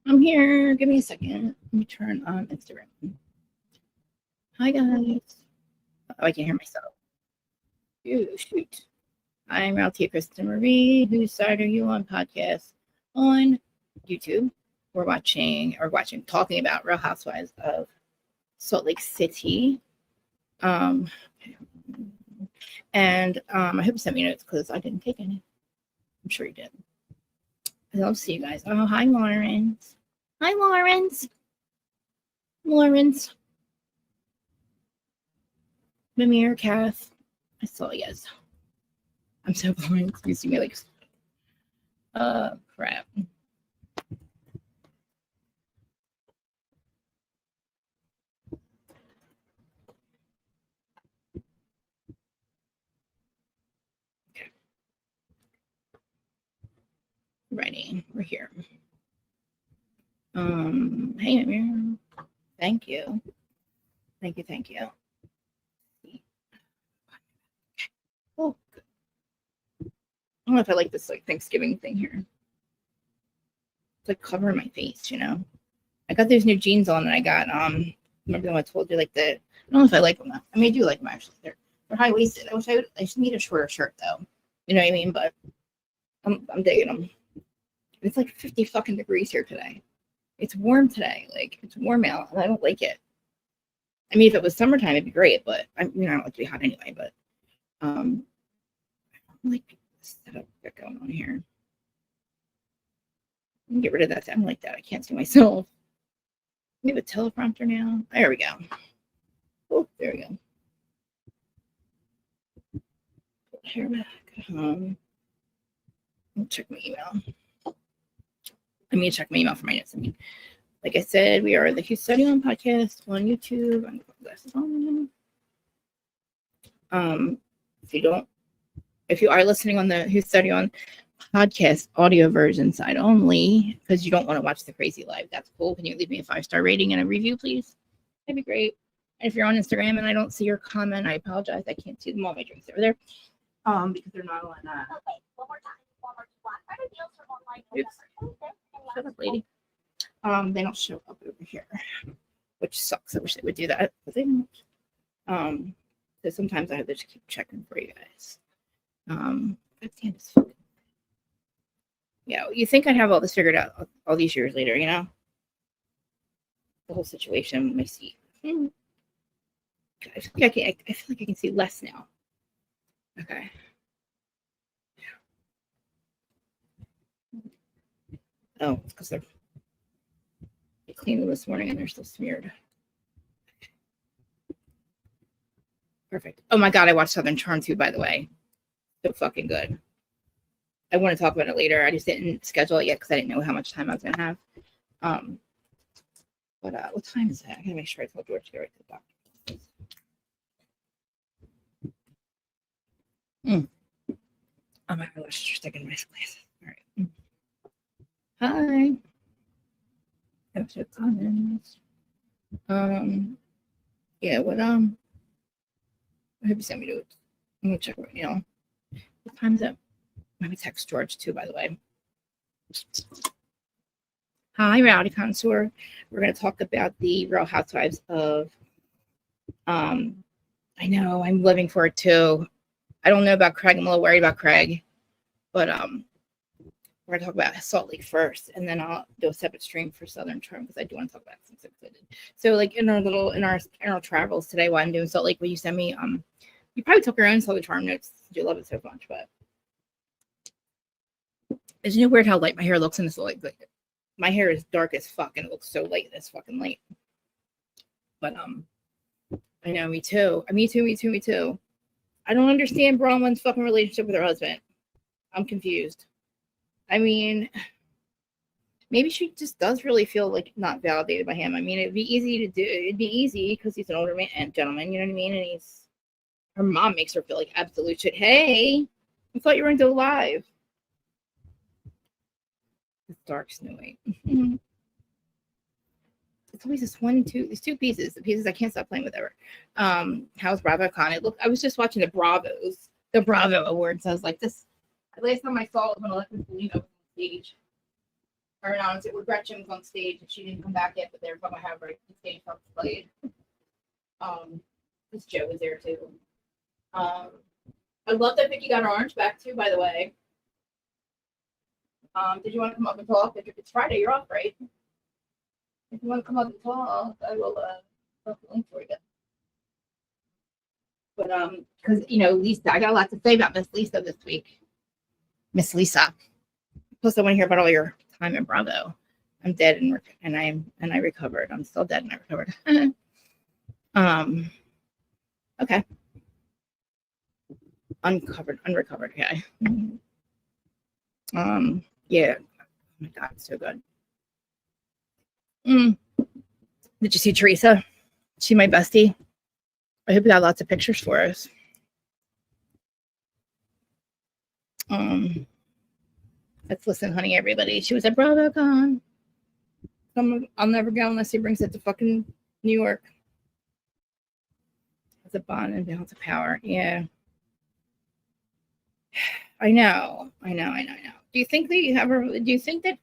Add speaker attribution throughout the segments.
Speaker 1: I'm here. Give me a second. Let me turn on Instagram. Hi, guys. Oh, I can't hear myself. Ooh, shoot. I'm RHOSLC Kristen Marie. Whose side are you on podcast on YouTube? We're talking about Real Housewives of Salt Lake City. And I hope you sent me notes because I didn't take any. I'm sure you did. I love to see you guys. Oh, hi, Lawrence. Hi, Lawrence. Lawrence. Mimir, Kath. I saw you guys. I'm so blind. You see me like, crap. Okay. Ready. We're here. Hey, Mimir. Thank you. Thank you. Oh, good. I don't know if I like this like Thanksgiving thing here. It's like covering my face, you know. I got those new jeans on and I got remember when I told you like the I don't know if I like them. I mean I do like them actually. They're high waisted. I just need a shorter shirt though. You know what I mean? But I'm digging them. It's like 50 fucking degrees here today. It's warm today. Like it's warm out and I don't like it. I mean if it was summertime it'd be great, but I don't like to be hot anyway, but I don't like the setup that's going on here. I can get rid of that. I don't like that. I can't see myself. We have a teleprompter now. There we go. Oh, there we go. Put hair back. I'll check my email. I mean, check my email for my notes. I mean, like I said, we are the Who's Study On podcast on YouTube. I'm put glasses on. If you are listening on the Who's Study On podcast audio version side only, because you don't want to watch the crazy live, that's cool. Can you leave me a 5-star rating and a review, please? That'd be great. And if you're on Instagram and I don't see your comment, I apologize. I can't see them all. My drinks over there. Because they're not on. Okay, one more time. Black Friday deals for online. Oops. Shut up, lady. They don't show up over here, which sucks. I wish they would do that, but they don't. So sometimes I have to just keep checking for you guys. Yeah, you think I'd have all this figured out all these years later, you know? The whole situation with my seat. I feel like I can see less now. Okay. Oh, it's because they cleaned them this morning and they're still smeared. Perfect. Oh my God, I watched Southern Charm too, by the way. So fucking good. I want to talk about it later. I just didn't schedule it yet because I didn't know how much time I was going to have. But what time is it? I got to make sure I tell George to get right to the doctor. Oh, my eyelashes are sticking in my glasses. All right. Hi. Have some comments. Yeah, what, I hope you send me notes. I'm going to check right now. What time is it? Let me text George too, by the way. Hi, Rowdy Connoisseur. We're going to talk about the Real Housewives of, I know, I'm living for it too. I don't know about Craig. I'm a little worried about Craig. But we're going to talk about Salt Lake first, and then I'll do a separate stream for Southern Charm because I do want to talk about it. So like in our travels today while I'm doing Salt Lake, will you send me, you probably took your own Southern Charm notes. You love it so much, but isn't it weird how light my hair looks in this light? Like, my hair is dark as fuck and it looks so light in this fucking light. But I know, me too. I don't understand Bronwyn's fucking relationship with her husband. I'm confused. I mean, maybe she just does really feel like not validated by him. I mean, it'd be easy to do. It'd be easy because he's an older man and gentleman, you know what I mean? And her mom makes her feel like absolute shit. Hey, I thought you were into live. It's dark snowy. It's always these two pieces, the pieces I can't stop playing with ever. How's Bravo Con? I was just watching the Bravo Awards. I was like, this. The last time I saw it was when Alexis Polino was on stage. Or no, it was Gretchen was on stage and she didn't come back yet, but they were talking about how the stage was played. This Joe was there too. I love that Vicky got her orange back too, by the way. Did you want to come up and talk? It's Friday, you're off, right? If you want to come up and talk, I will post the link for you. But because Lisa, I got a lot to say about Miss Lisa this week. Miss Lisa. Plus, I want to hear about all your time in Bravo. I'm dead and I recovered. I'm still dead and I recovered. Okay. Unrecovered. Okay. Yeah. Oh my God, so good. Did you see Teresa? She my bestie. I hope you got lots of pictures for us. Let's listen, honey, everybody. She was at BravoCon. I'll never go unless he brings it to fucking New York. It's a bond and balance of power. Yeah. I know. Do you think that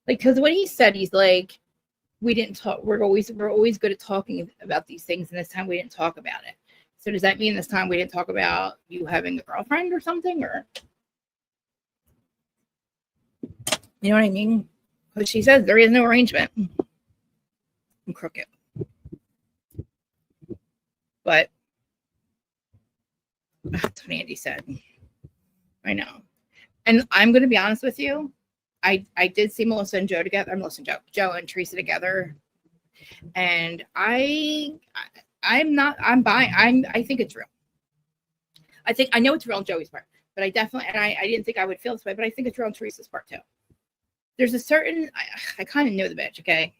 Speaker 1: like, because when he said, he's like, we didn't talk, we're always good at talking about these things, and this time we didn't talk about it. So does that mean this time we didn't talk about you having a girlfriend or something, or you know what I mean? Because she says there is no arrangement. I'm crooked. But that's what Andy said. I know. And I'm going to be honest with you. I did see Melissa and Joe together. Joe and Teresa together. And I think it's real. I know it's real on Joey's part, but I definitely, and I didn't think I would feel this way, but I think it's real on Teresa's part too. There's a certain, I kind of know the bitch, okay?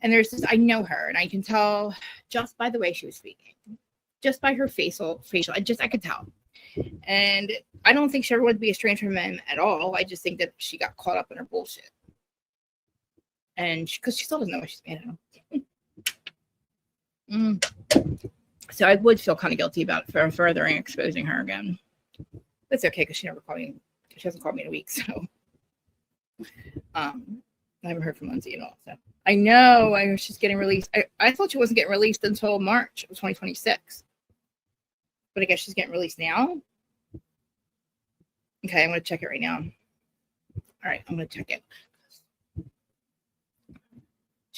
Speaker 1: And there's this, I know her, and I can tell just by the way she was speaking, just by her facial, I could tell. And I don't think she ever would be estranged from him at all. I just think that she got caught up in her bullshit. And because she still doesn't know what she's made of. So I would feel kind of guilty about further exposing her again. That's okay, because she never called me. She hasn't called me in a week, so. I haven't heard from Lindsay at all. So I know she's getting released. I thought she wasn't getting released until March of 2026. But I guess she's getting released now. Okay, I'm going to check it right now. All right, I'm going to check it.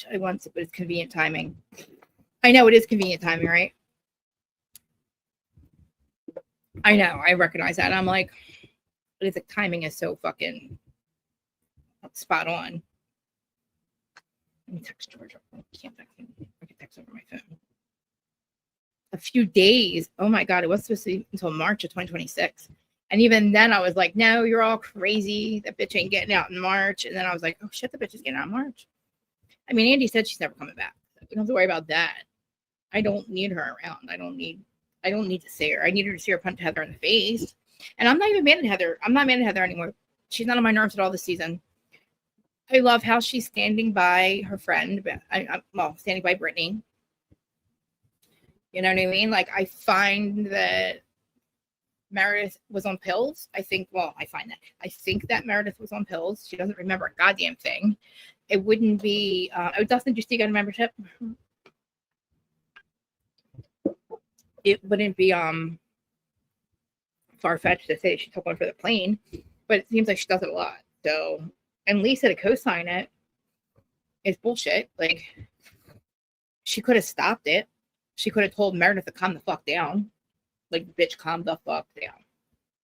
Speaker 1: I want it, but it's convenient timing. I know it is convenient timing, right? I know, I recognize that. I'm like, but it's like timing is so fucking spot on. Let me text George. I can't text him. I can text over my phone. A few days. Oh my God, it wasn't supposed to be until March of 2026. And even then I was like, no, you're all crazy. That bitch ain't getting out in March. And then I was like, oh shit, the bitch is getting out in March. I mean, Andy said she's never coming back. So we don't have to worry about that. I don't need her around. I don't need to see her. I need her to see her punch Heather in the face. And I'm not even mad at Heather. I'm not mad at Heather anymore. She's not on my nerves at all this season. I love how she's standing by her friend. Standing by Brittany. You know what I mean? Like, I find that Meredith was on pills. I think that Meredith was on pills. She doesn't remember a goddamn thing. It wouldn't be, Dustin, do you still got a membership? It wouldn't be far-fetched to say she took one for the plane, but it seems like she does it a lot. So, and Lisa to co-sign it is bullshit. Like, she could have stopped it. She could have told Meredith to calm the fuck down. Like, bitch, calm the fuck down.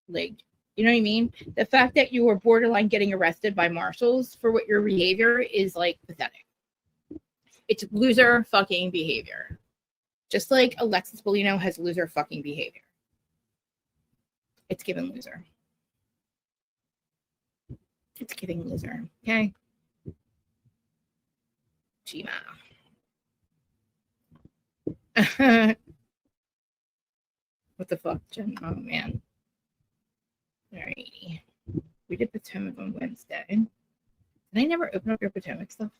Speaker 1: Like, you know what I mean? The fact that you were borderline getting arrested by marshals for what your behavior is, like, pathetic. It's loser fucking behavior. Just like Alexis Bellino has loser fucking behavior. It's giving loser. It's giving loser. Okay. Gma. What the fuck, Jen? Oh man. Alrighty. We did Potomac on Wednesday. Did I never open up your Potomac stuff?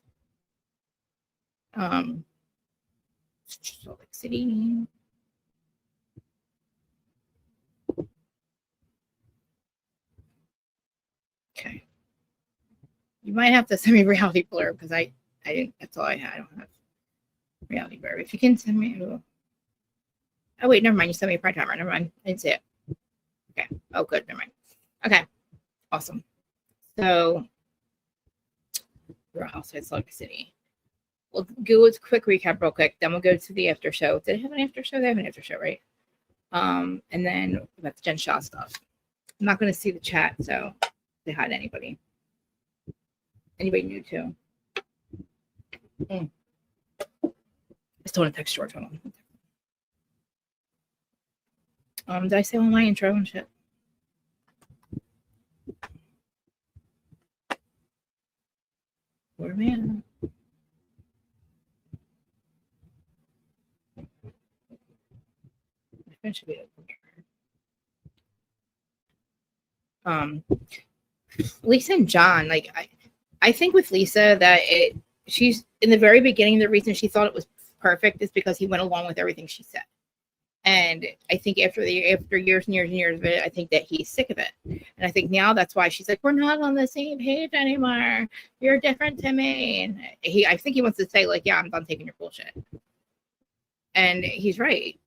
Speaker 1: Salt Lake City. Okay. You might have to send me reality blurb because I didn't. That's all I had. I don't have reality blurb. If you can send me. Oh wait, never mind. You sent me a prime timer. Never mind. I didn't see it. Okay. Oh, good. Never mind. Okay. Awesome. So, we're outside Salt Lake City. We'll do a quick recap real quick. Then we'll go to the after show. Did it have an after show? They have an after show, right? And then about the Jen Shaw stuff. I'm not going to see the chat, so say hi to anybody. Anybody new too? I still want to text George. Hold on. Did I say all my intro and shit? Poor man. My phone should be open. Lisa and John, like I think with Lisa that she's in the very beginning, the reason she thought it was perfect is because he went along with everything she said. And I think after years and years and years of it, I think that he's sick of it. And I think now that's why she's like, we're not on the same page anymore. You're different to me. And I think he wants to say like, yeah, I'm done taking your bullshit. And he's right.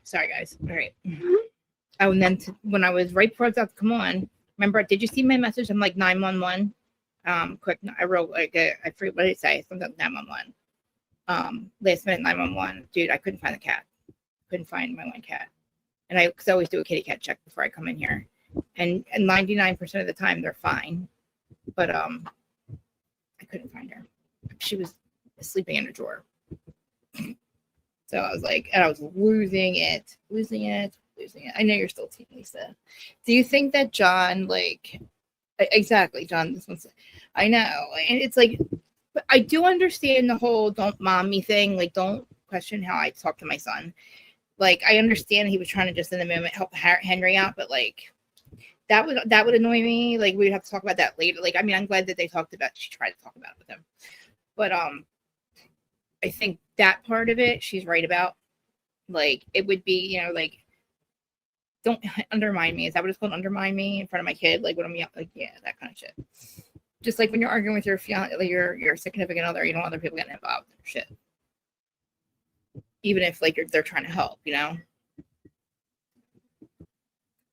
Speaker 1: Sorry, guys. All right. Oh, and then when I was right before I was about to come on, remember, did you see my message? I'm like 911. Quick, I wrote like I forget what did it say. Something like 911. Last minute 911. Dude, I couldn't find the cat. Couldn't find my one cat. And I always do a kitty cat check before I come in here. And 99% of the time they're fine. But I couldn't find her. She was sleeping in a drawer. So I was like, and I was losing it. I know you're still Team Lisa. Do you think that John, like, exactly, John, this one's, I know. And it's like, but I do understand the whole don't mom me thing. Like, don't question how I talk to my son. Like, I understand he was trying to just in the moment help Henry out, but like, that would annoy me. Like, we'd have to talk about that later. Like, I mean, I'm glad that she tried to talk about it with him. But, I think that part of it, she's right about. Like, it would be, you know, like, don't undermine me. Is that what it's called? Undermine me in front of my kid? Like, when I'm like, yeah, that kind of shit. Just like when you're arguing with your fiance, like your significant other, you don't want other people getting involved in shit. Even if like they're trying to help, you know.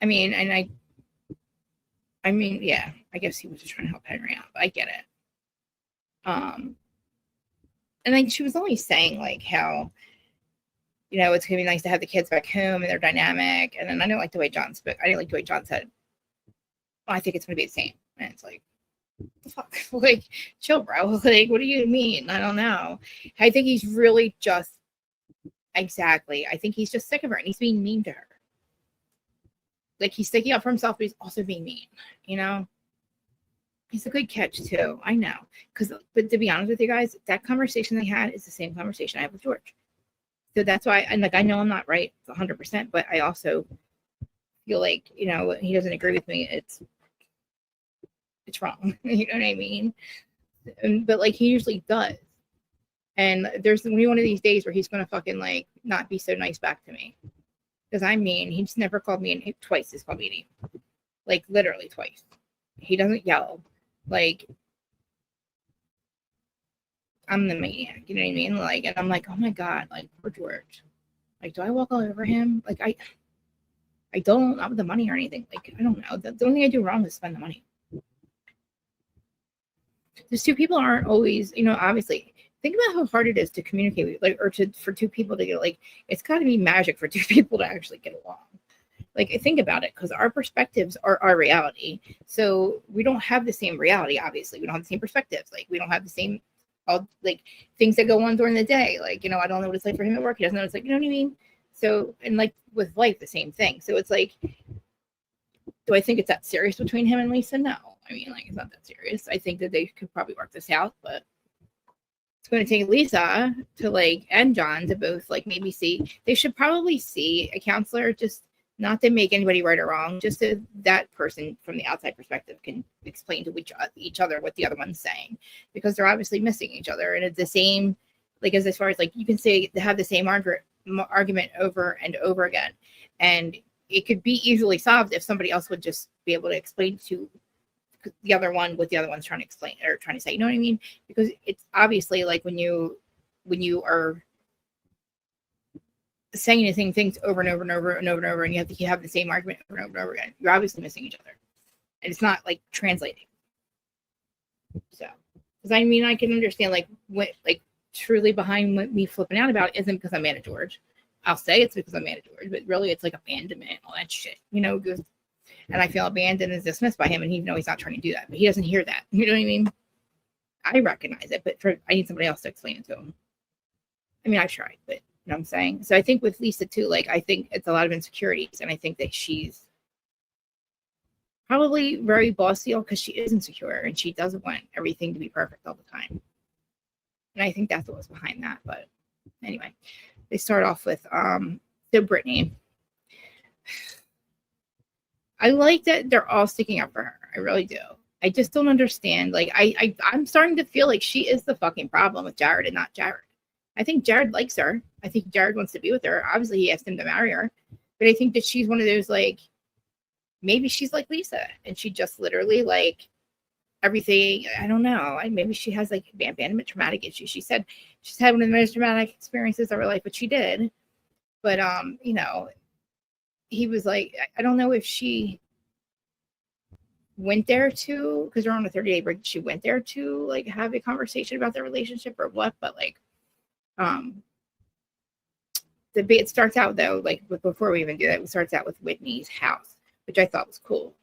Speaker 1: I mean, and I mean, yeah, I guess he was just trying to help Henry out, but I get it. And like she was only saying like how, you know, it's gonna be nice to have the kids back home and they're dynamic. And then I didn't like the way John spoke. I didn't like the way John said, well, I think it's gonna be the same. And it's like, what the fuck? Like, chill, bro. Like, what do you mean? I don't know. I think he's really just exactly. I think he's just sick of her and he's being mean to her. Like he's sticking up for himself, but he's also being mean, you know? He's a good catch too. I know. But to be honest with you guys, that conversation they had is the same conversation I have with George. So that's why, and like, I know I'm not right 100%, but I also feel like, you know, he doesn't agree with me, it's wrong. You know what I mean? But like he usually does. And there's gonna be one of these days where he's gonna fucking like not be so nice back to me. Because I mean, he just never called me and twice he's called me an name. Like literally twice. He doesn't yell. Like I'm the maniac, you know what I mean? Like, and I'm like, oh my God, like poor George. Like, do I walk all over him? Like I don't, not with the money or anything. Like, I don't know. The only thing I do wrong is spend the money. These two people aren't always, you know, obviously think about how hard it is to communicate with, like, or for two people to get, like, it's got to be magic for two people to actually get along. Like, think about it, because our perspectives are our reality. So we don't have the same reality, obviously. We don't have the same perspectives. Like, we don't have the same, like, things that go on during the day. Like, you know, I don't know what it's like for him at work. He doesn't know what it's like, you know what I mean? So, and like with life, the same thing. So it's like, do I think it's that serious between him and Lisa? No. I mean, like, it's not that serious. I think that they could probably work this out, but it's going to take Lisa to, like, and John to both, like, maybe see. They should probably see a counselor, just not to make anybody right or wrong, just so that person from the outside perspective can explain to each other what the other one's saying, because they're obviously missing each other. And it's the same, like, as far as, like, you can say they have the same argument over and over again. And it could be easily solved if somebody else would just be able to explain to the other one what the other one's trying to explain or trying to say, you know what I mean? Because it's obviously like when you are saying the same things over and over and over and over and over, and you have the same argument over and over and over again, you're obviously missing each other, and it's not like translating. So, because I mean, I can understand like what, like, truly behind what me flipping out about isn't because I'm mad at George. I'll say it's because I'm mad at George, but really it's like abandonment, all that shit, you know, goes, and I feel abandoned and dismissed by him, and he knows he's not trying to do that, but he doesn't hear that. You know what I mean? I recognize it, but I need somebody else to explain it to him. I mean, I've tried, but you know what I'm saying? So I think with Lisa too, like, I think it's a lot of insecurities, and I think that she's probably very bossy because she is insecure and she doesn't want everything to be perfect all the time. And I think that's what was behind that. But anyway, they start off with so Brittany. I like that they're all sticking up for her. I really do. I just don't understand. Like, I'm starting to feel like she is the fucking problem with Jared and not Jared. I think Jared likes her. I think Jared wants to be with her. Obviously, he asked him to marry her. But I think that she's one of those, like, maybe she's like Lisa, and she just literally, like, everything. I don't know. Maybe she has, like, abandonment traumatic issues. She said she's had one of the most traumatic experiences of her life, but she did. But, you know, he was like, I don't know if she went there to, because they're on a 30-day break, she went there to, like, have a conversation about their relationship or what, but, like, it starts out, though, like, before we even do that, it starts out with Whitney's house, which I thought was cool.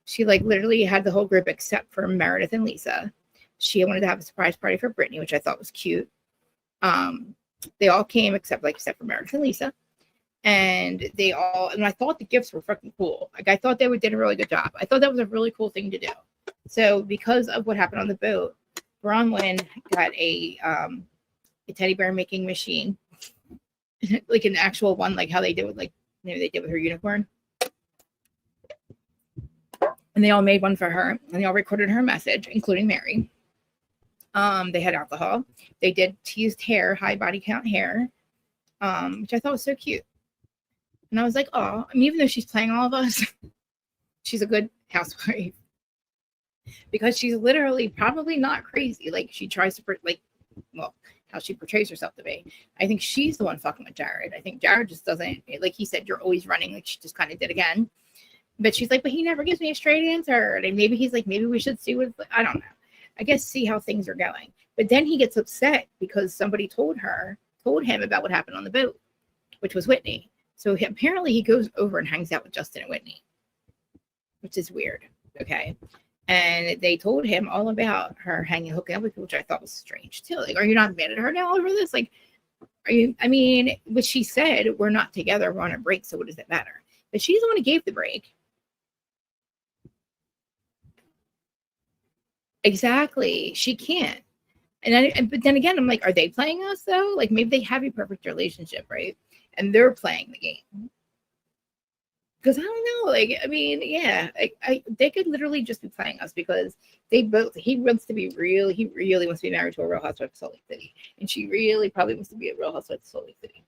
Speaker 1: She, like, literally had the whole group except for Meredith and Lisa. She wanted to have a surprise party for Brittany, which I thought was cute. They all came except for Meredith and Lisa. And I thought the gifts were fucking cool. Like, I thought they did a really good job. I thought that was a really cool thing to do. So because of what happened on the boat, Bronwyn got a teddy bear making machine, like an actual one, like how they did with, like, maybe they did with her unicorn. And they all made one for her, and they all recorded her message, including Mary. They had alcohol. They did teased hair, high body count hair, which I thought was so cute. And I was like, oh, I mean, even though she's playing all of us, she's a good housewife. Because she's literally probably not crazy. Like, she tries to, how she portrays herself to be. I think she's the one fucking with Jared. I think Jared just doesn't, like he said, you're always running, like she just kind of did again. But she's like, but he never gives me a straight answer. And maybe he's like, maybe we should see what, I don't know. I guess see how things are going. But then he gets upset because somebody told him about what happened on the boat, which was Whitney. So apparently he goes over and hangs out with Justin and Whitney, which is weird. Okay. And they told him all about her hooking up with people, which I thought was strange too. Like, are you not mad at her now over this? Like, I mean, what she said, we're not together, we're on a break, so what does it matter? But she's the one who gave the break. Exactly. She can't. But then again, I'm like, are they playing us though? Like, maybe they have a perfect relationship, right? And they're playing the game. Because I don't know, like, I mean, yeah, they could literally just be playing us because he wants to be real. He really wants to be married to a Real Housewife of Salt Lake City, and she really probably wants to be a Real Housewife of Salt Lake City.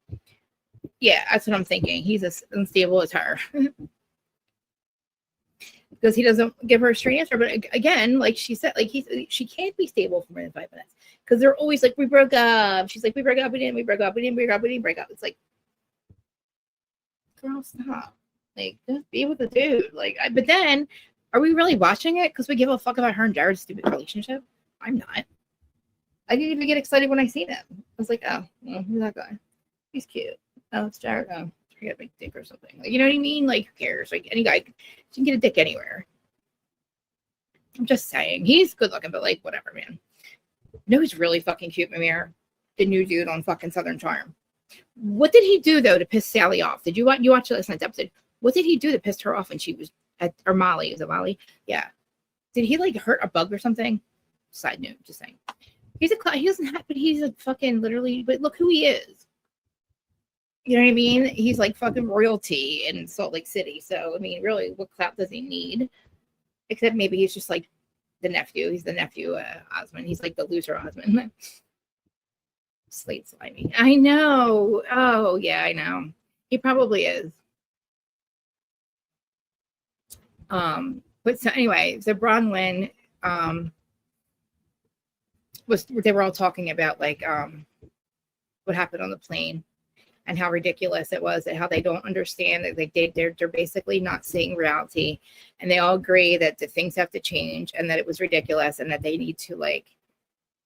Speaker 1: Yeah, that's what I'm thinking. He's as unstable as her. Because he doesn't give her a straight answer. But again, like she said, like she can't be stable for more than 5 minutes because they're always like, we broke up. She's like, we broke up, we didn't break up. It's like, girl, stop. Like, just be with the dude. Like, but then, are we really watching it because we give a fuck about her and Jared's stupid relationship? I'm not. I didn't even get excited when I seen him. I was like, oh, well, who's that guy? He's cute. Oh, it's Jared. Oh, he got a big dick or something. Like, you know what I mean? Like, who cares? Like, any guy can get a dick anywhere. I'm just saying. He's good looking, but like, whatever, man. You know who's really fucking cute, Mimir? The new dude on fucking Southern Charm. What did he do, though, to piss Sally off? Did you watch last night's episode? What did he do that pissed her off when she was or Molly? Is it Molly? Yeah. Did he like hurt a bug or something? Side note, just saying. He doesn't have, but he's a fucking literally, but look who he is. You know what I mean? He's like fucking royalty in Salt Lake City. So, I mean, really, what clout does he need? Except maybe he's just like the nephew. He's the nephew, Osmond. He's like the loser Osmond. Slate slimy. I know. Oh, yeah, I know. He probably is. But so anyway, so Bronwyn, they were all talking about like what happened on the plane and how ridiculous it was and how they don't understand that they're basically not seeing reality, and they all agree that the things have to change and that it was ridiculous and that they need to, like,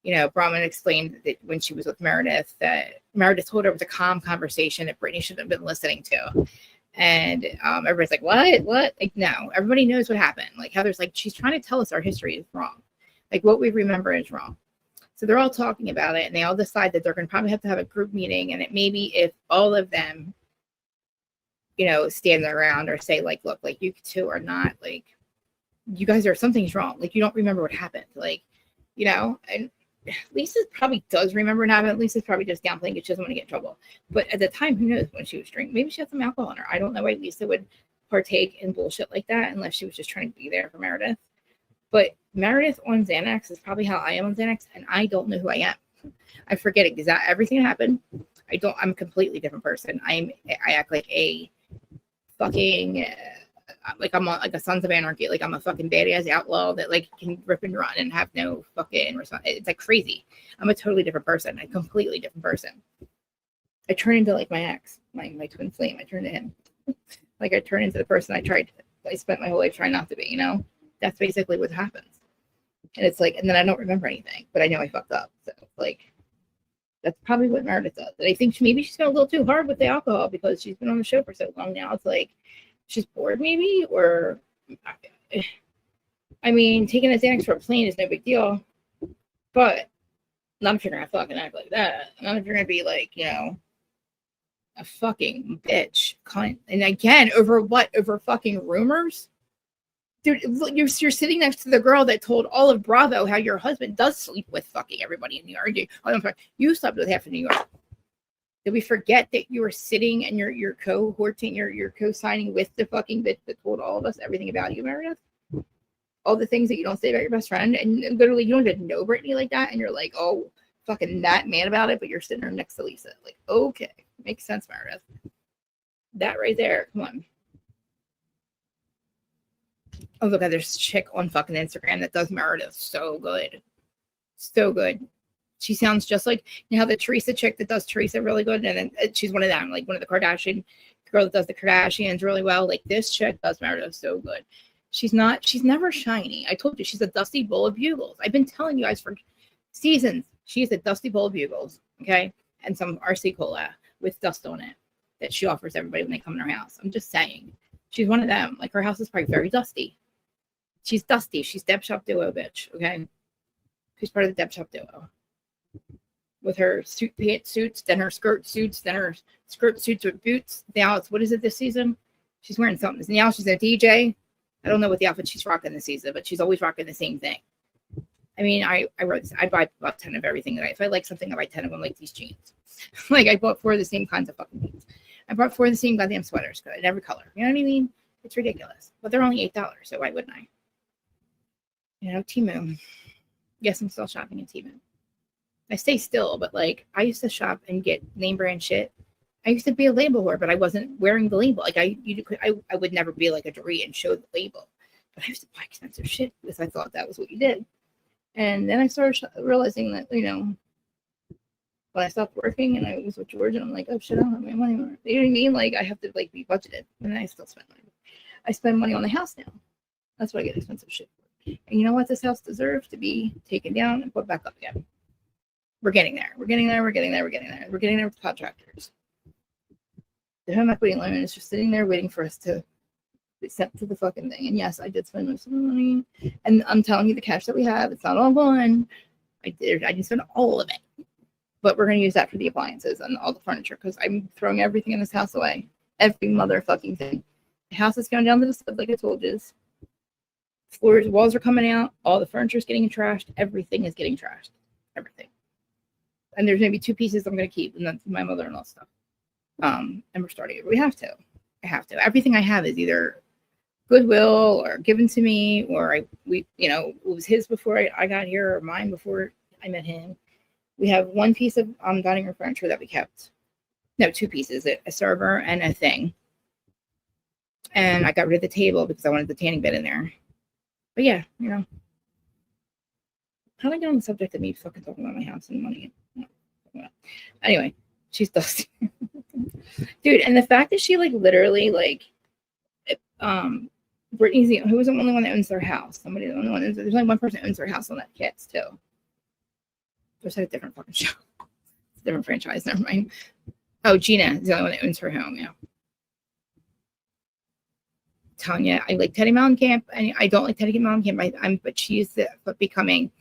Speaker 1: you know, Bronwyn explained that when she was with Meredith, that Meredith told her it was a calm conversation that Brittany should have been listening to. And everybody's like, what? Like, no, everybody knows what happened. Like, Heather's like, she's trying to tell us our history is wrong. Like, what we remember is wrong. So they're all talking about it, and they all decide that they're going to probably have to have a group meeting. And it maybe if all of them, you know, stand around or say, like, look, like, you two are not, like, you guys are, something's wrong. Like, you don't remember what happened. Like, you know, and Lisa probably does remember what happened. Lisa's probably just downplaying it. She doesn't want to get in trouble. But at the time, who knows when she was drinking? Maybe she had some alcohol in her. I don't know why Lisa would partake in bullshit like that unless she was just trying to be there for Meredith. But Meredith on Xanax is probably how I am on Xanax, and I don't know who I am. I forget everything happened. I'm a completely different person. I act like a fucking like I'm like a Sons of Anarchy. Like I'm a fucking badass outlaw that like can rip and run and have no fucking response. It's like crazy. I'm a totally different person. A completely different person. I turn into like my ex, my twin flame. I turn to him. Like I turn into the person I spent my whole life trying not to be, you know? That's basically what happens. And it's like, and then I don't remember anything, but I know I fucked up. So like, that's probably what Meredith does. And I think maybe she's gone a little too hard with the alcohol because she's been on the show for so long now. It's like, she's bored maybe, or, I mean, taking a Xanax for a plane is no big deal, but not if you're going to fucking act like that. Not if you're going to be like, you know, a fucking bitch. And again, over what? Over fucking rumors? Dude, you're sitting next to the girl that told all of Bravo how your husband does sleep with fucking everybody in New York. You slept with half of New York. Did we forget that you were sitting and you're cohorting, you're co-signing with the fucking bitch that told all of us everything about you, Meredith? All the things that you don't say about your best friend, and literally you don't even know Brittany like that, and you're like, oh, fucking that man about it, but you're sitting there next to Lisa. Like, okay, makes sense, Meredith. That right there, come on. Oh, look at this chick on fucking Instagram that does Meredith so good. So good. She sounds just like, you know how the Teresa chick that does Teresa really good, and then she's one of them, like one of the Kardashian girl that does the Kardashians really well. Like this chick does Meredith so good. She's never shiny. I told you she's a dusty bowl of bugles. I've been telling you guys for seasons. She's a dusty bowl of bugles, okay? And some RC cola with dust on it that she offers everybody when they come in her house. I'm just saying. She's one of them. Like her house is probably very dusty. She's dusty. She's Deb Shop Duo, bitch. Okay. She's part of the Deb Shop Duo. With her pants suits, then her skirt suits, then her skirt suits with boots. Now it's, what is it this season? She's wearing something. Now she's a DJ. I don't know what the outfit she's rocking this season, but she's always rocking the same thing. I mean, I wrote this. I buy about 10 of everything. If I like something, I buy 10 of them, like these jeans. Like I bought 4 of the same kinds of fucking jeans. I bought 4 of the same goddamn sweaters in every color. You know what I mean? It's ridiculous. But they're only $8, so why wouldn't I? You know, Temu. Yes, I'm still shopping at Temu. I stay still, but like I used to shop and get name brand shit. I used to be a label whore, but I wasn't wearing the label. Like I would never be like a Dorit and show the label. But I used to buy expensive shit because I thought that was what you did. And then I started realizing that, you know, when I stopped working and I was with George and I'm like, oh shit, I don't have my money anymore. You know what I mean? Like I have to like be budgeted, and I still spend money. I spend money on the house now. That's what I get expensive shit for. And you know what? This house deserves to be taken down and put back up again. We're getting there. We're getting there. We're getting there. We're getting there. We're getting there with contractors. The home equity loan is just sitting there waiting for us to be sent to the fucking thing. And yes, I did spend most of the money. And I'm telling you, the cash that we have, it's not all gone. I didn't spend all of it. But we're going to use that for the appliances and all the furniture because I'm throwing everything in this house away. Every motherfucking thing. The house is going down to the stuff like I told you. Floors, walls are coming out. All the furniture is getting trashed. Everything is getting trashed. Everything. And there's maybe 2 pieces I'm going to keep, and that's my mother-in-law's stuff. And we're starting it. We have to. I have to. Everything I have is either Goodwill or given to me, or it was his before I got here, or mine before I met him. We have 1 piece of dining room furniture that we kept. No, 2 pieces, a server and a thing. And I got rid of the table because I wanted the tanning bed in there. But yeah, you know. How did I get on the subject of me fucking talking about my house and money? Anyway, she's dusty. Dude, and the fact that she like literally like Brittany's who was the only one that owns their house. Somebody the only one owns, there's only one person that owns their house on that Kits too. Just had a different fucking show. It's a different franchise, never mind. Oh, Gina is the only one that owns her home, yeah. Telling you, I like Teddy Mellencamp, and I don't like Teddy Mellencamp. But she's becoming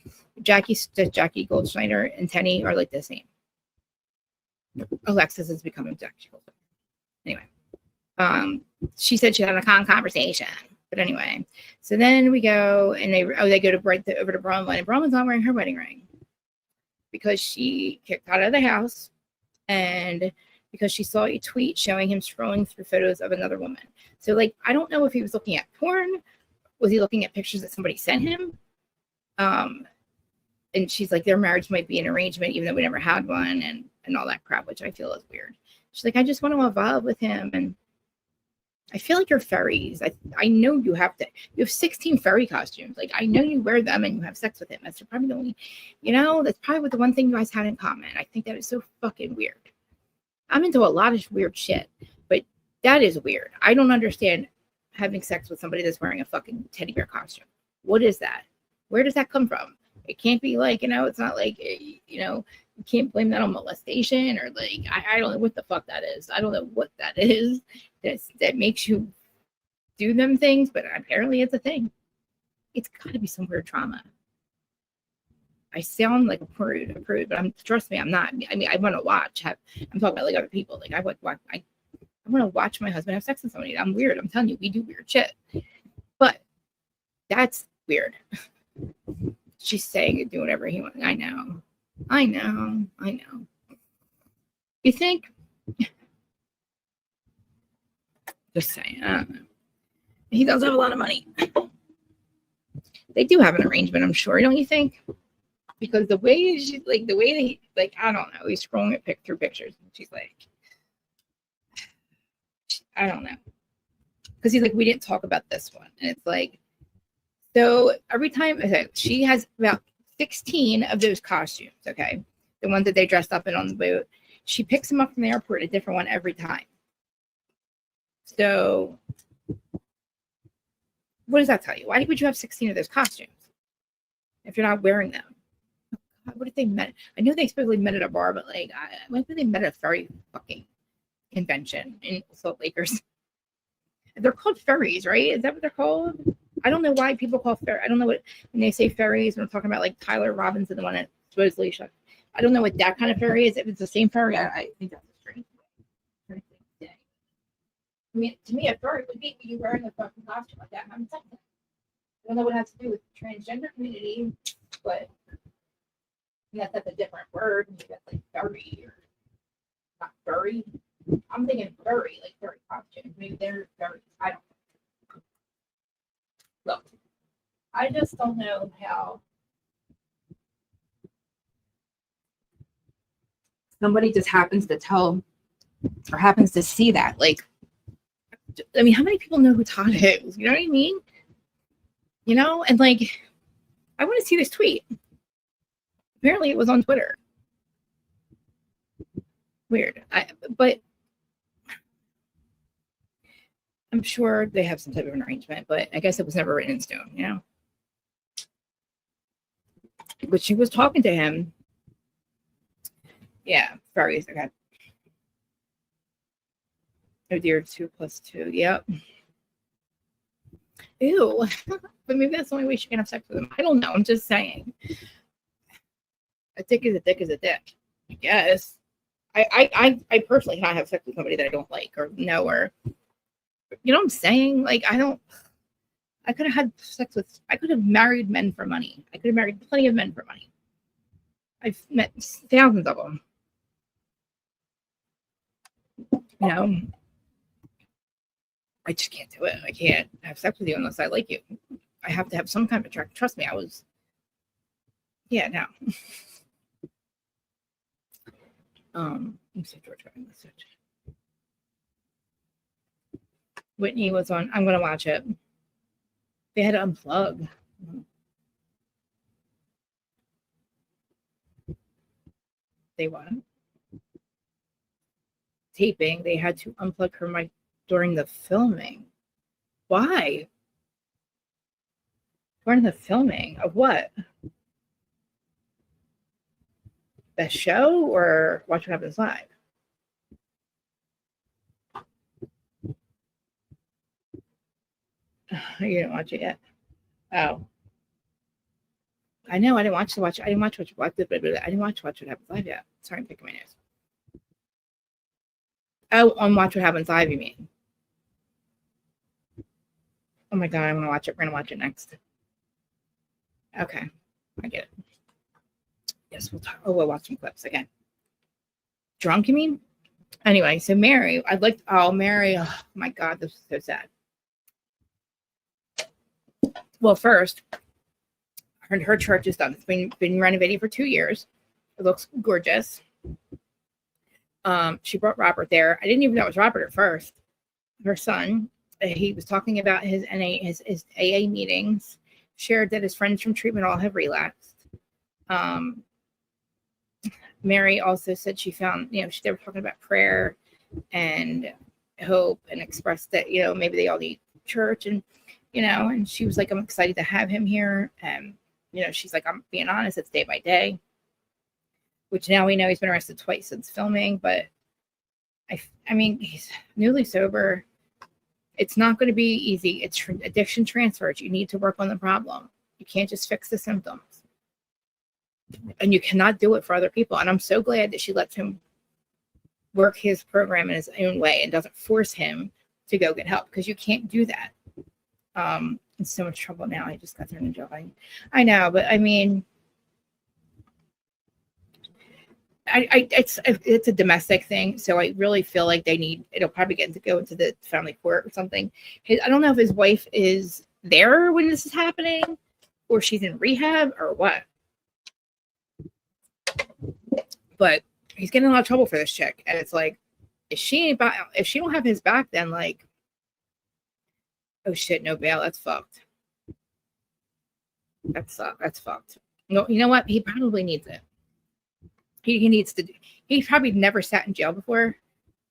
Speaker 1: Jackie Goldschneider and Tenny are like the same. Alexis is becoming Jackie Goldschneider. Anyway, she said she had a conversation. But anyway, so then we go and they go to over to Bronwyn, and Bronwyn's not wearing her wedding ring because she kicked out of the house, and because she saw a tweet showing him scrolling through photos of another woman. So, like, I don't know if he was looking at porn. Was he looking at pictures that somebody sent him? And she's like, their marriage might be an arrangement, even though we never had one, and all that crap, which I feel is weird. She's like, I just want to evolve with him. And I feel like you're furries. I know you have 16 furry costumes. Like, I know you wear them and you have sex with him. That's probably the only, that's probably the one thing you guys had in common. I think that is so fucking weird. I'm into a lot of weird shit, but that is weird. I don't understand having sex with somebody that's wearing a fucking teddy bear costume. What is that? Where does that come from? It can't be like, it's not like, you can't blame that on molestation or like, I don't know what the fuck that is. I don't know what that is that makes you do them things, but apparently it's a thing. It's got to be some weird trauma. I sound like a prude, but trust me, I'm not. I mean, I want to watch. I'm talking about like other people. Like I want to watch my husband have sex with somebody. I'm weird. I'm telling you, we do weird shit. But that's weird. She's saying and do whatever he wants. I know. You think? Just saying. I don't know. He does have a lot of money. They do have an arrangement, I'm sure. Don't you think? Because the way I don't know, he's scrolling through pictures, and she's like, I don't know, because he's like, we didn't talk about this one, and it's like, so every time, she has about 16 of those costumes, okay, the ones that they dressed up in on the boat. She picks them up from the airport, a different one every time. So, what does that tell you? Why would you have 16 of those costumes if you're not wearing them? What if they met? I know they supposedly met at a bar, but like, what if they met at a furry fucking convention in Salt Lakers? They're called furries, right? Is that what they're called? I don't know why people call furry. I don't know what when they say furries. We're talking about like Tyler Robinson, the one that supposedly shot. I don't know what that kind of furry is. If it's the same furry, I think that's a strange thing. I mean, to me, a furry would be you wearing a fucking costume like that. I'm saying that. I don't know what it has to do with the transgender community, but. That's a different word. That's like furry or not furry. I'm thinking furry costumes. Maybe they're furry. I don't look. I just don't know how somebody just happens to tell or happens to see that. Like, I mean, how many people know who Todd is? You know what I mean? You know, and like, I want to see this tweet. Apparently, it was on Twitter. Weird. But I'm sure they have some type of an arrangement, but I guess it was never written in stone, you know? But she was talking to him. Yeah, furries. Okay. Oh dear, 2 + 2. Yep. Ew. But maybe that's the only way she can have sex with him. I don't know. I'm just saying. A dick is a dick is a dick. I guess. I personally cannot have sex with somebody that I don't like or know or you know what I'm saying? Like I could have had sex with I could have married men for money. I could have married plenty of men for money. I've met thousands of them. You know, I just can't do it. I can't have sex with you unless I like you. I have to have some kind of attraction. Trust me, no. Let me see George got a message. Whitney was on. I'm gonna watch it. They had to unplug. They what? Taping. They had to unplug her mic during the filming. Why? During the filming of what? The show or Watch What Happens Live? You didn't watch it yet. Oh, I know. I didn't watch Watch What Happens Live yet. Sorry, I'm picking my nose. Oh, on Watch What Happens Live, you mean? Oh my god, I'm gonna watch it. We're gonna watch it next. Okay, I get it. Yes, we'll talk. Oh, we'll watch some clips again. Drunk, you mean? Anyway, so Mary, Mary, oh my god, this is so sad. Well, first, her church is done. It's been renovating for 2 years. It looks gorgeous. She brought Robert there. I didn't even know it was Robert at first. Her son, he was talking about his AA meetings, shared that his friends from treatment all have relapsed. Mary also said she found, they were talking about prayer and hope and expressed that, maybe they all need church and, and she was like, I'm excited to have him here. And, she's like, I'm being honest, it's day by day, which now we know he's been arrested twice since filming, but I mean, he's newly sober. It's not going to be easy. It's addiction transfers. You need to work on the problem. You can't just fix the symptoms. And you cannot do it for other people. And I'm so glad that she lets him work his program in his own way and doesn't force him to go get help, because you can't do that. In so much trouble now. I just got thrown in jail. I know, but I mean, it's a domestic thing, so I really feel like it'll probably go into the family court or something. I don't know if his wife is there when this is happening, or she's in rehab or what. But he's getting a lot of trouble for this chick, and it's like, if she don't have his back, then like, oh shit, no bail. That's fucked. That's fucked. No, you know what? He probably needs it. He probably never sat in jail before,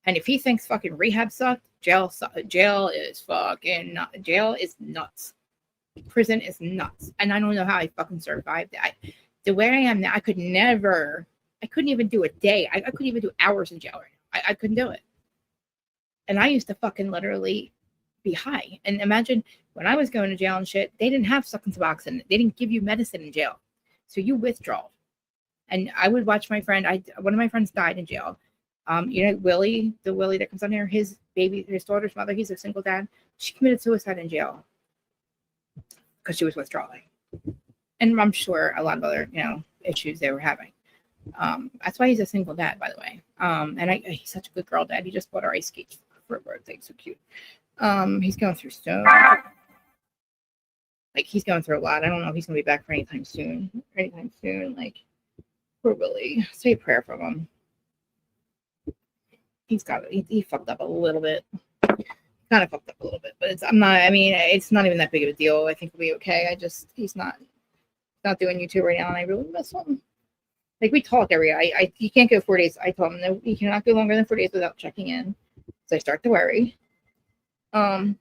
Speaker 1: and if he thinks fucking rehab sucked, jail is nuts. Prison is nuts, and I don't know how I fucking survived that. The way I am now, I couldn't even do a day. I couldn't even do hours in jail right now. I couldn't do it. And I used to fucking literally be high. And imagine when I was going to jail and shit, they didn't have Suboxone. They didn't give you medicine in jail, so you withdraw. And I would watch my friend. One of my friends died in jail. Willie, the Willie that comes on here, his daughter's mother, he's a single dad. She committed suicide in jail because she was withdrawing. And I'm sure a lot of other, issues they were having. That's why he's a single dad, by the way. And he's such a good girl dad. He just bought her ice skates for her birthday. So cute. He's going through so like he's going through a lot. I don't know if he's gonna be back for anytime soon. Like, poor Willie. Say a prayer for him. He fucked up a little bit. Kind of fucked up a little bit, but it's not even that big of a deal. I think he'll be okay. He's not doing YouTube right now, and I really miss him. Like, we talk he can't go 4 days. I told him that he cannot go longer than 4 days without checking in. So I start to worry. I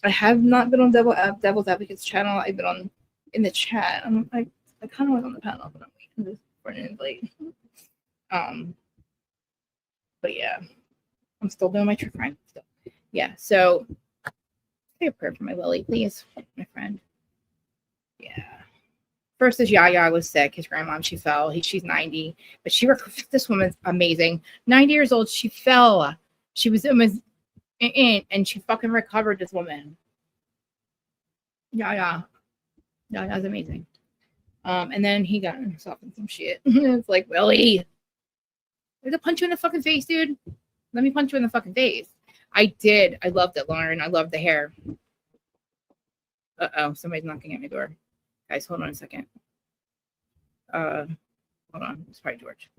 Speaker 1: have not been on Devil's Advocates channel. I've been in the chat. I kind of was on the panel, but I'm waiting for an invite. But yeah, I'm still doing my true crime stuff. Yeah, so say a prayer for my Willie, please, my friend. Yeah. First is Yaya was sick. His grandma, she fell. She's 90, but this woman's amazing. 90 years old, she fell. She was almost and she fucking recovered. This woman. Yaya's amazing. And then he got himself in some shit. It's like, Willie, I have to punch you in the fucking face, dude. Let me punch you in the fucking face. I did. I loved it, Lauren. I loved the hair. Uh-oh, somebody's knocking at my door. Guys, hold on a second. Hold on. It's probably George.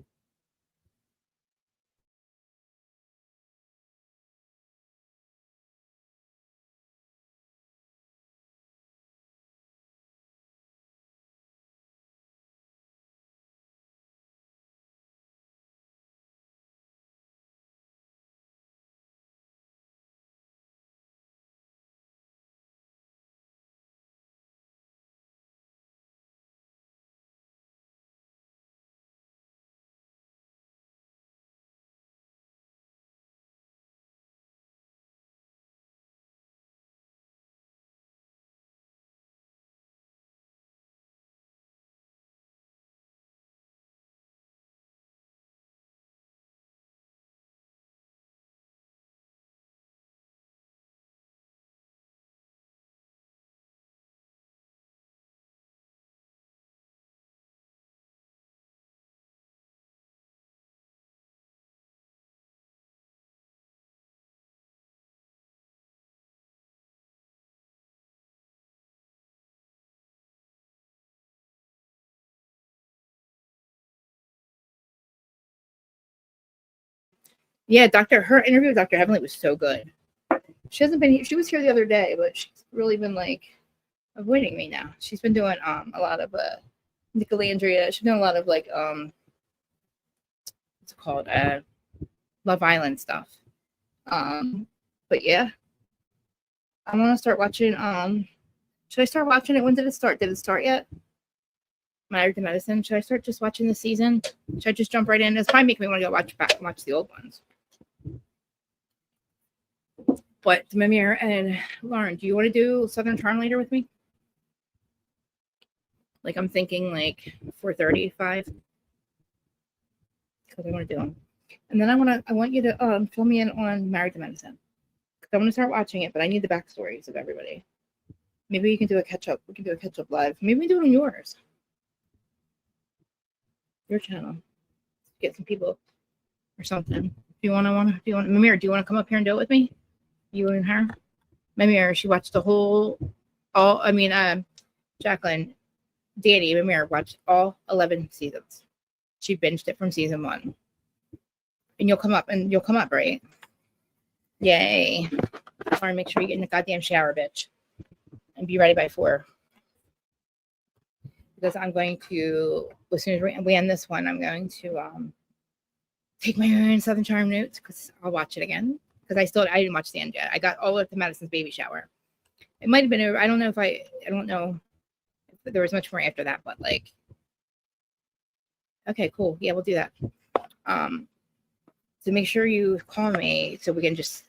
Speaker 1: Yeah, her interview with Dr. Heavenly was so good. She hasn't been here. She was here the other day, but she's really been like avoiding me now. She's been doing a lot of Nicolandria. She's doing a lot of like what's it called? Love Island stuff. But yeah. I want to start watching should I start watching it? When did it start? Did it start yet? Married to Medicine. Should I start just watching the season? Should I just jump right in? It's probably making me want to go watch the old ones. But Mimir and Lauren, do you want to do Southern Charm later with me? Like, I'm thinking like 4:35. Because I want to do them. And then I want you to fill me in on Married to Medicine. Because I want to start watching it, but I need the backstories of everybody. Maybe you can do a catch up. We can do a catch up live. Maybe we do it on yours. Your channel. Get some people or something. Do you want Mimir, do you want to come up here and do it with me? You and her? Mimir, she watched the whole Jacqueline, Danny, Mimir watched all 11 seasons. She binged it from season 1. And you'll come up, right? Yay. Or make sure you get in the goddamn shower, bitch. And be ready by 4. Because I'm going to, as soon as we end this one, I'm going to take my own Southern Charm notes because I'll watch it again. Because I didn't watch the end yet. I got all of the Madison's baby shower. It might have been over. I don't know if there was much more after that, but like, okay, cool. Yeah, we'll do that. So make sure you call me so we can just,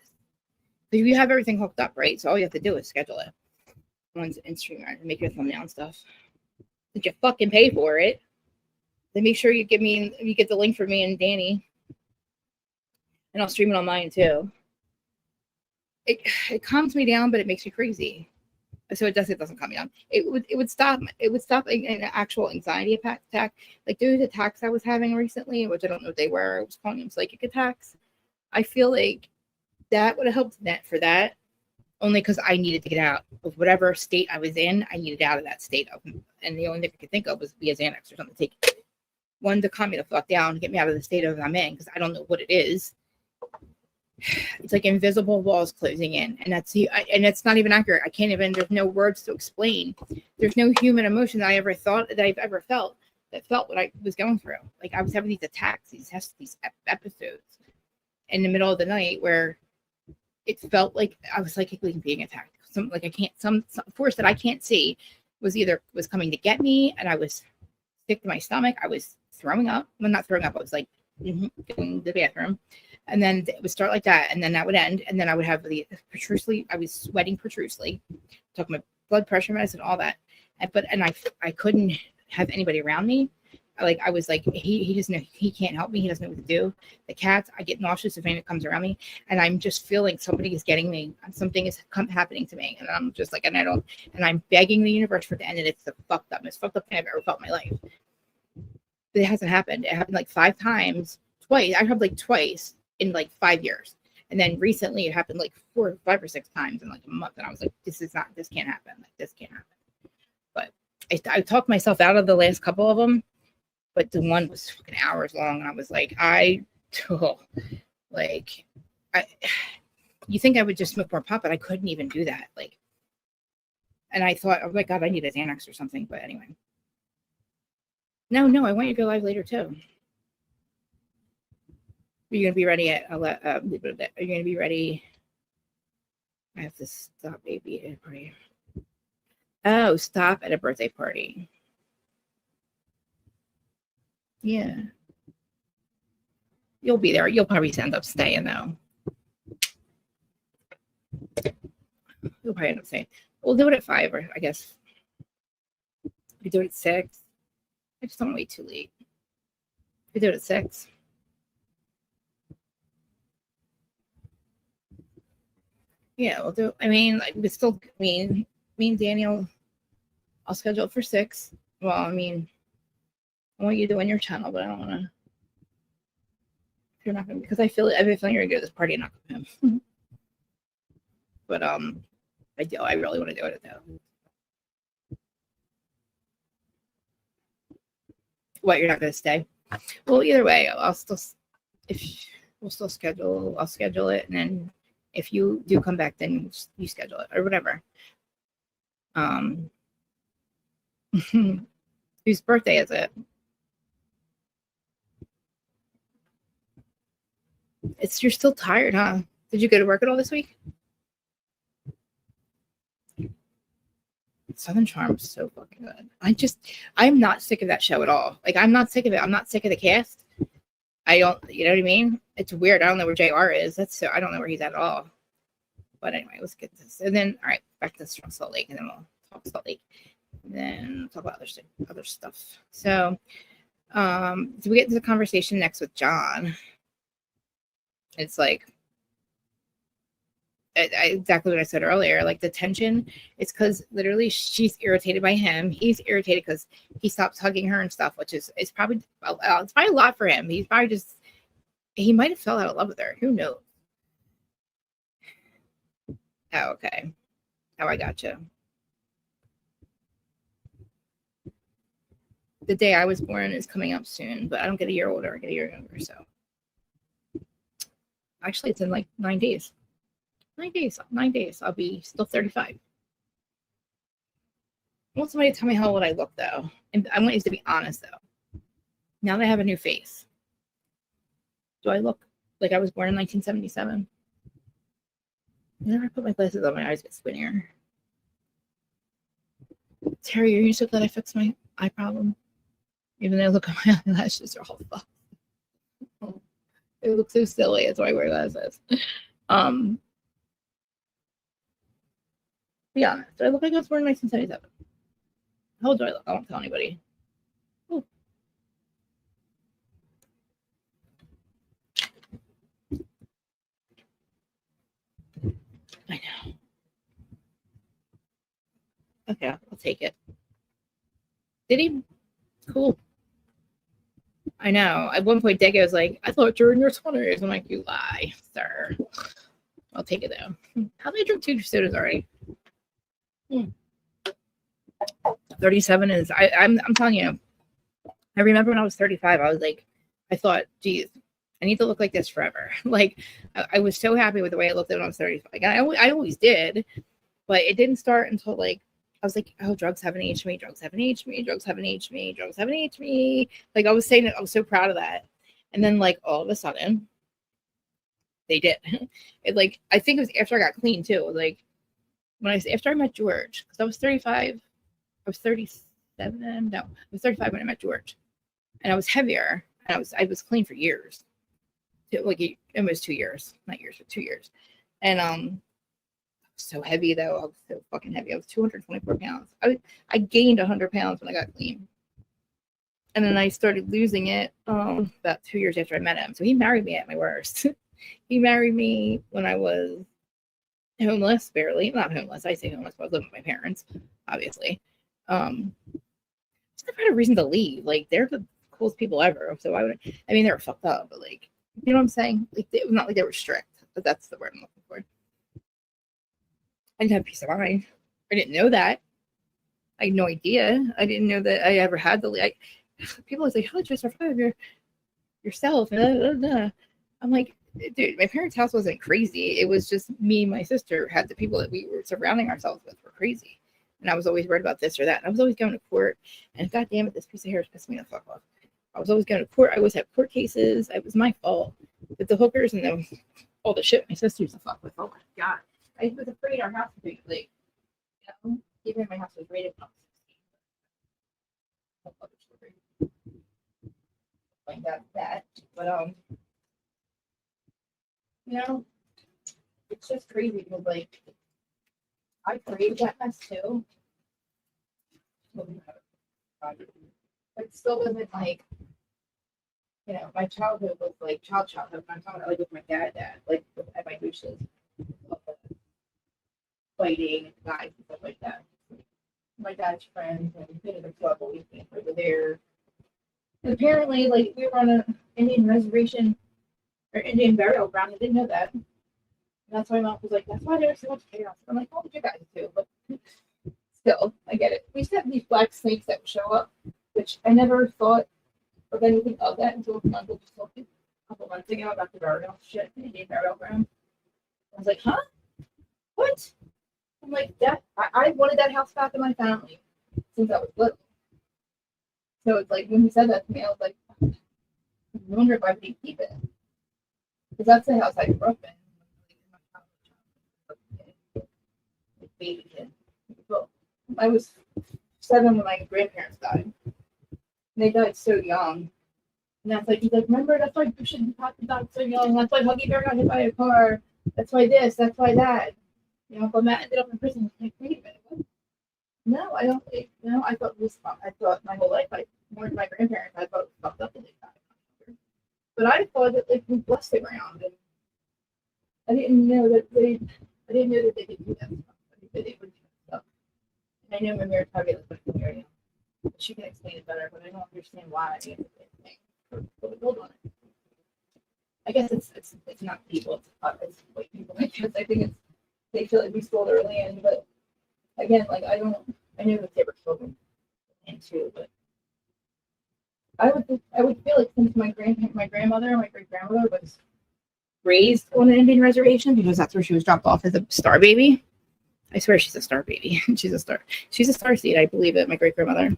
Speaker 1: because you have everything hooked up, right? So all you have to do is schedule it. One's in Streamer and make your thumbnail and stuff. Did you fucking pay for it? Then make sure you get the link for me and Danny. And I'll stream it on mine too. It calms me down, but it makes me crazy. So it doesn't calm me down. It would stop an actual anxiety attack. Like those attacks I was having recently, which I don't know what they were. I was calling them psychic attacks. I feel like that would have helped net for that, only because I needed to get out of whatever state I was in. I needed out of that state of, and the only thing I could think of was be a Xanax or something. Take one to calm me the fuck down, get me out of the state of I'm in, because I don't know what it is. It's like invisible walls closing in, and it's not even accurate. I can't even. There's no words to explain. There's no human emotion that I've ever felt that felt what I was going through. Like I was having these attacks, these episodes in the middle of the night where it felt like I was psychically being attacked. Some force that I can't see was coming to get me, and I was sick to my stomach. I was throwing up. Well, not throwing up. I was like going to the bathroom. And then it would start like that, and then that would end, and then I would have the profusely. I was sweating profusely, took my blood pressure medicine, all that, and I couldn't have anybody around me. I was like, he doesn't know, he can't help me, he doesn't know what to do. The cats, I get nauseous if anyone comes around me, and I'm just feeling somebody is getting me, something is happening to me, and I'm just like, and I'm begging the universe for it to end, and it's the most fucked up thing I've ever felt in my life. But it hasn't happened. It happened like 5 times, twice. I had like twice in like 5 years. And then recently it happened like 4, 5 or 6 times in like a month. And I was like, this can't happen. Like this can't happen. But I talked myself out of the last couple of them, but the one was fucking hours long. And I was like, you think I would just smoke more pot, but I couldn't even do that. Like, and I thought, oh my God, I need a Xanax or something. But anyway. No, I want you to go live later too. Are you going to be ready at, are you going to be ready? I have to stop baby at a party. Oh, stop at a birthday party. Yeah. You'll be there. You'll probably end up staying though. You'll probably end up staying. We'll do it at 5, or I guess we do it at 6. I just don't want to wait too late. We do it at 6. Yeah, we'll do. I mean, like, me and Daniel, I'll schedule it for 6. Well, I mean, I want you to win your channel, but I don't want to. You're not gonna, because I have a feeling you're gonna go to this party and not with him. But I really want to do it though. What, you're not gonna stay? Well, either way, we'll still schedule it, and then if you do come back, then you schedule it or whatever. Whose birthday is it? You're still tired, huh? Did you go to work at all this week? Southern Charm's so fucking good. I'm not sick of that show at all. Like, I'm not sick of it. I'm not sick of the cast. You know what I mean? It's weird. I don't know where JR is. I don't know where he's at all. But anyway, let's get this. And then, all right, back to Salt Lake, and then we'll talk Salt Lake. And then talk about other stuff. So, do we get into the conversation next with John? It's like, exactly what I said earlier. Like, the tension, it's because literally she's irritated by him. He's irritated because he stops hugging her and stuff, which is probably a lot for him. He's probably he might have fell out of love with her. Who knows? Oh, okay. Oh, I gotcha. The day I was born is coming up soon, but I don't get a year older. I get a year younger. So actually, it's in like 9 days. 9 days. 9 days. I'll be still 35. I want somebody to tell me how old I look, though. And I want you to be honest, though. Now that I have a new face, do I look like I was born in 1977? Whenever I put my glasses on, my eyes get squintier. Terry, are you so glad I fixed my eye problem? Even though I look at my eyelashes are all fucked. It looks so silly. That's why I wear glasses. Be honest. Do I look like I was born in 1977? How old do I look? I won't tell anybody. Ooh. I know. Okay, I'll take it. Did he? Cool. I know. At one point, Deco was like, I thought you were in your 20s. I'm like, you lie, sir. I'll take it, though. How did I drink 2 sodas already? 37 is, I'm telling you, I remember when I was 35, I was like, I thought, geez, I need to look like this forever. Like, I was so happy with the way I looked when I was 35. Like, I always did, but it didn't start until like, I was like, oh, drugs haven't aged me, drugs haven't aged me, drugs haven't aged me, drugs haven't aged me. Like, I was saying it, I was so proud of that. And then, like, all of a sudden, they did. It, like, I think it was after I got clean, too. Like, after I met George, because I was 35, I was 37, no, I was 35 when I met George. And I was heavier, and I was clean for years. Like, almost 2 years. Not years, but 2 years. And, so heavy though. I was so fucking heavy. I was 224 pounds. I gained 100 pounds when I got clean, and then I started losing it about 2 years after I met him. So he married me at my worst. He married me when I was homeless, barely. Not homeless. I say homeless, but I was living with my parents, obviously. Just never had a reason to leave. Like, they're the coolest people ever. So I mean, they were fucked up, but like, you know what I'm saying? Like, it was not like they were strict, but that's the word I'm looking for. I didn't have peace of mind. I didn't know that. I had no idea. I didn't know that I ever had the people always like, how did you survive yourself? I'm like, dude, my parents' house wasn't crazy. It was just me and my sister had the people that we were surrounding ourselves with were crazy. And I was always worried about this or that. And I was always going to court. And God damn it, this piece of hair is pissing me the fuck off. I was always going to court. I always had court cases. It was my fault. With the hookers and all the shit my sister used to fuck with. Oh my God. I was afraid our house would be like, you know, even if my house was rated up 16. Like that. But you know, it's just crazy because like I created that mess too. But it still wasn't like, you know, my childhood was like childhood. I'm talking about like with my dad, like at my douches. Fighting guys and stuff like that. My dad's friends and been in the club all weekend over there. And apparently, like, we were on an Indian reservation or Indian burial ground. I didn't know that. And that's why my mom was like, that's why there's so much chaos. I'm like, oh, you guys do, but still, I get it. We used to have these black snakes that would show up, which I never thought of anything of that until my uncle just told me a couple months ago about the burial shit, the Indian burial ground. I was like, huh? What? I'm like, that I wanted that house back in my family since I was little. So it's like when he said that to me, I was like, I wonder if I could keep it. Because that's the house I grew up in. Like baby kid. Well, I was 7 when my grandparents died. And they died so young. And that's like, he's like, remember, that's why you shouldn't have to die so young. That's why Huggy Bear got hit by a car. That's why this, that's why that. You know, Uncle Matt ended up in prison. Like, wait a minute. What? No, I don't. No, I thought my whole life, I mourned my grandparents. I thought it was fucked up that they died. But I thought that like we blessed the ground, and I didn't know that they did do that stuff. I think that they would do that stuff. And I know my marriage probably looks like the area. She can explain it better, but I don't understand why I didn't put a build on it. I guess it's not people, it's white people. I guess I think they feel like we stole their land, but again, like I know that they were stolen land too, but I would feel like since my grandmother and my great grandmother was raised on an Indian reservation because that's where she was dropped off as a star baby. I swear she's a star baby. She's a star seed. I believe it. My great grandmother,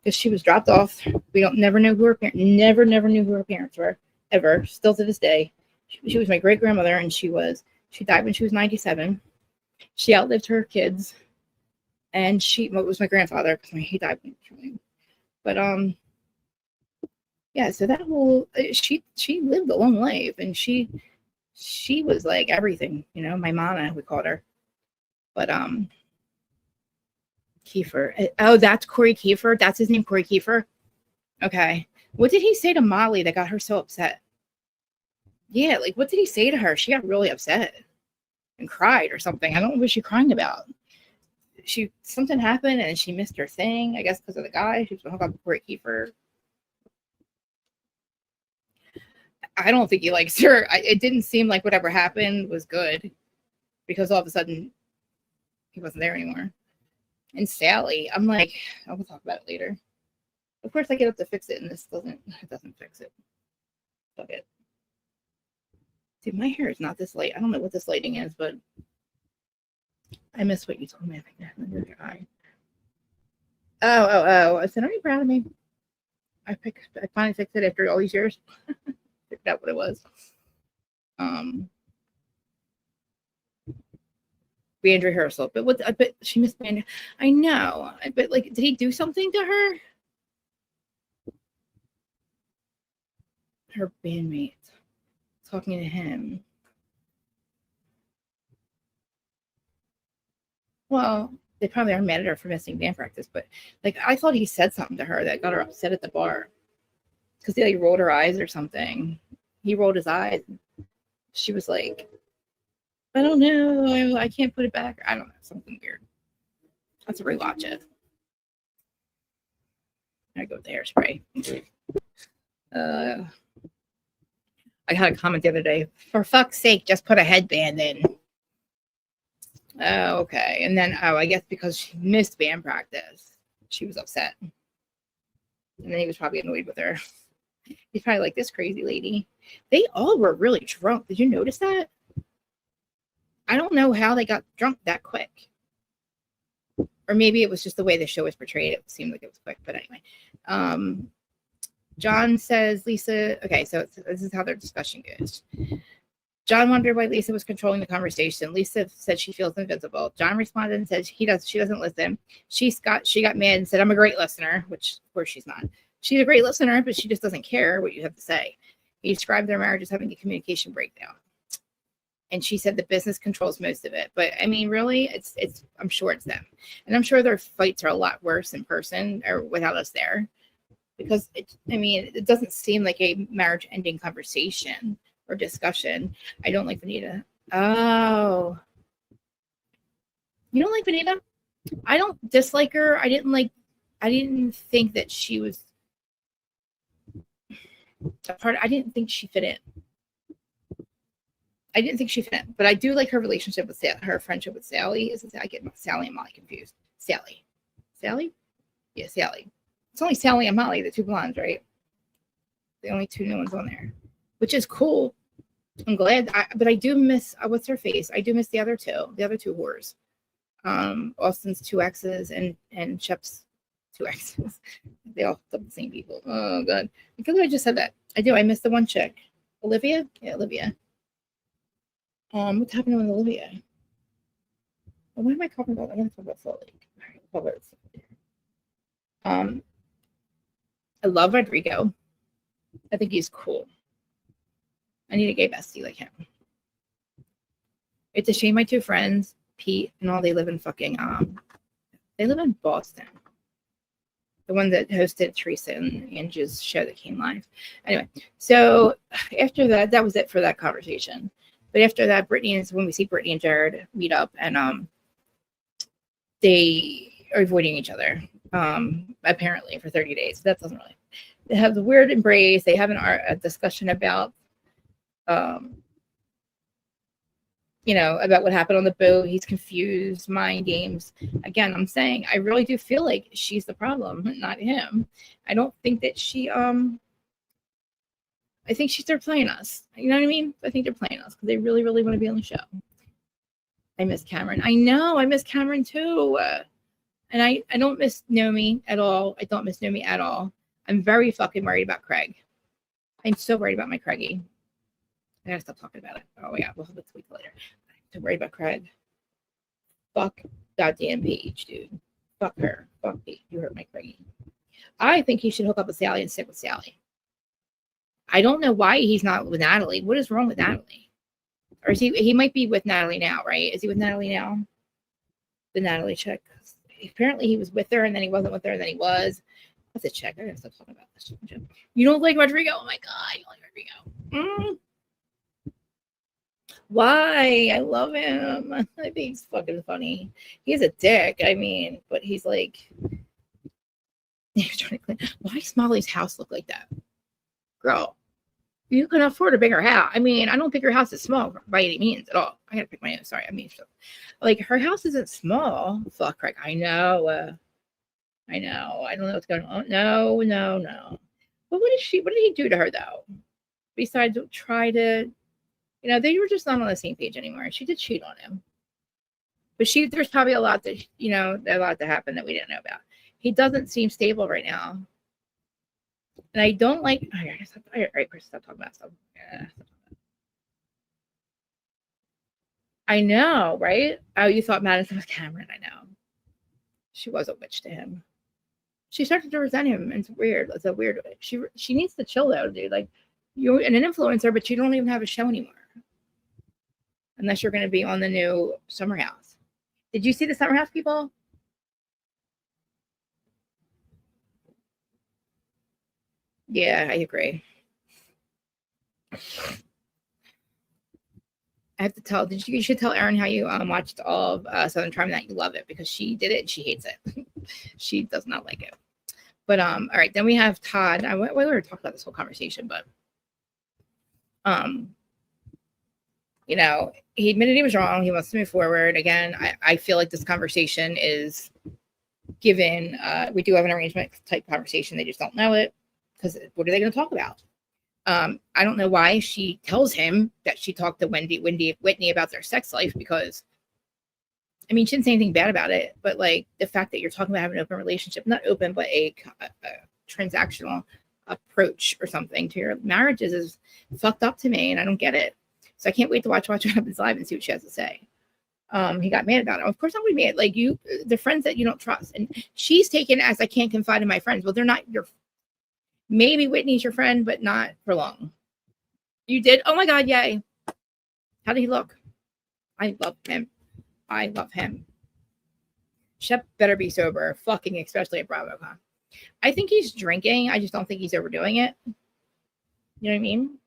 Speaker 1: because she was dropped off. We never knew who her parents. Never knew who her parents were ever. Still to this day, she was my great grandmother, and she died when she was 97. She outlived her kids, and it was my grandfather because he died when he was young. But yeah. So that whole she lived a long life, and she was like everything, you know. My mama, we called her. But Kiefer. Oh, that's Corey Kiefer. That's his name, Corey Kiefer. Okay. What did he say to Molly that got her so upset? Yeah, like what did he say to her? She got really upset and cried or something. I don't know what she's crying about. something happened and she missed her thing, I guess because of the guy. She was gonna hook up with Cory Kiefer. I don't think he likes her. It didn't seem like whatever happened was good, because all of a sudden he wasn't there anymore. And Sally, I'm like, I will talk about it later. Of course I get up to fix it, and this doesn't fix it. Fuck it. Dude, my hair is not this light. I don't know what this lighting is, but I missed what you told me. I think that under your eye. Oh. I said, are you proud of me? I finally fixed it after all these years. Figured out what it was. Band rehearsal. But I bet she missed band. I know. But like, did he do something to her? Her bandmate talking to him. Well, they probably are mad at her for missing band practice, but like, I thought he said something to her that got her upset at the bar, because he like rolled her eyes or something. He rolled his eyes. She was like, I don't know, I can't put it back. I don't know, something weird. Let's rewatch it. I go with the hairspray. I had a comment the other day. For fuck's sake, just put a headband in. Oh, okay. And then, I guess because she missed band practice, she was upset. And then he was probably annoyed with her. He's probably like, this crazy lady. They all were really drunk. Did you notice that? I don't know how they got drunk that quick. Or maybe it was just the way the show was portrayed. It seemed like it was quick. But anyway. John says, Lisa, okay, so this is how their discussion goes. John wondered why Lisa was controlling the conversation. Lisa said she feels invisible. John responded and said she doesn't listen. She got mad and said, I'm a great listener, which of course she's not. She's a great listener, but she just doesn't care what you have to say. He described their marriage as having a communication breakdown. And she said the business controls most of it. But I mean, really, it's I'm sure it's them. And I'm sure their fights are a lot worse in person or without us there. Because it doesn't seem like a marriage ending conversation or discussion. I don't like Vanita. Oh. You don't like Vanita? I don't dislike her. I didn't think that she was a part. I didn't think she fit in. But I do like her relationship with her friendship with Sally. I get Sally and Molly confused. Sally? Yeah, Sally. It's only Sally and Molly, the two blondes, right? The only two new ones on there, which is cool. I'm glad. But I do miss, what's her face? I do miss the other two whores. Austin's two exes and Shep's two exes. They all look the same people. Oh, God. I feel like I just said that. I do. I miss the one chick. Olivia? Yeah, Olivia. What's happening with Olivia? Well, what am I talking about? I'm going to talk about Salt Lake. All right, I love Rodrigo. I think he's cool. I need a gay bestie like him. It's a shame my two friends, Pete and all, they live in Boston. The one that hosted Teresa and Angie's show that came live. Anyway, so after that was it for that conversation. But after that, when we see Brittany and Jared meet up, and they are avoiding each other. Apparently for 30 days. That doesn't really. They have the weird embrace. They have a discussion about, about what happened on the boat. He's confused, mind games. Again, I'm saying I really do feel like she's the problem, not him. I don't think that she. I think they're playing us. You know what I mean? I think they're playing us because they really, really want to be on the show. I miss Cameron. I know. I miss Cameron too. And I don't miss Nomi at all. I don't miss Nomi at all. I'm very fucking worried about Craig. I'm so worried about my Craigie. I gotta stop talking about it. Oh, yeah. We'll have it tweet later. I'm so worried about Craig. Fuck goddamn Paige, dude. Fuck her. Fuck Paige. You hurt my Craigie. I think he should hook up with Sally and stick with Sally. I don't know why he's not with Natalie. What is wrong with Natalie? Or is he might be with Natalie now, right? Is he with Natalie now? The Natalie chick. Apparently he was with her and then he wasn't with her and then he was. Let's check. I gotta stop talking about this. You don't like Rodrigo? Oh my God, you don't like Rodrigo. Why? I love him. I think he's fucking funny. He's a dick. I mean, but he's like, he's trying to clean. Why does Molly's house look like that? Girl, you can afford a bigger house. I mean, I don't think her house is small by any means at all. I gotta pick my nose. Sorry, I mean, like her house isn't small. Fuck, Craig. I know. I know. I don't know what's going on. No. But what did he do to her though? Besides try to, they were just not on the same page anymore. She did cheat on him. But there's probably a lot that, a lot that happened that we didn't know about. He doesn't seem stable right now. And I don't like, all right, Chris, stop talking about stuff. Yeah. I know, right? Oh, you thought Madison was Cameron. I know. She was a witch to him. She started to resent him. It's weird. It's a weird way. She needs to chill though, dude. Like, you're an influencer, but you don't even have a show anymore. Unless you're going to be on the new Summer House. Did you see the Summer House, people? Yeah, I agree. I have to tell. You should tell Erin how you watched all of Southern Charm, that you love it, because she did it and she hates it. She does not like it. But all right, then we have Todd. We were talking about this whole conversation, but he admitted he was wrong. He wants to move forward. Again, I feel like this conversation is given. We do have an arrangement type conversation. They just don't know it, because what are they going to talk about? I don't know why she tells him that she talked to Whitney about their sex life, because I mean, she didn't say anything bad about it, but like the fact that you're talking about having an open relationship, not open, but a transactional approach or something to your marriages is fucked up to me, and I don't get it. So I can't wait to watch What Happens Live and see what she has to say. He got mad about it. Of course I'm gonna be mad. Like, the friends that you don't trust. And she's taken as, I can't confide in my friends. Well, they're not your, maybe Whitney's your friend, but not for long. You did? Oh my God, yay. How did he look? I love him. Shep better be sober, fucking especially at BravoCon. I think he's drinking. I just don't think he's overdoing it. You know what I mean?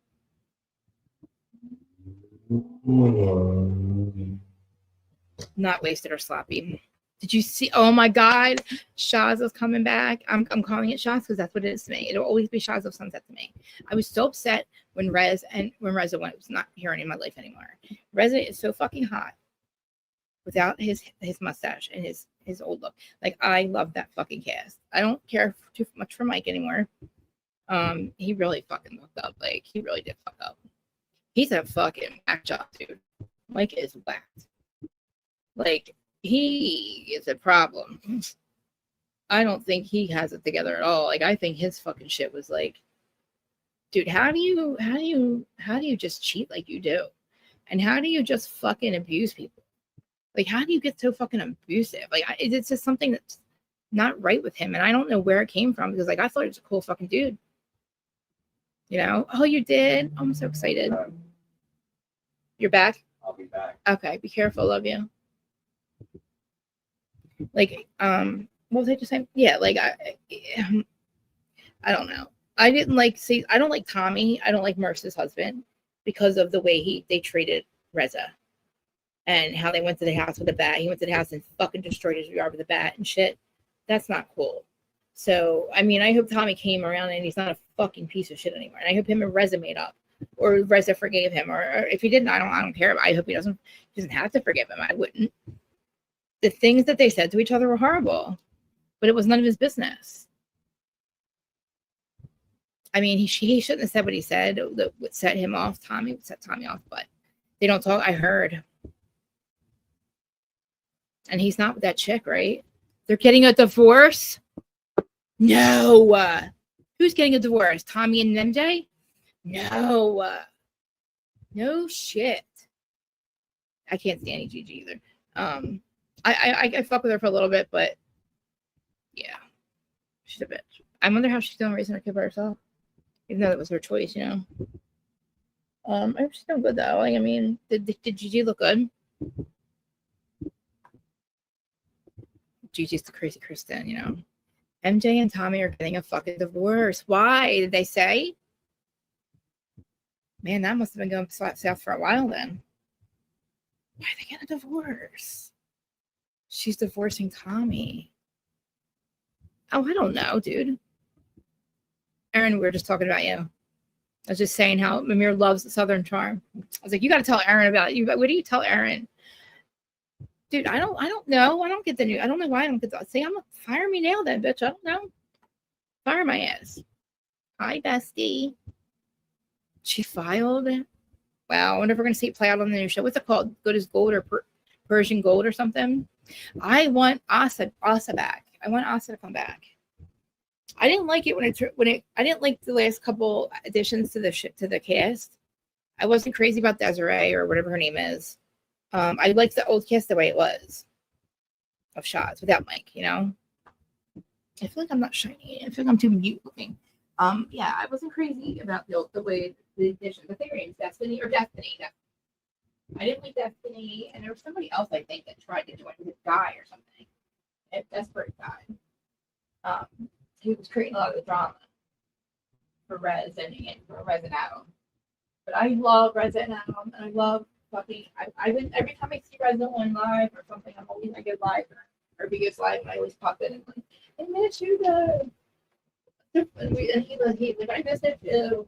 Speaker 1: Not wasted or sloppy. Did you see? Oh my God, Shaz is coming back. I'm calling it Shaz because that's what it is to me. It'll always be Shaz of Sunset to me. I was so upset when Reza was not here in my life anymore. Reza is so fucking hot without his mustache and his old look. Like, I love that fucking cast. I don't care too much for Mike anymore. He really fucking fucked up. Like, he really did fuck up. He's a fucking whack job, dude. Mike is whacked. Like, he is a problem. I don't think he has it together at all. Like, I think his fucking shit was like, dude, how do you just cheat like you do? And how do you just fucking abuse people? Like, how do you get so fucking abusive? Like, it's just something that's not right with him. And I don't know where it came from, because like, I thought he was a cool fucking dude. Oh, you did? I'm so excited. You're back?
Speaker 2: I'll be back.
Speaker 1: Okay, be careful. Love you. Like, what was I just saying? Yeah, like, I don't know. I don't like Tommy. I don't like Merce's husband because of the way they treated Reza and how they went to the house with a bat. He went to the house and fucking destroyed his yard with a bat and shit. That's not cool. So, I mean, I hope Tommy came around and he's not a fucking piece of shit anymore. And I hope him and Reza made up, or Reza forgave him, or if he didn't, I don't care. I hope he doesn't have to forgive him. I wouldn't. The things that they said to each other were horrible, but it was none of his business. I mean, he shouldn't have said what he said. That would set him off. Tommy would set Tommy off, but they don't talk. I heard. And he's not with that chick, right? They're getting a divorce? No. Who's getting a divorce? Tommy and MJ? No. No shit. I can't stand Gigi either. I fuck with her for a little bit, but yeah, she's a bitch. I wonder how she's doing raising her kid by herself, even though that was her choice, I hope she's doing good though. Like, I mean, did Gigi look good? Gigi's the crazy Kristen, MJ and Tommy are getting a fucking divorce. Why? Did they say? Man, that must have been going south for a while then. Why are they getting a divorce? She's divorcing Tommy. Oh, I don't know, dude. Aaron, we were just talking about you. I was just saying how Mimir loves the Southern charm. I was like, you got to tell Aaron about it. What do you tell Aaron? Dude, I don't know. I don't get the news. I don't know why I don't get the. Say, fire me now, then, bitch. I don't know. Fire my ass. Hi, bestie. She filed. Wow, I wonder if we're gonna see it play out on the new show. What's it called? Good as Gold or Persian Gold or something? I want Asa back. I want Asa to come back. I didn't like it I didn't like the last couple additions to the cast. I wasn't crazy about Desiree or whatever her name is. I liked the old cast the way it was of shots without Mike, you know. I feel like I'm not shiny. I feel like I'm too mute looking. Yeah, I wasn't crazy about the way the additions. I think her name's Destiny. I didn't like Destiny, and there was somebody else I think that tried to join with a guy or something. A desperate guy. He was creating a lot of the drama for Rez and for Rez and Adam. But I love Rez and Adam, and I love fucking. Every time I see Rez on live or something, I'm always like a live or biggest live, and I always pop in and like, I miss you though. And he like, I miss it too.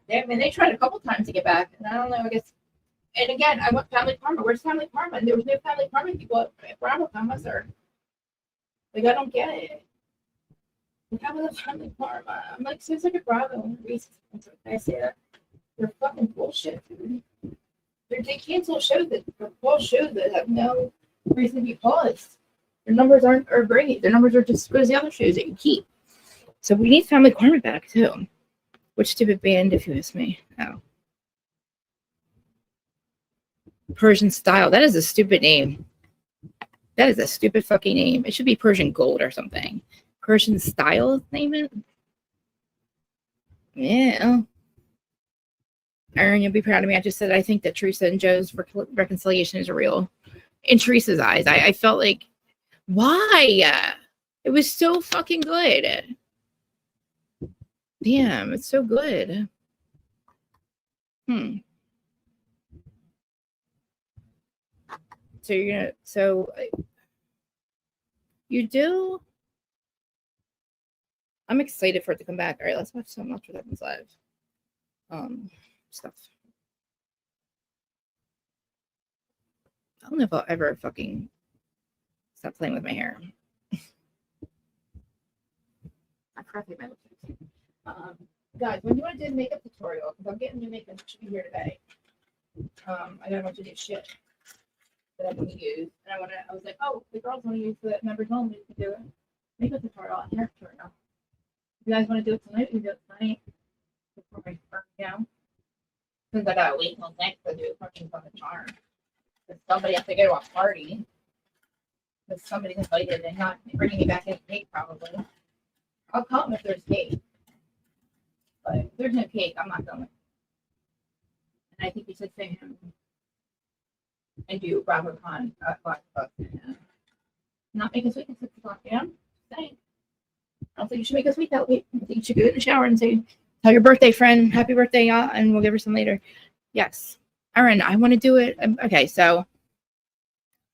Speaker 1: They tried a couple times to get back, and I don't know. I guess. And again, I want Family Karma. Where's Family Karma? And there was no Family Karma people at BravoCon, was there? Like, I don't get it. Like, how was the Family Karma? I'm like, seems like a Bravo. I say that. They're fucking bullshit, dude. They cancel shows that have no reason to be paused. Their numbers are great. Their numbers are just as good as the other shows that you keep. So we need Family Karma back too. Which stupid band, if you ask me? Oh. Persian Style. That is a stupid name. That is a stupid fucking name. It should be Persian Gold or something. Persian Style, name it? Yeah. Aaron, you'll be proud of me. I just said I think that Teresa and Joe's reconciliation is real. In Teresa's eyes, I felt like, why? It was so fucking good. Damn, it's so good. So you do. I'm excited for it to come back. All right, let's watch some Ultra Weapons live. Stuff. I don't know if I'll ever fucking stop playing with my hair. I forgot to take my lipstick. Guys, when you want to do the makeup tutorial, because I'm getting new makeup, it should be here today. I got a bunch of new shit that I'm going to use, and I was like, oh, the girls want to use the members only to do it. Makeup tutorial and hair tutorial. If you guys want to do it tonight, we can do it tonight before I burn down. Because I gotta wait until next to do questions on the charm. Because somebody has to go to a party. Because somebody's invited and not bringing me back any cake, probably. I'll come if there's cake. But if there's no cake, I'm not going. And I think you should say him and do BravoCon at Black Book. Not make us wait at 6 o'clock, yeah? Saying. I don't think you should make us wait that late. I think you should go in the shower and say, tell your birthday friend, happy birthday, and we'll give her some later. Yes. Aaron, I want to do it. Okay, so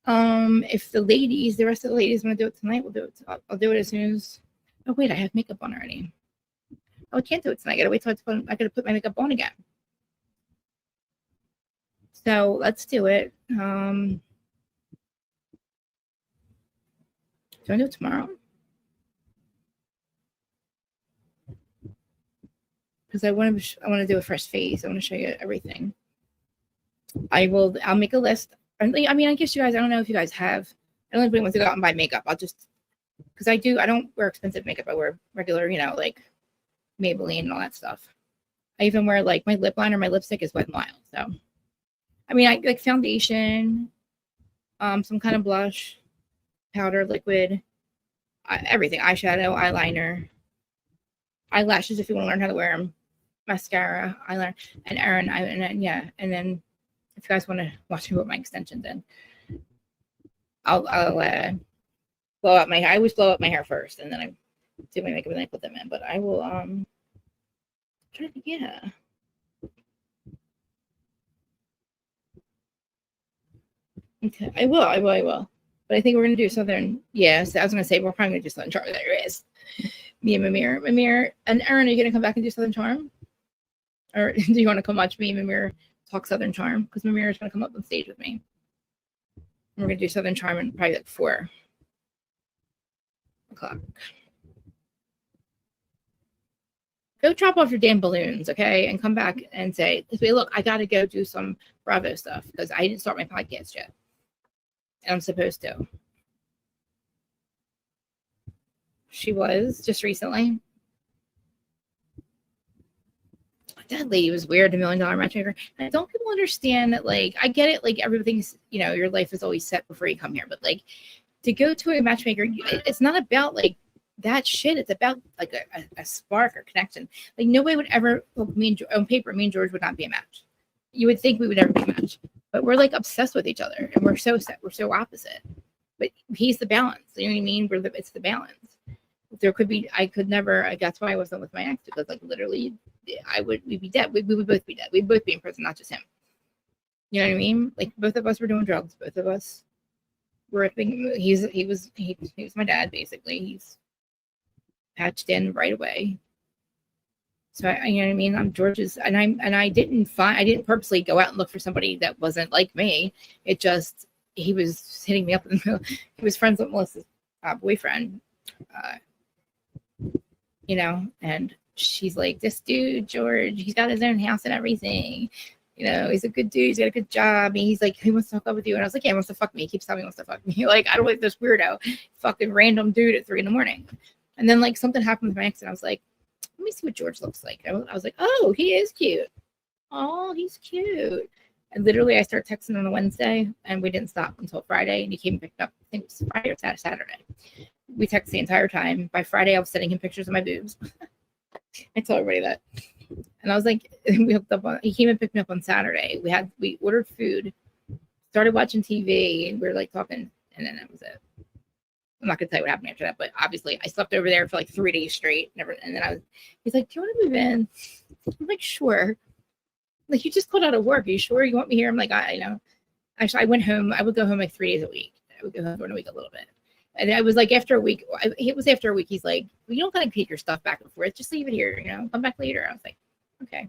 Speaker 1: if the rest of the ladies want to do it tonight, we'll do it. I'll do it as soon as. Oh wait, I have makeup on already. Oh, I can't do it tonight. I gotta wait till I gotta put my makeup on again. So let's do it. Do you want to do it tomorrow? Because I want to do a fresh face. I want to show you everything. I'll make a list. I mean, I guess you guys, I don't know if you guys have, I don't know if anyone wants to go out and buy makeup. I'll just, because I don't wear expensive makeup. I wear regular, like Maybelline and all that stuff. I even wear like my lip liner, my lipstick is Wet n Wild. So, I mean, I like foundation, some kind of blush, powder, liquid, everything, eyeshadow, eyeliner, eyelashes if you want to learn how to wear them, mascara, eyeliner, and Aaron, and then if you guys want to watch me put my extensions in, I'll blow out my hair. I always blow out my hair first, and then I do my makeup and then I put them in. But I will try to think, yeah. Okay, I will. But I think we're gonna do Southern. Yes, I was gonna say we're probably gonna do Southern Charm. There is me and Mimir, and Aaron. Are you gonna come back and do Southern Charm, or do you want to come watch me and Mimir talk Southern Charm? Because Mimir is gonna come up on stage with me. And we're gonna do Southern Charm in probably like 4 o'clock. Go drop off your damn balloons, okay? And come back and say, look, I got to go do some Bravo stuff because I didn't start my podcast yet. And I'm supposed to. She was just recently. That lady was weird, the $1 million matchmaker. And don't people understand that, like, I get it, like, everything's, your life is always set before you come here. But, like, to go to a matchmaker, it's not about, like, that shit. It's about like a spark or connection. Like nobody would ever on paper. Me and George would not be a match. You would think we would never be a match, but we're like obsessed with each other, and we're so opposite. But he's the balance. You know what I mean? It's the balance. There could be. I could never. That's why I wasn't with my ex because like literally, we'd be dead. We would both be dead. We'd both be in prison, not just him. You know what I mean? Like both of us were doing drugs. Both of us were. He was my dad basically. He's patched in right away. So you know what I mean? I'm George's, and I didn't purposely go out and look for somebody that wasn't like me. It just he was hitting me up in the middle. He was friends with Melissa's boyfriend, and she's like, this dude George, he's got his own house and everything. He's a good dude. He's got a good job. And he's like, he wants to hook up with you. And I was like, yeah, he wants to fuck me. He keeps telling me he wants to fuck me. Like, I don't like this weirdo, fucking random dude at 3 a.m. And then like something happened with my ex, and I was like, let me see what George looks like. I was like, oh, he is cute. Oh, he's cute. And literally, I started texting on a Wednesday, and we didn't stop until Friday. And he came and picked up. I think it was Friday or Saturday. We texted the entire time. By Friday, I was sending him pictures of my boobs. I told everybody that. And I was like, we hooked up he came and picked me up on Saturday. We ordered food, started watching TV, and we were like talking, and then that was it. I'm not gonna tell you what happened after that, but obviously I slept over there for like 3 days straight. And then he's like, do you want to move in? I'm like, sure. Like, you just called out of work. Are you sure you want me here? I'm like, I know. Actually, I went home. I would go home like 3 days a week. I would go home during a week a little bit. And I was like, after a week, he's like, well, you don't gotta take your stuff back and forth. Just leave it here, come back later. I was like, okay.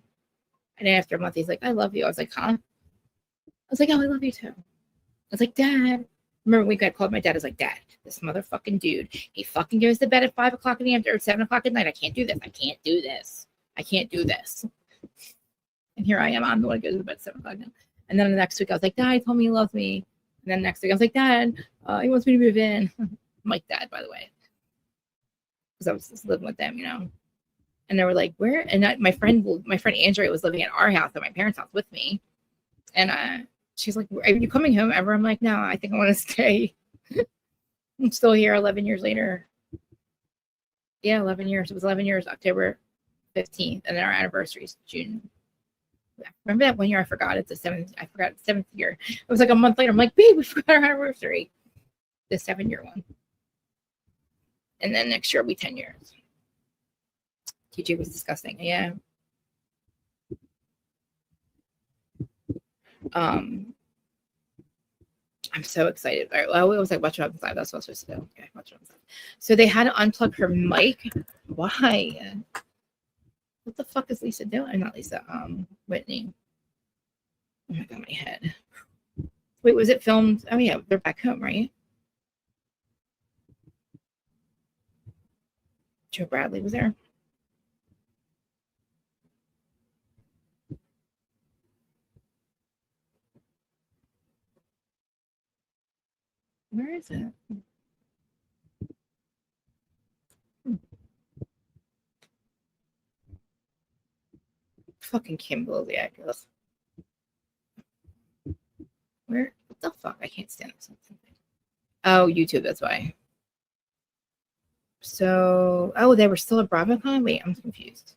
Speaker 1: And then after a month, he's like, I love you. I was like, huh? I was like, oh, I love you too. I was like, Dad. Remember when we got called, my dad was like, Dad, this motherfucking dude, he fucking goes to bed at 5 o'clock in the afternoon or 7 o'clock at night. I can't do this. I can't do this. And here I am. I'm the one who goes to bed at 7 o'clock now. And then the next week, I was like, Dad, he told me he loves me. And then next week, I was like, Dad, he wants me to move in. I'm like, Dad, by the way. Because I was just living with them, And they were like, where? And my friend Andrea was living at our house, at my parents' house with me. And she's like, are you coming home ever? I'm like, no, I think I want to stay. I'm still here 11 years later. Yeah, 11 years. It was 11 years, October 15th. And then our anniversary is June. Remember that one year I forgot? It's the 7th. I forgot the 7th year. It was like a month later. I'm like, babe, we forgot our anniversary. The 7-year one. And then next year will be 10 years. TJ was disgusting. Yeah. I'm so excited. All right, well, it was like watch it on the side. That's what I was supposed to do. Okay, watch it on the side. So they had to unplug her mic. Why? What the fuck is Lisa doing? Not Lisa. Whitney. Oh my god, my head. Wait, was it filmed? Oh yeah, they're back home, right? Joe Bradley was there. Where is it? Fucking Kim Zolciak. Where? What the fuck? I can't stand this. Oh, YouTube. That's why. So, they were still at BravoCon? Wait, I'm confused.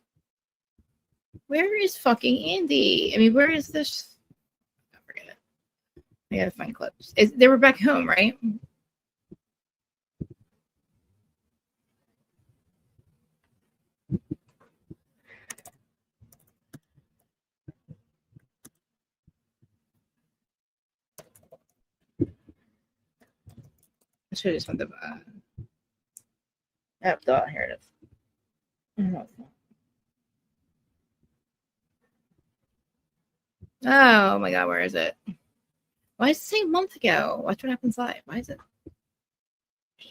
Speaker 1: Where is fucking Andy? I mean, where is this? I forget it. I gotta find clips. They were back home, right? I should have just went the. Oh, here it is. Oh my god, where is it? Why is it saying a month ago? Watch what happens live. Why is it?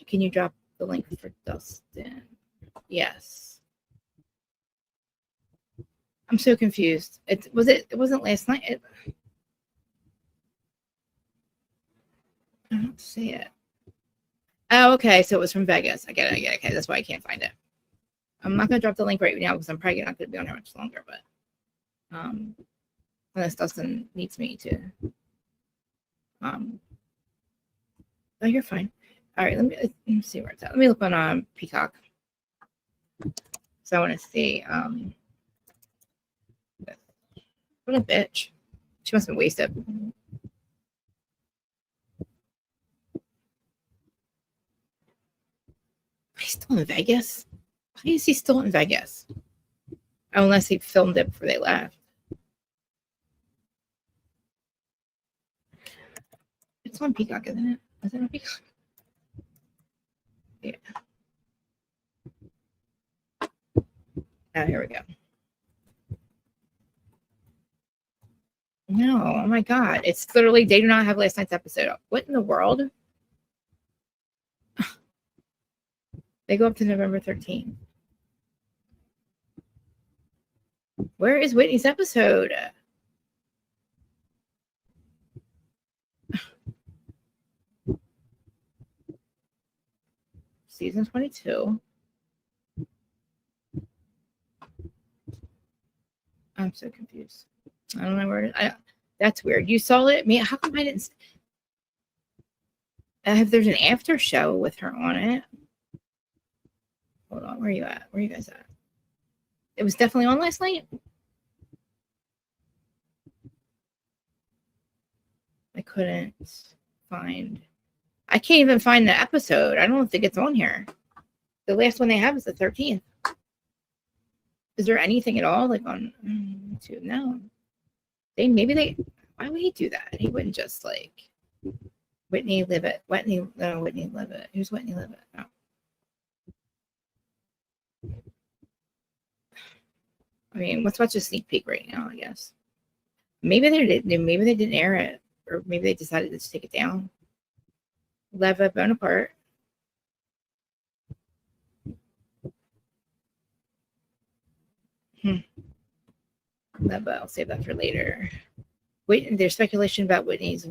Speaker 1: Can you drop the link for Dustin? Yes. I'm so confused. It wasn't last night. I don't see it. Oh, okay. So it was from Vegas. I get it. Okay. That's why I can't find it. I'm not gonna drop the link right now because I'm probably not gonna be on here much longer, but unless Dustin needs me to. Oh, you're fine. All right, let me see where it's at. Let me look on Peacock. So I want to see. What a bitch. She must have been wasted. He's still in Vegas? Why is he still in Vegas? Oh, unless he filmed it before they left. It's on Peacock, isn't it? Is it on Peacock? Yeah. Oh, here we go. No, oh my god. It's literally, they do not have last night's episode up. What in the world? They go up to November 13th. Where is Whitney's episode? Season 22. I'm so confused. I don't know where it is. That's weird. You saw it? Me? How come I didn't? If there's an after show with her on it. Hold on. Where are you at? Where are you guys at? It was definitely on last night. I couldn't find. I can't even find the episode. I don't think it's on here. The last one they have is the 13th. Is there anything at all like on YouTube? No. Why would he do that? He wouldn't just like Whitney Livet. Whitney Livet. Who's Whitney Livet? No. I mean, let's watch a sneak peek right now, I guess. Maybe they didn't air it, or maybe they decided to just take it down. Leva Bonaparte. Leva, I'll save that for later. Wait, there's speculation about Whitney's.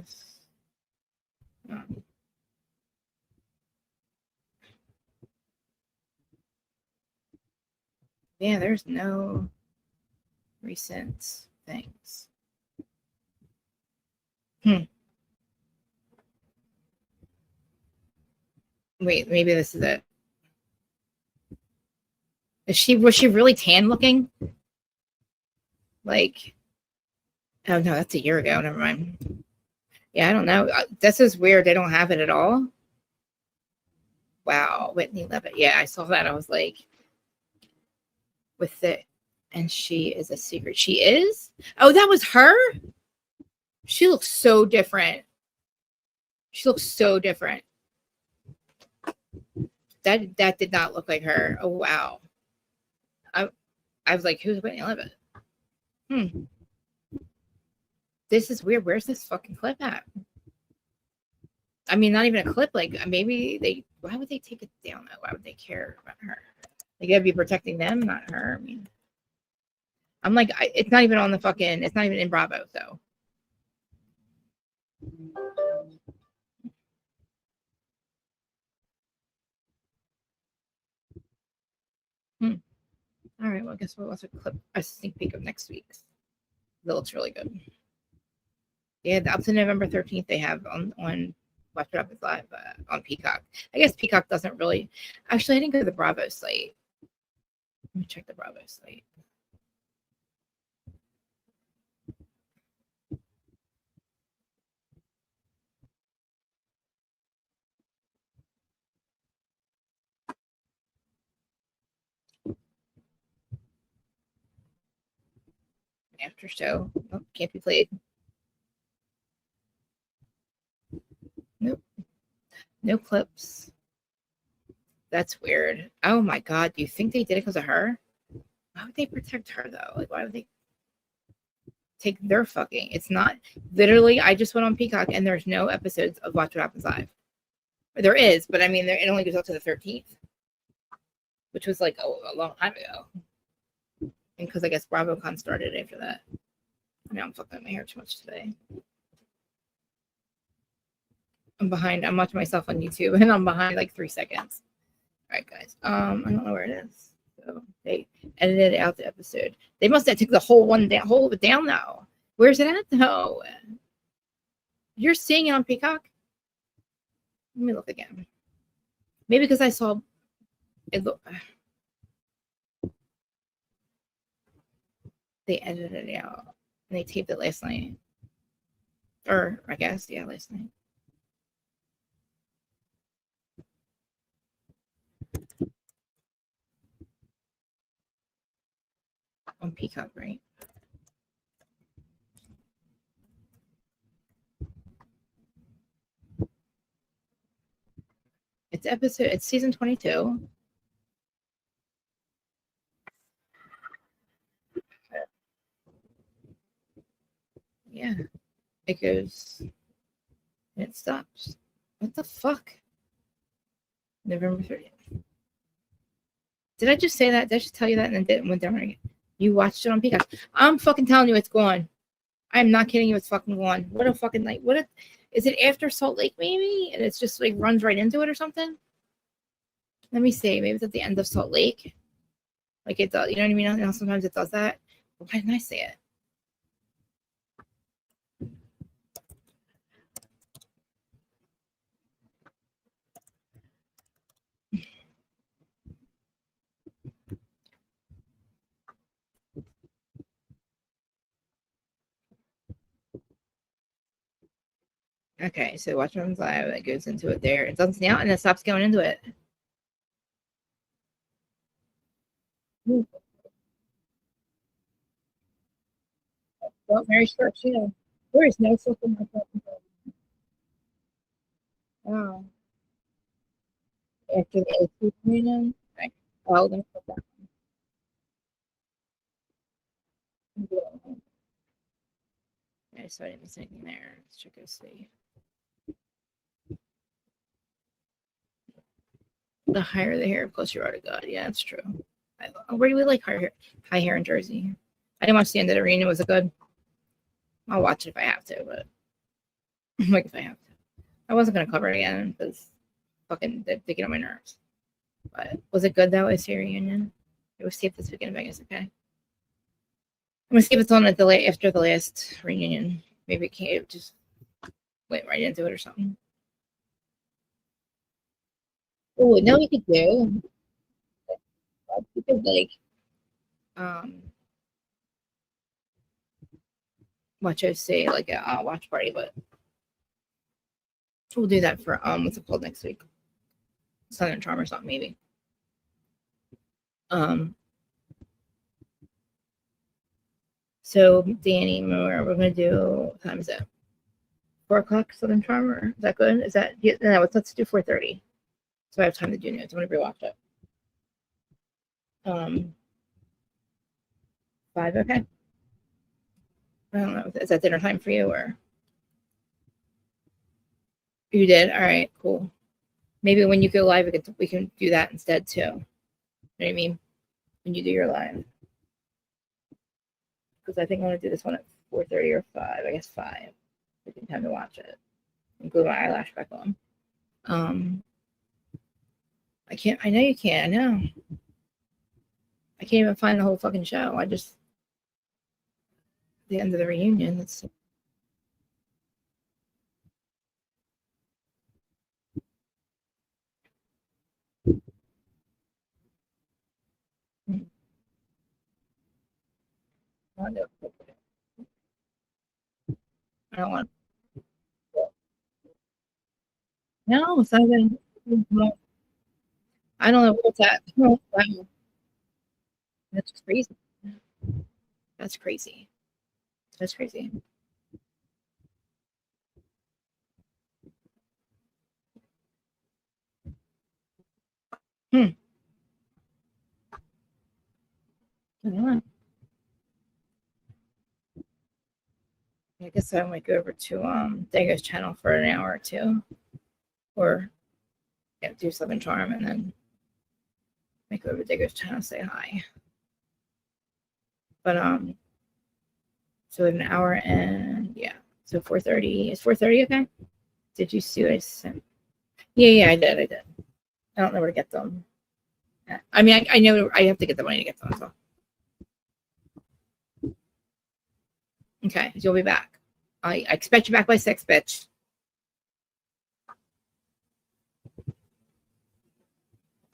Speaker 1: Yeah, there's no recent things. Wait, maybe this is it. Was she really tan looking? Like, oh no, that's a year ago. Never mind. Yeah, I don't know. This is weird. They don't have it at all. Wow, Whitney Levitt. Yeah, I saw that. I was like, with it, and she is a secret. She is? Oh, that was her? She looks so different. She looks so different. That did not look like her. Oh wow. I was like, who's Whitney Levitt? This is weird. Where's this fucking clip at? I mean, not even a clip. Like maybe why would they take it down though? Why would they care about her? They gotta be protecting them, not her. I mean, I'm like, it's not even on the fucking, it's not even in Bravo, so. All right, well, I guess we'll watch a sneak peek of next week's. That looks really good. Yeah, up to November 13th, they have on Watch It Up is Live on Peacock. I guess Peacock doesn't really. Actually, I didn't go to the Bravo site. Let me check the Bravo site. After show. Oh, can't be played. Nope. No clips. That's weird. Oh my god, do you think they did it because of her? Why would they protect her though? Like, why would they take their fucking? It's not literally. I just went on Peacock and there's no episodes of Watch What Happens Live. There is, but I mean, it only goes up to the 13th, which was like a long time ago. And because I guess BravoCon started after that. I mean, I'm fucking up my hair too much today. I'm behind. I'm watching myself on YouTube, and I'm behind like 3 seconds. All right, guys. I don't know where it is. So they edited out the episode. They must have took the whole one down, whole of it down though. Where's it at though? You're seeing it on Peacock? Let me look again. Maybe because I saw it. They edited it out and they taped it last night, or I guess last night. On Peacock, right? It's season 22. Yeah, it goes and it stops. What the fuck? November 30th. Did I just say that? Did I just tell you that and then went down again? You watched it on Peacock. I'm fucking telling you it's gone. I'm not kidding you, it's fucking gone. What a fucking night. Is it after Salt Lake maybe? And it's just like runs right into it or something? Let me see. Maybe it's at the end of Salt Lake. Like it does, you know what I mean? You know, sometimes it does that. Why didn't I say it? Okay, so watch runs live. That goes into it there. It doesn't now and it stops going into it. Well, very short too. There is no social media. Wow. After the AC reunion. Okay. Oh, then put that one. Okay, so I didn't miss anything there. Let's check and see. The higher the hair, the closer you are to God. Yeah, that's true. Where do we like high hair in Jersey? I didn't watch the end of the reunion. Was it good? I'll watch it if I have to, but like if I have to. I wasn't gonna cover it again because fucking they get on my nerves. But was it good though? Is your reunion? It was safe this weekend in Vegas. Okay. I'm gonna see if it's on after the last reunion. Maybe it can't just went right into it or something. Oh, no, you could do. You could like watch us say like a watch party, but we'll do that for what's it called next week? Southern Charm or something maybe. So Danny, we're gonna do. What time is it? 4 o'clock Southern Charm. Is that good? Is that no? Let's do 4:30. So I have time to do notes. I'm gonna rewatch it. 5. Okay. I don't know. Is that dinner time for you or you did? All right, cool. Maybe when you go live, we can do that instead too. You know what I mean? When you do your live, because I think I want to do this one at 4:30 or 5. I guess 5. Taking time to watch it and glue my eyelash back on. I can't. I know you can't. I know. I can't even find the whole fucking show. I just the end of the reunion. It's I don't want. No, it's not even. I don't know what's that. Wow, that's crazy. That's crazy. That's crazy. I don't know. I guess I might go over to Dago's channel for an hour or two, or do Southern Charm, and then make over to Dago's channel, say hi. But so in an hour and so 4:30 is 4:30 okay? Did you see what I sent? Yeah, I did. I don't know where to get them. I mean, I know I have to get the money to get them. So. Okay, you'll be back. I expect you back by 6, bitch.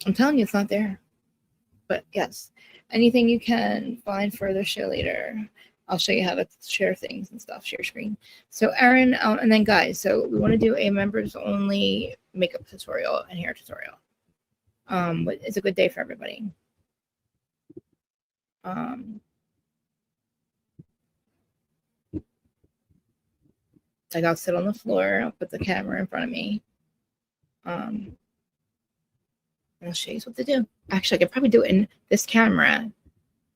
Speaker 1: I'm telling you, it's not there. But yes, anything you can find further, show later. I'll show you how to share things and stuff, share screen. So Erin, and then guys, so we want to do a members only makeup tutorial and hair tutorial. But it's a good day for everybody. Like I'll sit on the floor, I'll put the camera in front of me. And I'll show you what to do. Actually, I could probably do it in this camera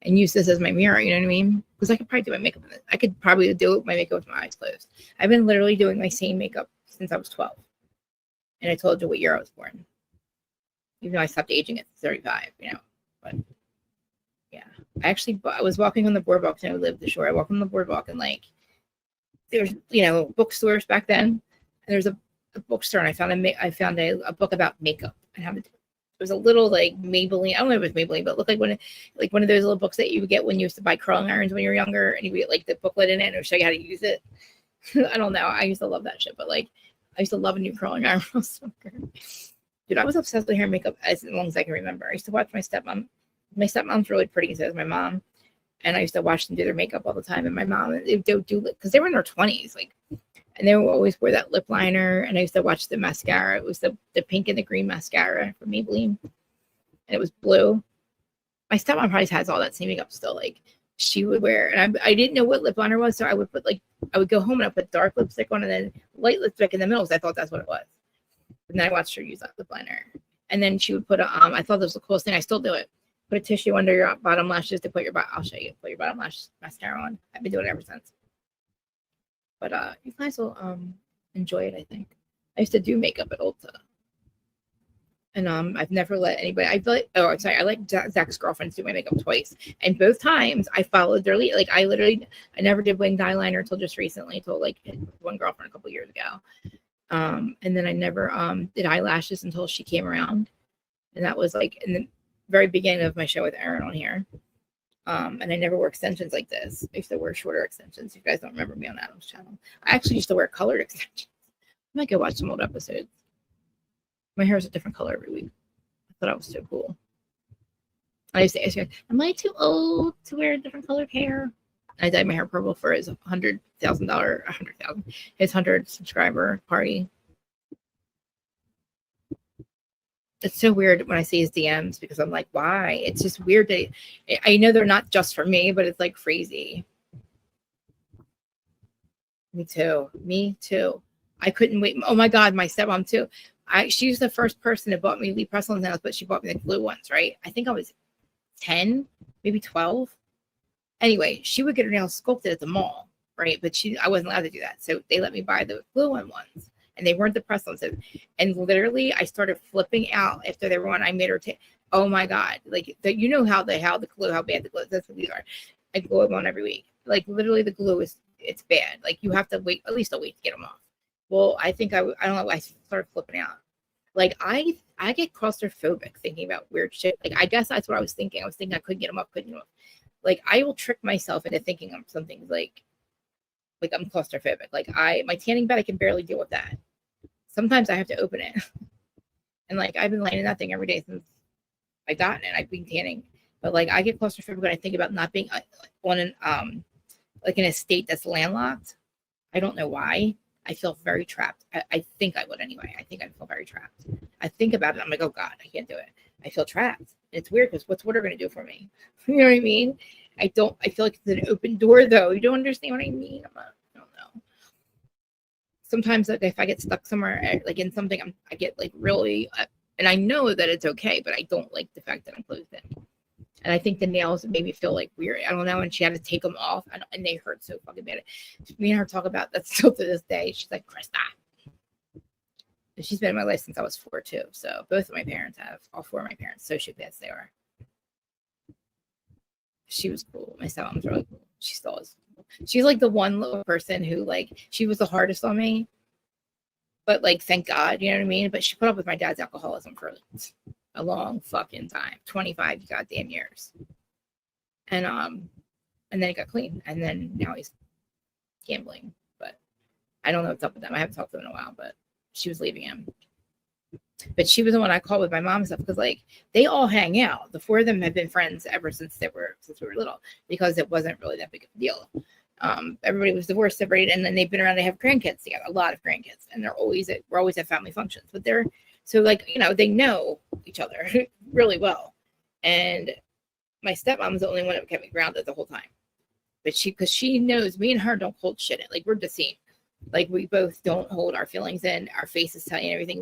Speaker 1: and use this as my mirror, you know what I mean? Because I could probably do my makeup. I could probably do my makeup with my eyes closed. I've been literally doing my same makeup since I was 12. And I told you what year I was born. Even though I stopped aging at 35, But yeah. I was walking on the boardwalk and I lived the shore. I walked on the boardwalk and there's bookstores back then. And there's a bookstore and I found a book about makeup and how to do it. It was a little like Maybelline. I don't know if it was Maybelline, but it looked like one of those little books that you would get when you used to buy curling irons when you were younger, and you would get like the booklet in it and it would show you how to use it. I don't know. I used to love that shit, but I used to love a new curling iron. Dude, I was obsessed with hair and makeup as long as I can remember. I used to watch my stepmom. My stepmom's really pretty, so is my mom. And I used to watch them do their makeup all the time. And my mom, they do because they were in their 20s, and they would always wear that lip liner. And I used to watch the mascara. It was the pink and the green mascara from Maybelline. And it was blue. My stepmom probably has all that same makeup still. She would wear, and I didn't know what lip liner was. So I would put I would go home and I put dark lipstick on and then light lipstick in the middle because I thought that's what it was. And then I watched her use that lip liner. And then she would put I thought that was the coolest thing. I still do it. Put a tissue under your bottom lashes to put I'll show you. Put your bottom lash mascara on. I've been doing it ever since. But you guys will enjoy it, I think. I used to do makeup at Ulta. And I've never let anybody I let Zach's girlfriends do my makeup twice. And both times I followed their lead. I never did winged eyeliner until just recently, until one girlfriend a couple years ago. And then I never did eyelashes until she came around. And that was in the very beginning of my show with Erin on here. And I never wore extensions like this. I used to wear shorter extensions. You guys don't remember me on Adam's channel. I actually used to wear colored extensions. I might go watch some old episodes. My hair is a different color every week. I thought I was so cool. I used to ask you, am I too old to wear different colored hair? I dyed my hair purple for his his 100 subscriber party. It's so weird when I see his DMs because I'm like, why? It's just weird. I know they're not just for me, but it's crazy. Me too. I couldn't wait. Oh my God, my stepmom too. She was the first person that bought me Lee Press-on nails, but she bought me the glue ones, right? I think I was 10, maybe 12. Anyway, she would get her nails sculpted at the mall, right? But I wasn't allowed to do that. So they let me buy the glue on ones. And they weren't the press-ons. And literally, I started flipping out after they were on. I made her take. Oh my God! You know how bad the glue is. That's what these are. I glue them on every week. Literally, the glue it's bad. You have to wait at least a week to get them off. Well, I think I don't know. I started flipping out. I get claustrophobic thinking about weird shit. I guess that's what I was thinking. I was thinking I couldn't get them up. I will trick myself into thinking of something like I'm claustrophobic. My tanning bed, I can barely deal with that. Sometimes I have to open it. And I've been laying in that thing every day since I got it. I've been tanning. But I get claustrophobic when I think about not being on an an estate that's landlocked. I don't know why. I feel very trapped. I think I would anyway. I think I'd feel very trapped. I think about it. I'm like, oh God, I can't do it. I feel trapped. It's weird because what's water going to do for me? You know what I mean? I feel like it's an open door though. You don't understand what I mean? I don't know. Sometimes if I get stuck somewhere, in something, I get really And I know that it's okay, but I don't like the fact that I'm closed in. And I think the nails made me feel like weird. I don't know. And she had to take them off, and they hurt so fucking bad. Me and her talk about that still to this day. She's like, Krista. She's been in my life since I was 4 too. So both of my parents have, all 4 of my parents, sociopaths they are. She was cool. My stepmom was really cool. She still is. She's like the one little person who, like, she was the hardest on me. But, like, thank God, you know what I mean? But she put up with my dad's alcoholism for a long fucking time, 25 goddamn years. And then he got clean. And then now he's gambling. But I don't know what's up with them. I haven't talked to them in a while, but she was leaving him. But she was the one I called with my mom and stuff because, like, they all hang out. The 4 of them have been friends ever since we were little because it wasn't really that big of a deal. Everybody was divorced, separated, and then they've been around. They have grandkids together, a lot of grandkids, and we're always at family functions. But they're so, like, you know, they know each other really well. And my stepmom was the only one that kept me grounded the whole time. But because she knows me and her don't hold shit in. Like, we're the same. Like, we both don't hold our feelings in. Our faces tell you everything.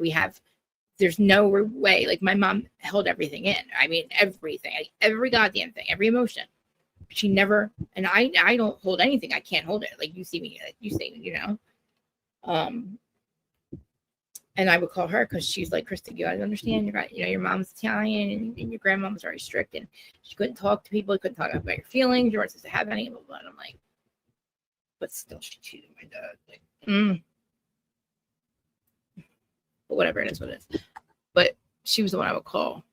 Speaker 1: There's no way. Like, my mom held everything in. I mean, everything, every goddamn thing, every emotion. She never, and I don't hold anything. I can't hold it. Like, you see me, like, you see, you know. And I would call her because she's like, Krista, you gotta understand, your mom's Italian and your grandma was very strict and she couldn't talk to people, couldn't talk about your feelings, you weren't supposed to have any, blah, blah, blah. I'm like, but still she cheated my dad. Like, But whatever, it is what it is. But she was the one I would call.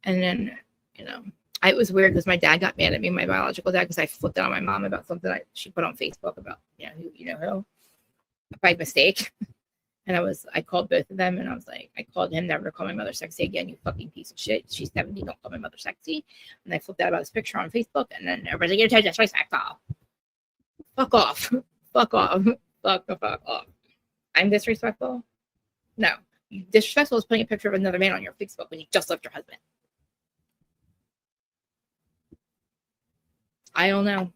Speaker 1: And then, you know, it was weird because my dad got mad at me, my biological dad, because I flipped out on my mom about something she put on Facebook about, who, by mistake. And I called both of them and I was like, I called him, never to call my mother sexy again, you fucking piece of shit. She's 70, don't call my mother sexy. And I flipped out about his picture on Facebook and then everybody's like, you're too disrespectful. Fuck off. Fuck off. Fuck off. I'm disrespectful? No. Disrespectful is putting a picture of another man on your Facebook when you just left your husband. I don't know.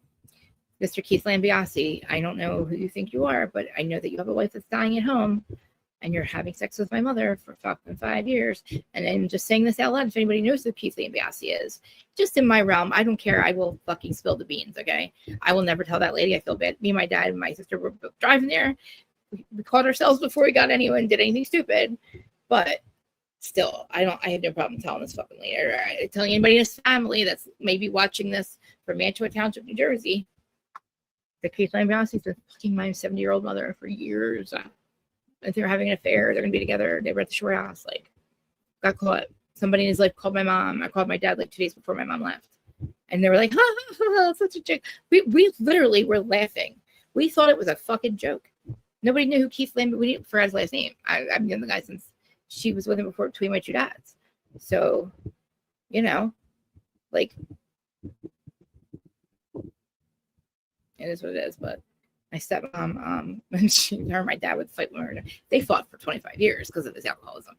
Speaker 1: Mr. Keith Lambiasi, I don't know who you think you are, but I know that you have a wife that's dying at home and you're having sex with my mother for fucking 5 years. And I'm just saying this out loud. If anybody knows who Keith Lambiasi is, just in my realm, I don't care. I will fucking spill the beans, okay? I will never tell that lady. I feel bad. Me and my dad and my sister were both driving there. We caught ourselves before we got anyone and did anything stupid. But still, I have no problem telling this fucking lady or telling anybody in his family that's maybe watching this from Mantua Township, New Jersey. The Keith Lambiasi's been fucking my 70-year-old mother for years. If they're having an affair, they're gonna be together. They were at the shore house, like, got caught. Somebody in his life called my mom. I called my dad like 2 days before my mom left. And they were like, ha, ha, ha, such a joke. We literally were laughing. We thought it was a fucking joke. Nobody knew who Keith Lambiasi, we didn't forget his last name. I've known the guy since she was with him between my 2 dads. So, like, it is what it is. But my stepmom, her and my dad would fight with her. They fought for 25 years because of his alcoholism.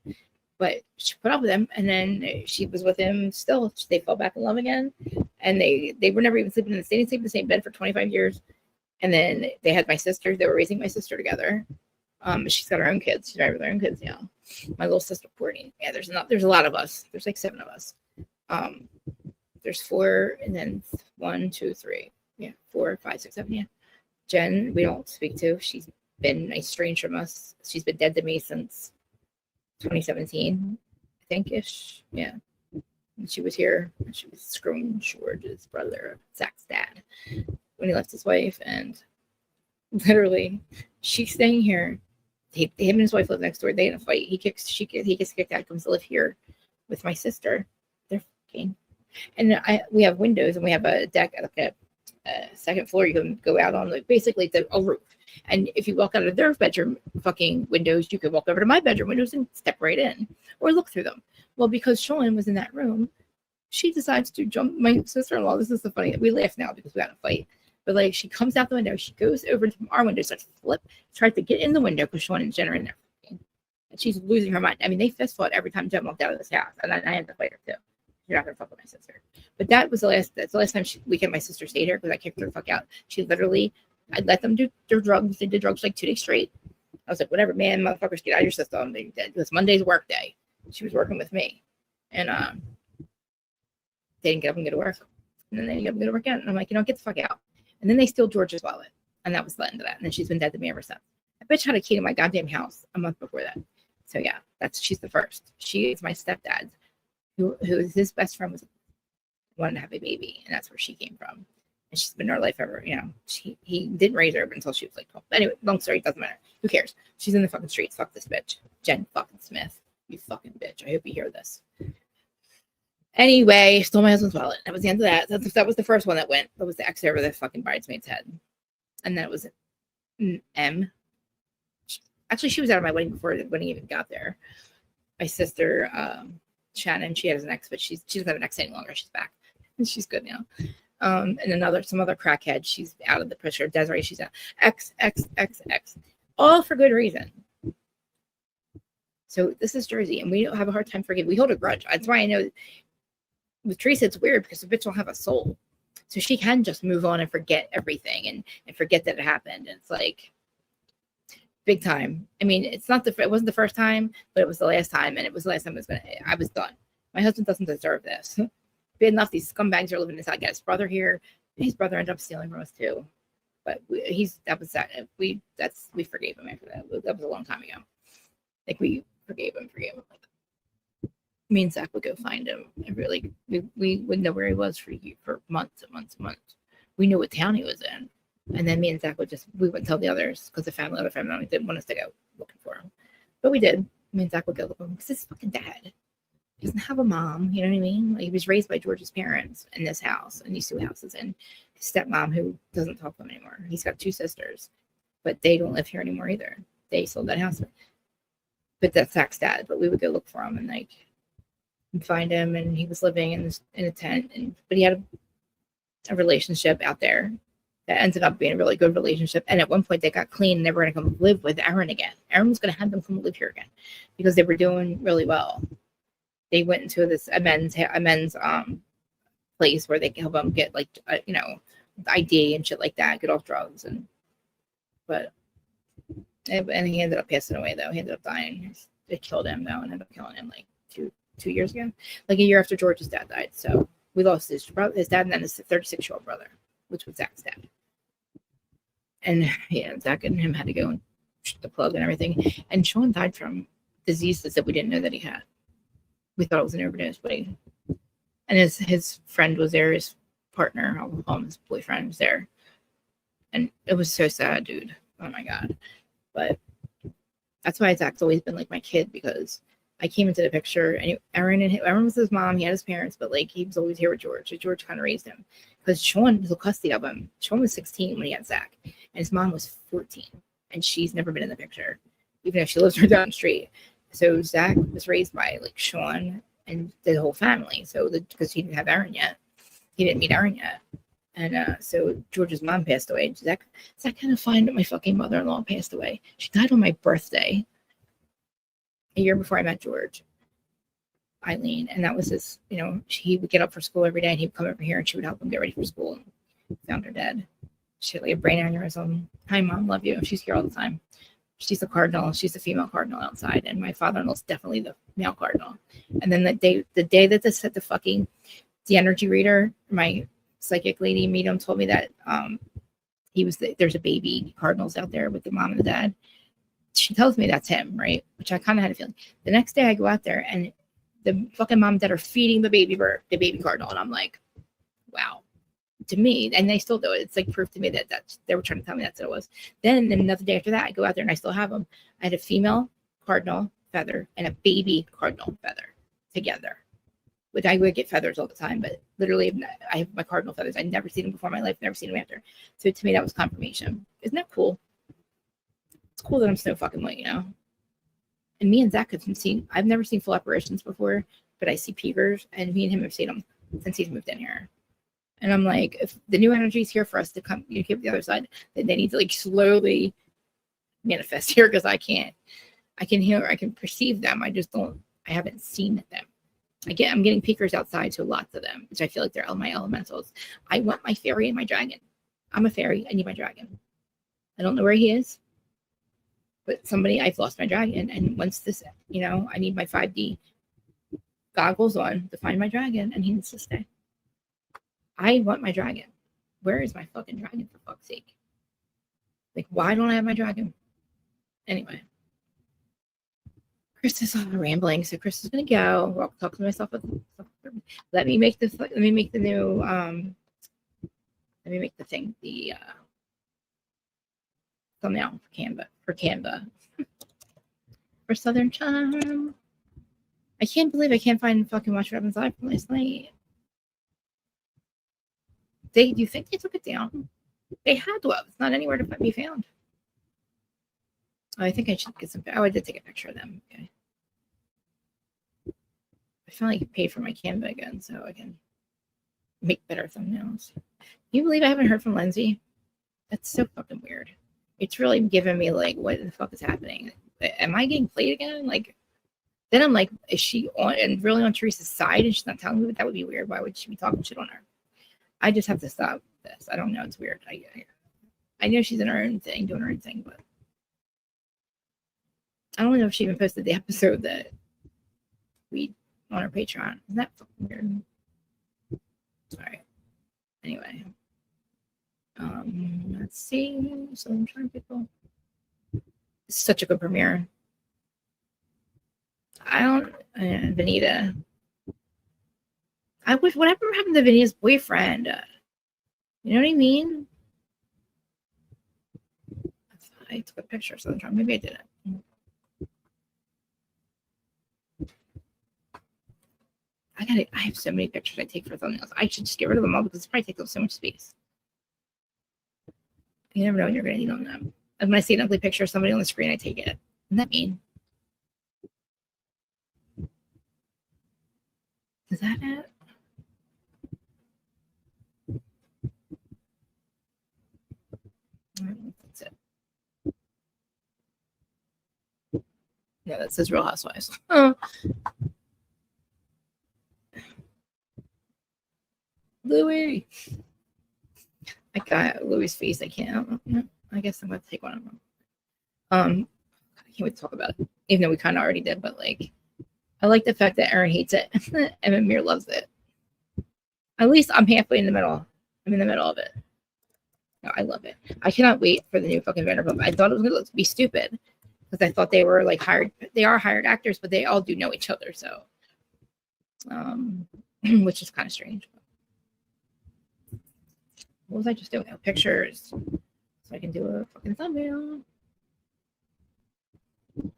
Speaker 1: But she put up with him, and then she was with him still. They fell back in love again. And they were never even sleeping in the same bed for 25 years. And then they had my sister. They were raising my sister together. She's got her own kids. She's married with her own kids now. My little sister, Courtney. Yeah, there's a lot of us. There's like 7 of us. There's 4, and then 1, 2, 3. Yeah, 4, 5, 6, 7. Yeah. Jen, we don't speak to. She's been estranged from us. She's been dead to me since 2017, I think ish. Yeah. And she was here. She was screwing George's brother, Zach's dad, when he left his wife. And literally, she's staying here. Him and his wife live next door. They in a fight. He gets kicked out. Comes to live here with my sister. They're fucking. And we have windows and we have a deck at a second floor. You can go out on, like, basically it's a roof. And if you walk out of their bedroom fucking windows, you could walk over to my bedroom windows and step right in or look through them. Well, because Sean was in that room, she decides to jump my sister-in-law. This is the funny. We laugh now because we had a fight. But, like, she comes out the window. She goes over to our window, starts to flip, tries to get in the window because Sean and Jen are in there. And she's losing her mind. I mean, they fist fought every time Jen walked out of this house. And then I had to fight her, too. You're not going to fuck with my sister. But that's the last time my sister stayed here because I kicked her the fuck out. She literally, I let them do their drugs. They did drugs like 2 days straight. I was like, whatever, man, motherfuckers, get out of your system. It was Monday's work day. She was working with me. And they didn't get up and go to work. And then they didn't get up and go to work again. And I'm like, get the fuck out. And then they steal George's wallet. And that was the end of that. And then she's been dead to me ever since. That bitch had a key to my goddamn house a month before that. So yeah, she's the first. She is my stepdad, who is his best friend, wanted to have a baby, and that's where she came from. And she's been in our life ever. He didn't raise her until she was like 12. Anyway, long story, doesn't matter. Who cares? She's in the fucking streets. Fuck this bitch, Jen fucking Smith. You fucking bitch. I hope you hear this. Anyway, stole my husband's wallet. That was the end of that. That was the first one that went. That was the X over the fucking bridesmaid's head. And then it was M. Actually, she was out of my wedding before the wedding even got there. My sister, Shannon, she has an ex, but she doesn't have an ex any longer. She's back. And she's good now. And some other crackhead. She's out of the picture. Desiree, she's out. X. All for good reason. So this is Jersey, and we don't have a hard time forgiving. We hold a grudge. That's why I know with Teresa, it's weird because the bitch don't have a soul. So she can just move on and forget everything and forget that it happened. And it's like big time. I mean, it wasn't the first time, but it was the last time. And it was the last time I was done. My husband doesn't deserve this. Bad enough these scumbags are living inside. Got his brother here. His brother ended up stealing from us too. But we forgave him after that. That was a long time ago. Like we forgave him. Me and Zach would go find him. And really, we would know where he was for months and months and months. We knew what town he was in. And then me and Zach we wouldn't tell the others because the other family didn't want us to go looking for him. But we did. Me and Zach would go look for him because his fucking dad. He doesn't have a mom, you know what I mean? Like, he was raised by George's parents in this house, in these two houses, and his stepmom who doesn't talk to him anymore. He's got 2 sisters, but they don't live here anymore either. They sold that house. But that's Zach's dad. But we would go look for him and find him, and he was living in a tent, but he had a relationship out there that ended up being a really good relationship. And at one point they got clean and they were going to come live with Aaron again. Aaron was going to have them come live here again because they were doing really well. They went into this amends place where they can help them get ID and shit like that, get off drugs. And he ended up passing away though. He ended up dying. They killed him though, and ended up killing him like two years ago, like a year after George's dad died. So we lost his dad, and then his 36-year-old brother, which was Zach's dad. And yeah, Zach and him had to go and shoot the plug and everything. And Sean died from diseases that we didn't know that he had. We thought it was an overdose, but and his friend was there, his partner, I'll call him his boyfriend, was there. And it was so sad, dude. Oh my God. But that's why Zach's always been like my kid, because I came into the picture and Aaron was his mom, he had his parents, but like he was always here with George. So George kind of raised him because Sean took custody of him. Sean was 16 when he had Zach, and his mom was 14, and she's never been in the picture, even if she lives right down the street. So Zach was raised by like Sean and the whole family. So because he didn't have Aaron yet, he didn't meet Aaron yet. And so George's mom passed away. Zach kind of find that my fucking mother-in-law passed away. She died on my birthday, a year before I met George, Eileen. And that was his, he would get up for school every day and he'd come over here and she would help him get ready for school. And found her dead. She had like a brain aneurysm. Hi, Mom, love you. She's here all the time. She's a cardinal. She's a female cardinal outside. And my father-in-law is definitely the male cardinal. And then the day that this said the energy reader, my psychic lady medium told me that there's a baby cardinals out there with the mom and the dad. She tells me that's him, right? Which I kind of had a feeling. The next day I go out there and the fucking mom and dad are feeding the baby cardinal. And I'm like, wow. To me, and they still do it. It's like proof to me that they were trying to tell me that's what it was. Then another day after that, I go out there and I still have them. I had a female cardinal feather and a baby cardinal feather together. Which I would get feathers all the time, but literally I have my cardinal feathers. I'd never seen them before in my life, never seen them after. So to me, that was confirmation. Isn't that cool? It's cool that I'm so fucking white, And me and Zach I've never seen full apparitions before, but I see peekers, and me and him have seen them since he's moved in here. And I'm like, if the new energy is here for us to come communicate with the other side, then they need to like slowly manifest here, because I can hear, I can perceive them. I haven't seen them. I'm getting peekers outside to lots of them, which I feel like they're my elementals. I want my fairy and my dragon. I'm a fairy. I need my dragon. I don't know where he is, but I've lost my dragon. And once this, I need my 5D goggles on to find my dragon, and he needs to stay. I want my dragon. Where is my fucking dragon, for fuck's sake? Like, why don't I have my dragon? Anyway. Chris is all rambling, so Chris is gonna go. I'll talk to myself. Let me make the new let me make the thing, the thumbnail for Canva. For Southern Charm. I can't believe I can't find fucking Watch What Happens Live from last night. Do you think they took it down? They had to have. It's not anywhere to be found. Oh, I think I should get some. Oh, I did take a picture of them. Okay. I finally paid for my Canva again, so I can make better thumbnails. Can you believe I haven't heard from Lindsay? That's so fucking weird. It's really giving me like, what the fuck is happening? Am I getting played again? Like, then I'm like, is she on and really on Teresa's side and she's not telling me? That would be weird. Why would she be talking shit on her? I just have to stop this. I don't know. It's weird. I know she's in her own thing, doing her own thing, but I don't know if she even posted the episode that we on her Patreon. Isn't that fucking weird? All right. Anyway, let's see. So I'm trying people. It's such a good premiere. I don't. Vanita. I wish whatever happened to Vanita's boyfriend. You know what I mean? I took a picture, so maybe I didn't. I have so many pictures I take for thumbnails. I should just get rid of them all because it probably takes up so much space. You never know when you're going to need them. And when I see an ugly picture of somebody on the screen, I take it. Isn't that mean? Is that it? That's it. Yeah, that says Real Housewives. Oh. Louis. I got Louis' face. I can't. I guess I'm going to take one of them. I can't wait to talk about it. Even though we kind of already did, but like, I like the fact that Aaron hates it and Amir loves it. At least I'm halfway in the middle. I'm in the middle of it. No, I love it. I cannot wait for the new fucking Vanderpump. I thought it was going to be stupid because I thought they were like hired. They are hired actors, but they all do know each other. So, which is kind of strange. What was I just doing? Oh, pictures. So I can do a fucking thumbnail.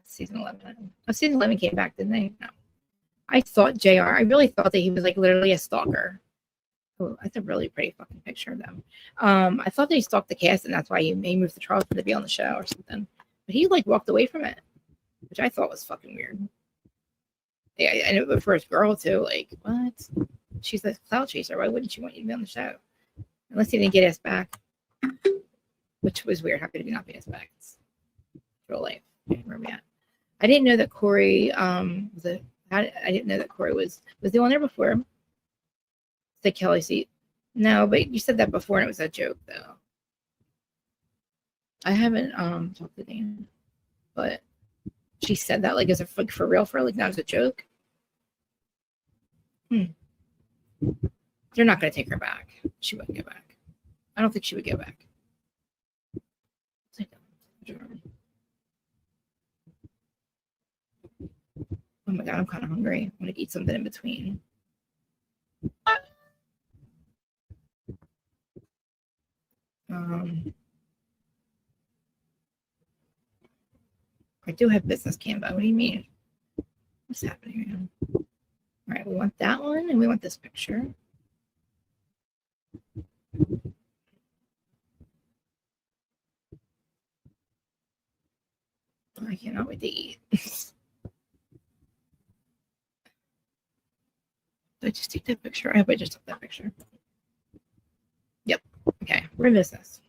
Speaker 1: Season 11. Oh, season 11 came back, didn't they? No. I thought JR, I really thought that he was like literally a stalker. Oh, that's a really pretty fucking picture of them. I thought that he stalked the cast and that's why he moved to Charleston to be on the show or something. But he like walked away from it, which I thought was fucking weird. Yeah, and it was for his girl too. Like, what? She's a cloud chaser. Why wouldn't she want you to be on the show? Unless he didn't get us back. Which was weird. How could he not be us back? It's real life. Where are we at? I didn't know that Corey I didn't know that Corey was he on there before? The Kelly seat. No, but you said that before and it was a joke though. I haven't talked to Dana, but she said that like as a like for real, like that was a joke. They're not gonna take her back. She wouldn't go back. I don't think she would go back. Oh my god, I'm kind of hungry. I'm gonna eat something in between. I do have business Canva. What do you mean? What's happening right now? All right, we want that one and we want this picture. I cannot wait to eat. Did I just take that picture? I hope I just took that picture. Yep. Okay, we're in business.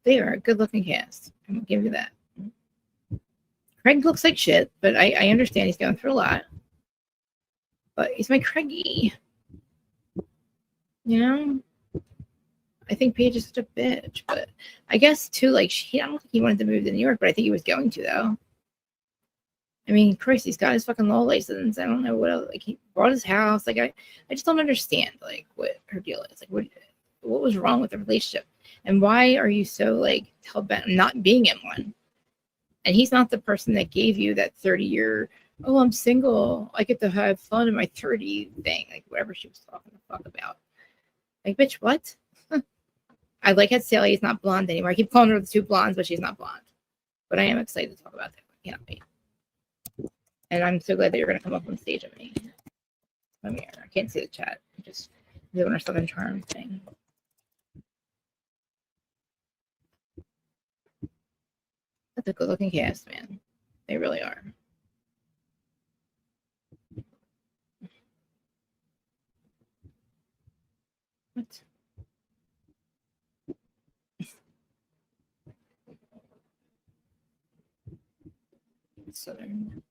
Speaker 1: They are a good-looking cast. I'm gonna give you that. Craig looks like shit, but I understand he's going through a lot. But he's my Craigie. You know? I think Paige is such a bitch, but I guess too, like I don't think he wanted to move to New York, but I think he was going to though. I mean, Christ, he's got his fucking law license. I don't know what else. Like he bought his house. Like I just don't understand like what her deal is. Like what was wrong with the relationship, and why are you so like hell bent on not being in one? And he's not the person that gave you that 30-year. Oh, I'm single. I get to have fun in my 30 thing. Like whatever she was talking the fuck about. Like, bitch, what? I like how Sally is not blonde anymore. I keep calling her the two blondes, but she's not blonde. But I am excited to talk about that. I can't wait. And I'm so glad that you're going to come up on stage with me. Come here. I can't see the chat. I'm just doing our Southern Charm thing. That's a good looking cast, man. They really are. What? Southern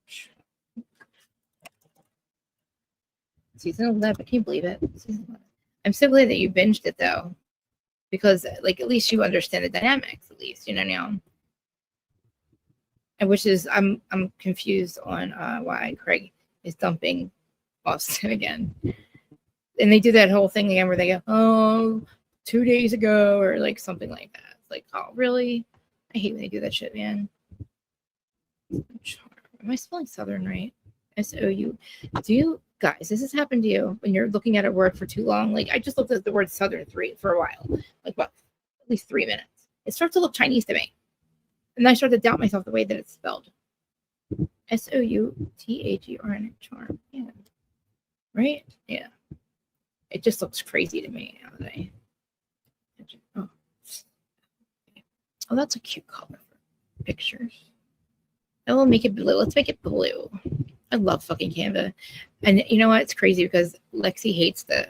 Speaker 1: Season 11. Can you believe it? Season 11. I'm so glad that you binged it though, because like at least you understand the dynamics. At least you know now. And which is I'm confused on why Craig is dumping Austin again. And they do that whole thing again where they go, oh, 2 days ago or like something like that. It's like, oh, really? I hate when they do that shit, man. Am I spelling Southern right? SOU. Do you guys, this has happened to you when you're looking at a word for too long? Like I just looked at the word Southern for a while, like what, at least 3 minutes. It starts to look Chinese to me. And I start to doubt myself the way that it's spelled. SOUTHERN, charm. Yeah. Right? Yeah. It just looks crazy to me now that oh. Oh, that's a cute color for pictures. And we'll make it blue. Let's make it blue. I love fucking Canva. And you know what? It's crazy because Lexi hates the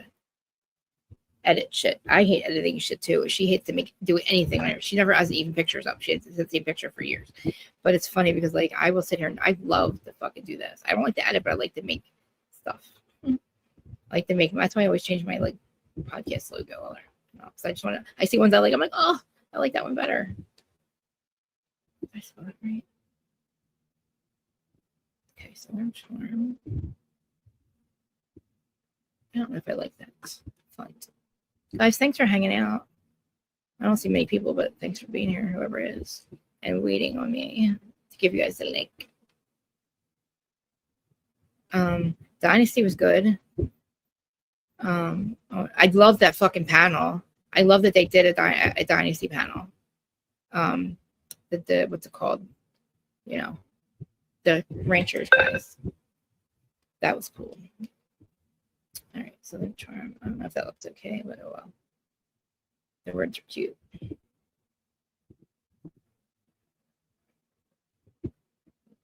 Speaker 1: edit shit. I hate editing shit too. She hates to do anything on it. She never has even pictures up. She has the same picture for years. But it's funny because like I will sit here and I love to fucking do this. I don't like to edit, but I like to make stuff. I like to make. That's why I always change my like podcast logo. Because I just want to. I see ones I like. I'm like, oh, I like that one better. Did I spell it right? Okay, so I'm charm. I don't know if I like that font. Guys, thanks for hanging out. I don't see many people, but thanks for being here, whoever it is, and waiting on me to give you guys the link. Dynasty was good. I love that fucking panel. I love that they did a Dynasty panel. The what's it called? You know, the Ranchers guys. That was cool. All right, Southern Charm. I don't know if that looks okay, but oh well. The words are cute.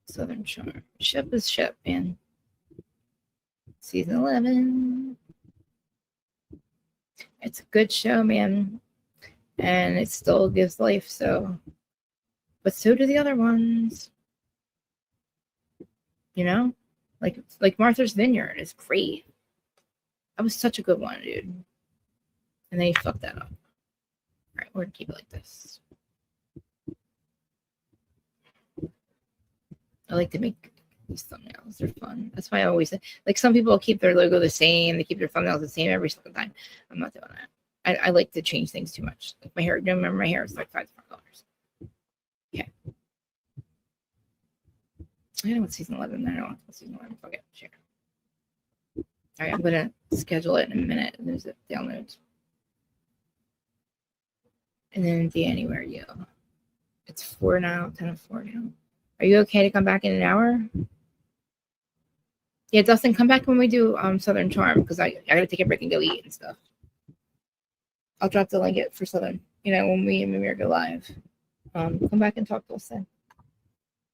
Speaker 1: Southern Charm. Ship is ship, man. Season 11. It's a good show, man. And it still gives life, so. But so do the other ones. You know? Like Martha's Vineyard is great. That was such a good one, dude. And then he fucked that up. All right, we're gonna keep it like this. I like to make these thumbnails. They're fun. That's why I always like some people keep their logo the same. They keep their thumbnails the same every single time. I'm not doing that. I like to change things too much. Like my hair, remember my hair is like 5 different colors. Okay. I know what season 11. I don't know what season 11. Fuck it. Share. All right, I'm gonna schedule it in a minute. There's it downloads. And then Danny, where are you? It's 4 now, 10:04 now. Are you okay to come back in an hour? Yeah, Dustin, come back when we do Southern Charm because I gotta take a break and go eat and stuff. I'll drop the link for Southern. You know, when we go live. Come back and talk to us then.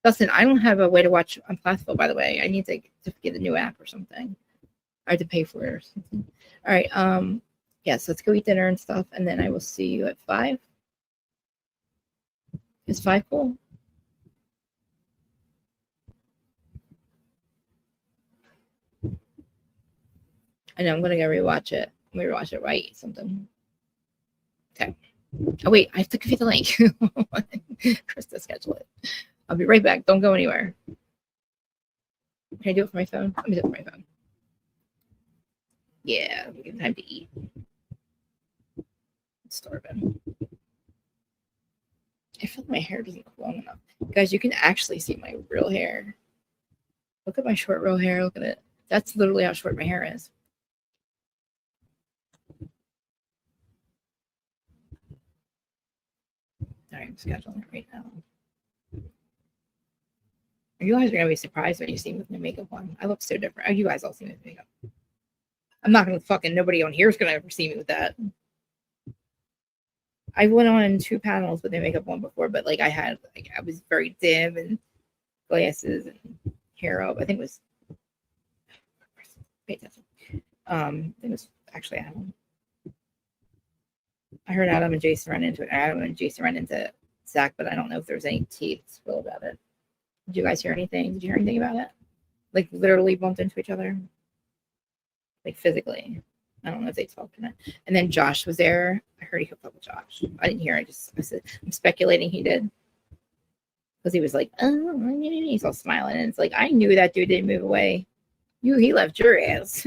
Speaker 1: Dustin, I don't have a way to watch on Plathville, by the way. I need to get a new app or something. I had to pay for it or something. All right. Yes, let's go eat dinner and stuff, and then I will see you at 5. Is 5 cool? I know I'm gonna go rewatch it. Rewatch it while I eat something. Okay. Oh, wait, I have to give you the link. Krista, schedule it. I'll be right back. Don't go anywhere. Can I do it for my phone? Let me do it for my phone. Yeah, we get time to eat. It's starving. I feel like my hair doesn't look long enough. Guys, you can actually see my real hair. Look at my short real hair. Look at it. That's literally how short my hair is. All right, I'm scheduling it right now. You guys are going to be surprised when you see me with my makeup on. I look so different. Oh, you guys all see me with makeup. I'm not going to fucking, nobody on here is going to ever see me with that. I went on 2 panels with my makeup on before, but like I was very dim and glasses and hair up. I think it was, pay attention. I think it was actually Adam. I heard Adam and Jason run into it. Adam and Jason ran into Zach, but I don't know if there was any tea to spill about it. Did you guys hear anything? Did you hear anything about it? Like literally bumped into each other? Like physically. I don't know if they talked in it. And then Josh was there. I heard he hooked up with Josh. I didn't hear. I said, I'm speculating he did. Because he was like, oh, he's all smiling. And it's like, I knew that dude didn't move away. He left your ass.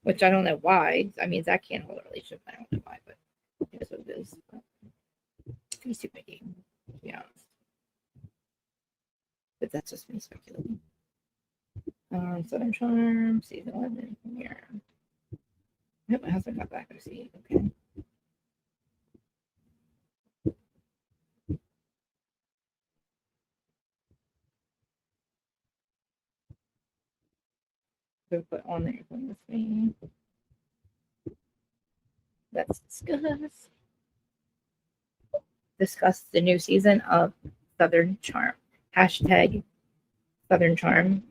Speaker 1: Which I don't know why. I mean, Zach can't hold a relationship. I don't know why, but that's what it is. He's too picky, to be honest. But that's just me speculating. Southern Charm, season 11 here. I hope my husband got back to see. Okay. So put on there with me. Let's discuss the new season of Southern Charm. Hashtag Southern Charm.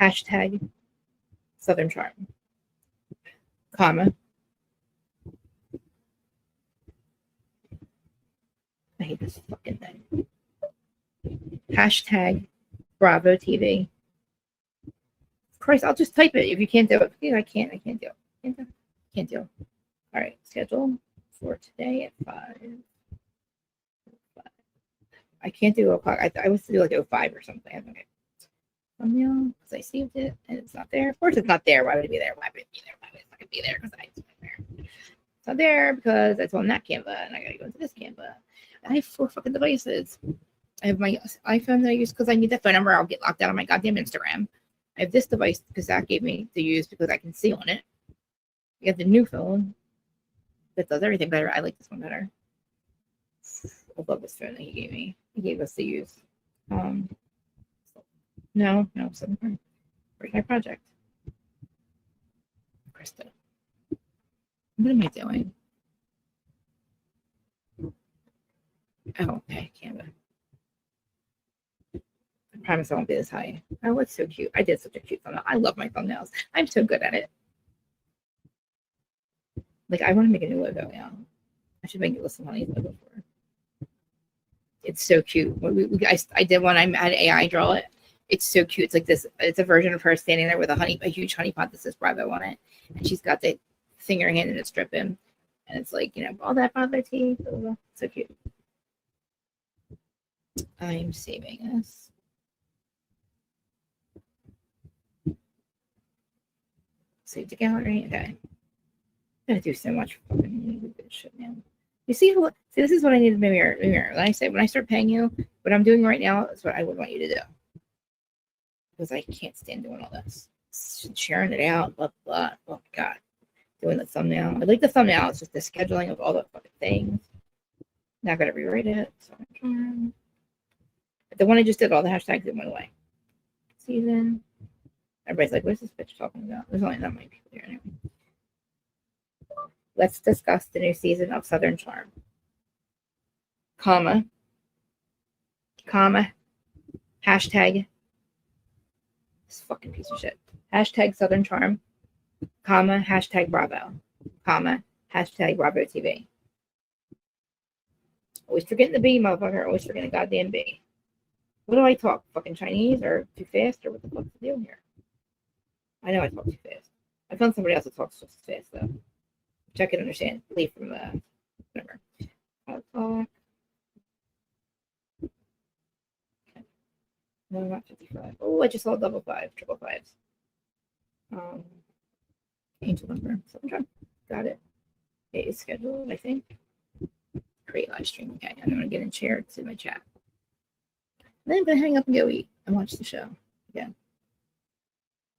Speaker 1: Hashtag Southern Charm. Comma. I hate this fucking thing. Hashtag Bravo TV. Christ, I'll just type it if you can't do it. I can't do it. Can't do it. All right, schedule for today at 5. I can't do o'clock. I was to do like 05 or something. Okay. Thumbnail, because I saved it and it's not there. Of course, it's not there. Why would it be there? Why would it be there? Why would it not be there? Because I put it there. It's not there because it's on that Canva and I gotta go into this Canva. I have 4 fucking devices. I have my iPhone that I use because I need that phone number. I'll get locked out of my goddamn Instagram. I have this device because Zach gave me to use because I can see on it. You have the new phone that does everything better. I like this one better. I love this phone that he gave me. He gave us to use. No, something. Where's my project? Krista. What am I doing? Oh, okay, Canva. I promise I won't be this high. Oh, it's so cute. I did such a cute thumbnail. I love my thumbnails. I'm so good at it. Like, I want to make a new logo now. I should make it listen to Honey's logo for her. It's so cute. I did one. I had AI draw it. It's so cute. It's like this. It's a version of her standing there with a huge honey pot that says Bravo on it, and she's got the finger hand and it's dripping, and it's like, all that bother tea. So cute. I'm saving this. Save the gallery. Okay. I'm gonna do so much fucking good shit now. You see this is what I need in my mirror. When I start paying you, what I'm doing right now is what I would want you to do. Because I can't stand doing all this. Sharing it out, blah, blah. Oh, my God. Doing the thumbnail. I like the thumbnail. It's just the scheduling of all the fucking things. Now I got to rewrite it. But the one I just did, all the hashtags, it went away. Season. Everybody's like, what's this bitch talking about? There's only that many people here anyway. Let's discuss the new season of Southern Charm. Comma. Hashtag. This fucking piece of shit. Hashtag Southern Charm. Comma. Hashtag Bravo. Comma. Hashtag Bravo TV. Always forgetting the B, motherfucker. Always forgetting the goddamn B. What do I talk? Fucking Chinese or too fast or what the fuck's the deal here? I know I talk too fast. I found somebody else that talks just as fast though, which I can understand. Leave from whatever. Talk. Okay. No, not 55. Oh, I just saw double five, triple fives. Angel number. Got it. It is scheduled, I think. Create live stream. Okay, I'm gonna get in chair to my chat. Then I'm gonna hang up and go eat and watch the show again.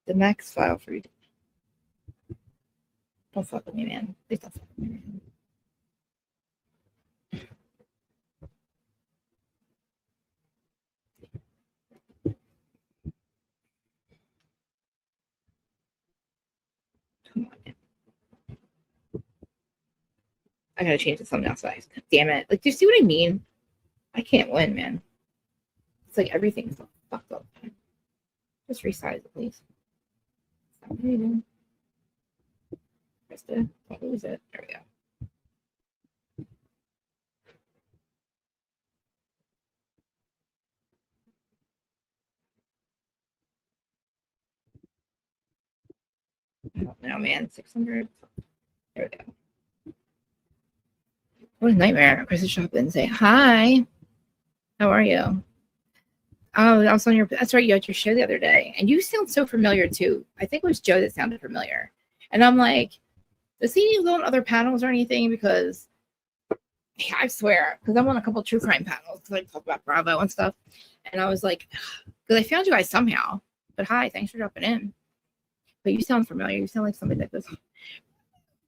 Speaker 1: The max file for you. Don't fuck with me, man. Please don't fuck with me, man. Come on, man. I gotta change the thumbnail size. Damn it. Like, do you see what I mean? I can't win, man. It's like everything's fucked up. Just resize it, please. Stop what are you doing? Press it. Don't lose it. There we go. I don't know, man. 600. There we go. What a nightmare. Press the shop and say, hi. How are you? Oh, I was on your, that's right, you had your show the other day. And you sound so familiar too. I think it was Joe that sounded familiar. And I'm like, does he go on other panels or anything? Because yeah, I swear, because I'm on a couple of true crime panels because I talk about Bravo and stuff. And I was like, because I found you guys somehow. But hi, thanks for dropping in. But you sound familiar. You sound like somebody that goes,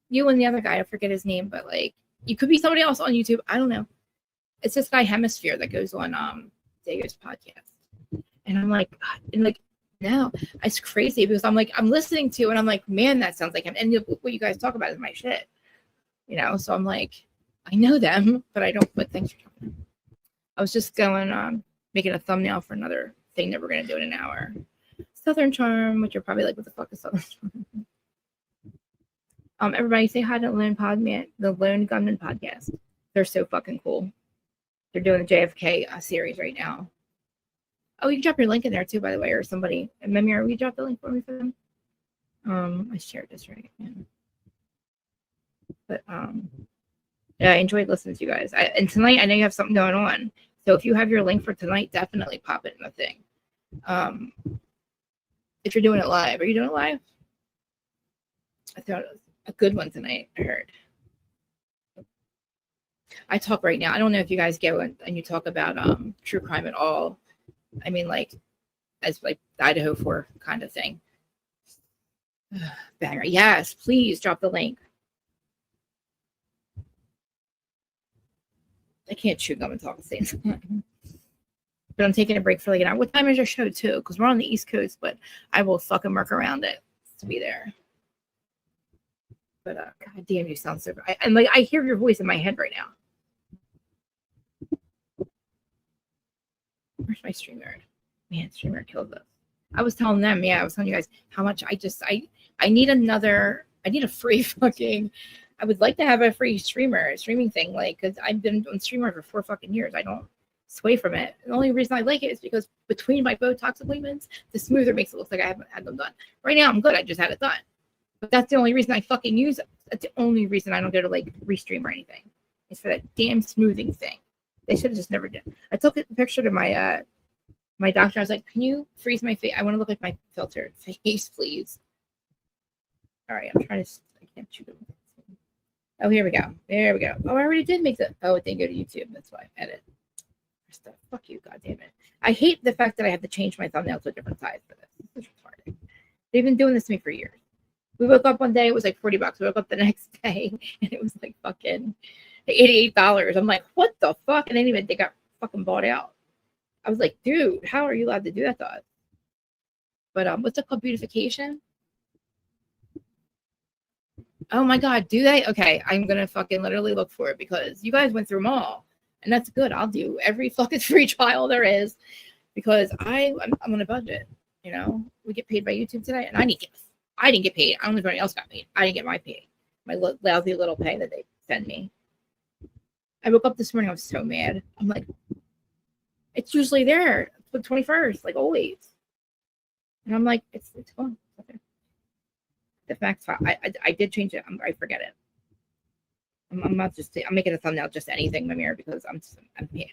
Speaker 1: you and the other guy, I forget his name, but like, you could be somebody else on YouTube. I don't know. It's this guy Hemisphere that goes on Diego's podcast. And I'm like, God, and like, no, it's crazy because I'm like, I'm listening to, and I'm like, man, that sounds like him. And what you guys talk about is my shit, you know? So I'm like, I know them, but I don't, but thanks for talking. I was just going, making a thumbnail for another thing that we're going to do in an hour. Southern Charm, which you're probably like, what the fuck is Southern Charm? Everybody say hi to the Lone Gunman podcast. They're so fucking cool. They're doing the JFK series right now. Oh, you can drop your link in there too, by the way, or somebody. Memir, will you drop the link for me for them? I shared this right. Yeah. But yeah, I enjoyed listening to you guys. And tonight, I know you have something going on. So if you have your link for tonight, definitely pop it in the thing. If you're doing it live, are you doing it live? I thought it was a good one tonight. I heard. I talk right now. I don't know if you guys get one and you talk about true crime at all. I mean, like, as like Idaho 4 kind of thing. Banger. Yes, please drop the link. I can't chew gum and talk at the same time. But I'm taking a break for like an hour. What time is your show too? Because we're on the East Coast, but I will fucking work around it to be there. But god damn, you sound so. And like I hear your voice in my head right now. Where's my StreamYard? Man, StreamYard killed us. I was telling them, yeah, I was telling you guys how much I need a free fucking, I would like to have a free streaming thing, like, because I've been on StreamYard for 4 fucking years. I don't sway from it. The only reason I like it is because between my Botox appointments, the smoother makes it look like I haven't had them done. Right now, I'm good. I just had it done. But that's the only reason I fucking use it. That's the only reason I don't go to like restream or anything. It's for that damn smoothing thing. They should have just never did. I took a picture to my my doctor. I was like, "Can you freeze my face? I want to look like my filtered face, please." All right, I'm trying to. I can't shoot it. Oh, here we go. There we go. Oh, I already did make that. Oh, it didn't go to YouTube. That's why. Edit. Stuff. Fuck you, God damn it. I hate the fact that I have to change my thumbnail to a different size for this. This is retarded. They've been doing this to me for years. We woke up one day, it was like $40. We woke up the next day, and it was like fucking $88. I'm like, what the fuck? And anyway, they got fucking bought out. I was like, dude, how are you allowed to do that to us? But what's it called? Beautification? Oh my God, do they? Okay, I'm gonna fucking literally look for it because you guys went through them all. And that's good. I'll do every fucking free trial there is because I'm on a budget. You know, we get paid by YouTube today, and I didn't get paid. I don't know if anybody else got paid. I didn't get my pay, my lousy little pay that they send me. I woke up this morning. I was so mad. I'm like, it's usually there. It's the 21st, like always. And I'm like, it's gone. Okay. The facts file. I did change it. I forget it. I'm not just. I'm making a thumbnail just anything in my mirror because I'm and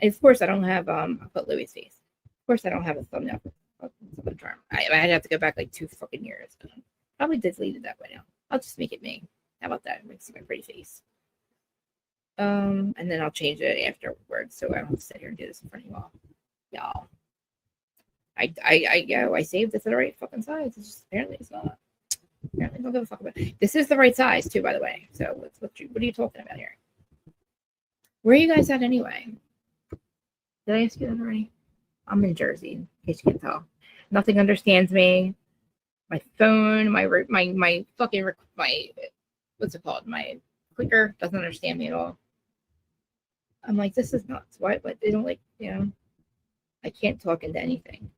Speaker 1: of course I don't have I'll put Louis' face. Of course I don't have a thumbnail for Southern Charm. I'd have to go back like 2 fucking years. Probably deleted that by now. I'll just make it me. How about that? Makes my pretty face. And then I'll change it afterwards so I don't have to sit here and do this in front of you all. Y'all. I saved this at the right fucking size. It's just apparently it's not. Apparently don't give a fuck about it. This is the right size too, by the way. So what are you talking about here? Where are you guys at anyway? Did I ask you that already? I'm in Jersey, in case you can't tell. Nothing understands me. My phone, my fucking what's it called? My clicker doesn't understand me at all. I'm like, this is nuts. Why? But they don't like, I can't talk into anything.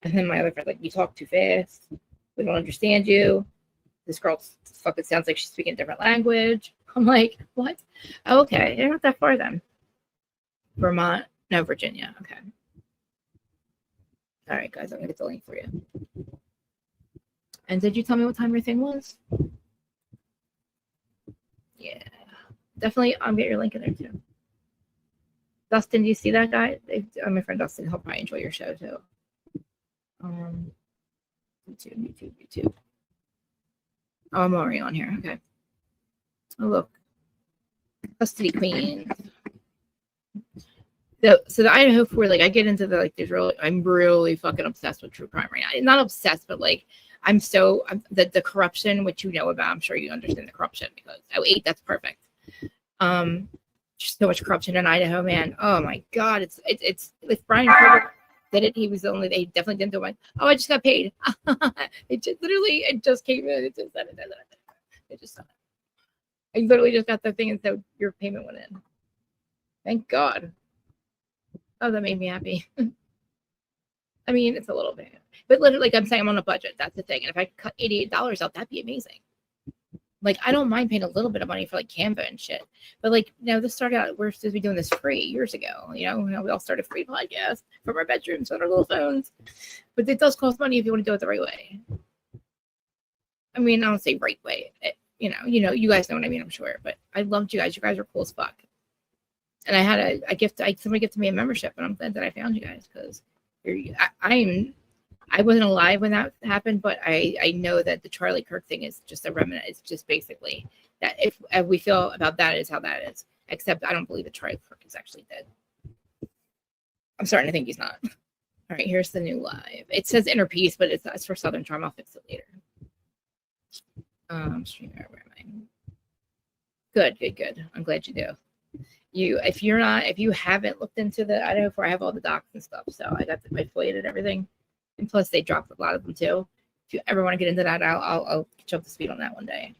Speaker 1: And then my other friend, like, you talk too fast. We don't understand you. This girl fucking sounds like she's speaking a different language. I'm like, what? Oh, okay. You're not that far then. Vermont. No, Virginia. Okay. All right, guys. I'm going to get the link for you. And did you tell me what time your thing was? Yeah. Definitely, I'll get your link in there too. Dustin, do you see that guy? My friend Dustin, he'll probably enjoy your show too. YouTube. Oh, I'm already on here. Okay. Oh, look. Custody Queen. So the Idaho 4, like, I get into the, like, I'm really fucking obsessed with true crime right now. Not obsessed, but, like, the corruption, which you know about, I'm sure you understand the corruption because 08, that's perfect. Just so much corruption in Idaho, man. Oh my God. It's if Brian did it, he was the only, they definitely didn't do it. Oh, I just got paid. It just came in. It just said it. It just said it. I literally just got the thing and said your payment went in. Thank God. Oh, that made me happy. I mean, it's a little bit, but literally, like I'm saying, I'm on a budget. That's the thing. And if I cut $88 out, that'd be amazing. Like, I don't mind paying a little bit of money for like Canva and shit, but like, this started out, we're supposed to be doing this free years ago. We all started free podcasts from our bedrooms on our little phones, but it does cost money if you want to do it the right way. I mean, I don't say right way. You guys know what I mean, I'm sure, but I loved you guys. You guys are cool as fuck. And I had a gift. Somebody gifted me a membership, and I'm glad that I found you guys because I wasn't alive when that happened, but I know that the Charlie Kirk thing is just a remnant. It's just basically that if we feel about that is how that is. Except I don't believe that Charlie Kirk is actually dead. I'm starting to think he's not. All right, here's the new live. It says Inner Peace, but it's for Southern Charm. I'll fix it later. StreamYard, where am I? Good. I'm glad you do. If you haven't looked into the Idaho 4, I have all the docs and stuff. So I got my FOIA and everything. And plus they dropped a lot of them too. If you ever want to get into that, I'll catch up to speed on that one day.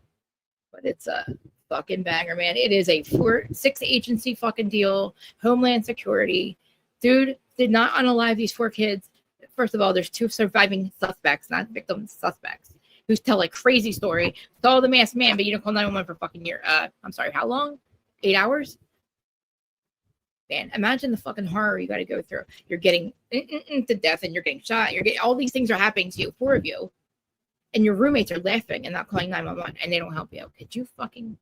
Speaker 1: But it's a fucking banger, man. It is a 6 agency fucking deal. Homeland Security. Dude did not unalive these 4 kids. First of all, there's 2 surviving suspects, not victims, suspects, who tell a crazy story. Saw the masked man, but you don't call 911 for fucking year. I'm sorry, how long? 8 hours? Man, imagine the fucking horror you got to go through. You're getting to death and you're getting shot. All these things are happening to you, 4 of you. And your roommates are laughing and not calling 911 and they don't help you. Could you fucking...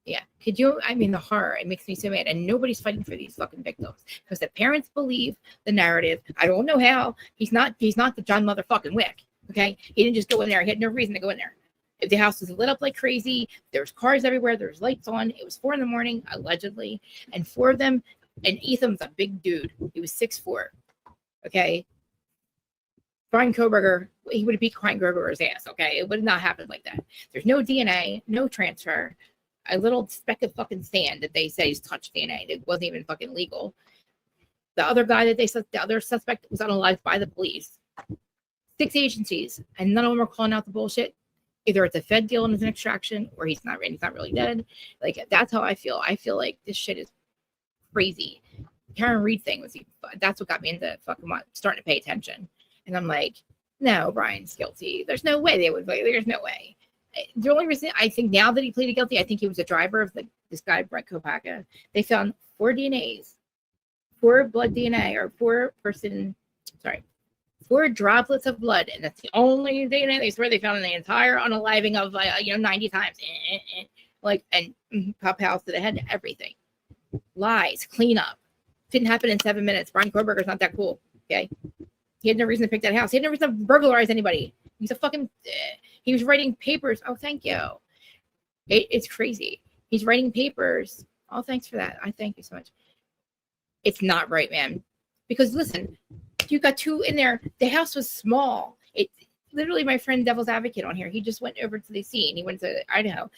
Speaker 1: Yeah. Could you... I mean, the horror, it makes me so mad. And nobody's fighting for these fucking victims. Because the parents believe the narrative. I don't know how. He's not the John motherfucking Wick. Okay? He didn't just go in there. He had no reason to go in there. If the house was lit up like crazy, there's cars everywhere, there's lights on. It was 4 a.m, allegedly, and 4 of them. And Ethan's a big dude. He was 6'4". Okay, Brian Koberger, he would have beat Brian Koberger's ass. Okay, it would not happen like that. There's no DNA, no transfer, a little speck of fucking sand that they say is touched DNA. It wasn't even fucking legal. The other guy the other suspect was unalived by the police. 6 agencies, and none of them are calling out the bullshit. Either it's a Fed deal and it's an extraction, or he's not really dead. Like, that's how I feel. I feel like this shit is crazy. Karen Reed thing that's what got me into fucking starting to pay attention. And I'm like, no, Brian's guilty. There's no way they would. There's no way. The only reason I think now that he pleaded guilty, I think he was a driver of this guy, Brett Kopaka. They found 4 DNAs, 4 blood DNA, or 4 4 droplets of blood, and that's the only DNA they swear they found in the entire unaliving of 90 times. Like, and pop house to the head, everything. Lies, clean up. Didn't happen in 7 minutes. Brian Koberger's not that cool. Okay, he had no reason to pick that house. He had no reason to burglarize anybody. He's a fucking. He was writing papers. Oh, thank you. It's crazy. He's writing papers. Oh, thanks for that. I thank you so much. It's not right, man. Because listen, you got 2 in there. The house was small. It literally, my friend Devil's Advocate on here, he just went over to the scene. He went to Idaho,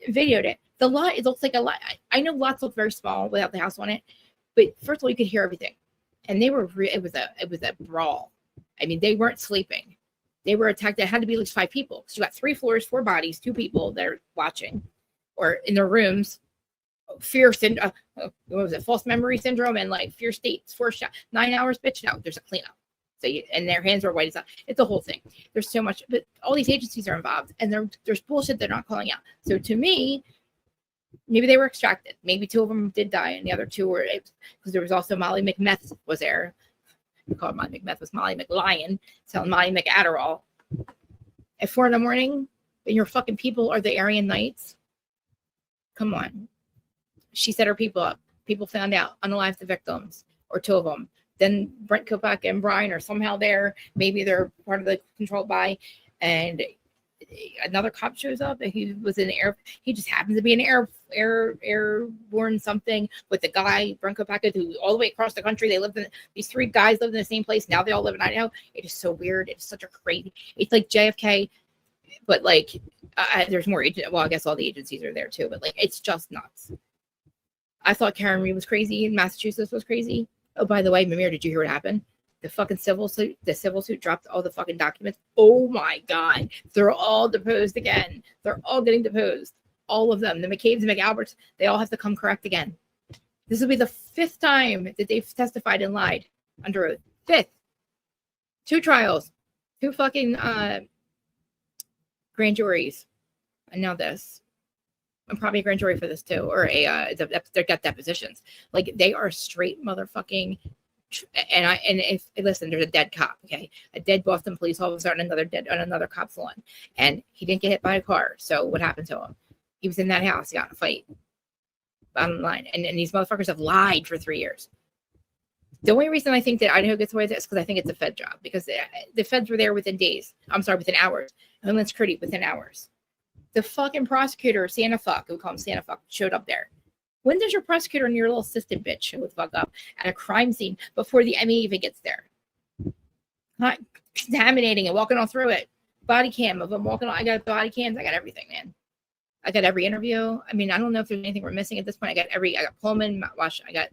Speaker 1: videoed it. The lot, it looks like a lot. I know lots look very small without the house on it, but first of all, you could hear everything, and they were. It was a brawl. I mean, they weren't sleeping. They were attacked. There had to be at least 5 people. So you got 3 floors, 4 bodies, 2 people that are watching, or in their rooms. Fear syndrome. What was it? False memory syndrome and like fear states. 4 shots. 9 hours, bitch. No, there's a cleanup. So and their hands were white as hell. It's a whole thing. There's so much, but all these agencies are involved, and there's bullshit they're not calling out. So to me, maybe they were extracted. Maybe 2 of them did die, and the other 2 were, because there was also Molly McMeth was there. We call it Molly McMeth, was Molly McLion selling Molly McAdderall at 4 a.m, and your fucking people are the Aryan Knights. Come on. She set her people up. People found out, unalived the victims, or 2 of them. Then Brent Kopak and Brian are somehow there. Maybe they're part of the controlled by, and another cop shows up, and he was in air. He just happens to be an airborne something with the guy Brent Kopak, who all the way across the country. They lived in these 3 guys lived in the same place. Now they all live in Idaho. It is so weird. It's such a crazy. It's like JFK, but like there's more. Well, I guess all the agencies are there too, but like it's just nuts. I thought Karen Reed was crazy and Massachusetts was crazy. Oh, by the way, Mimir, did you hear what happened? The fucking civil suit dropped all the fucking documents. Oh my God. They're all deposed again. They're all getting deposed. All of them. The McCabe's and McAlberts, they all have to come correct again. This will be the 5th time that they've testified and lied under oath. 5th. 2 trials. 2 fucking grand juries. And now this. I'm probably a grand jury for this too, or they're got depositions. Like they are straight motherfucking. And if listen, there's a dead cop. Okay, a dead Boston police officer on another cop's lawn, and he didn't get hit by a car. So what happened to him? He was in that house. He got in a fight. Bottom line, and these motherfuckers have lied for 3 years. The only reason I think that Idaho gets away with it is because I think it's a Fed job, because the Feds were there within days. I'm sorry, within hours. Homeland Security within hours. The fucking prosecutor, Santa Fuck, we call him Santa Fuck, showed up there. When does your prosecutor and your little assistant bitch show the fuck up at a crime scene before the ME even gets there? Not contaminating and walking all through it. Body cam of them walking on. I got body cams. I got everything, man. I got every interview. I mean, I don't know if there's anything we're missing at this point. I got Pullman, I got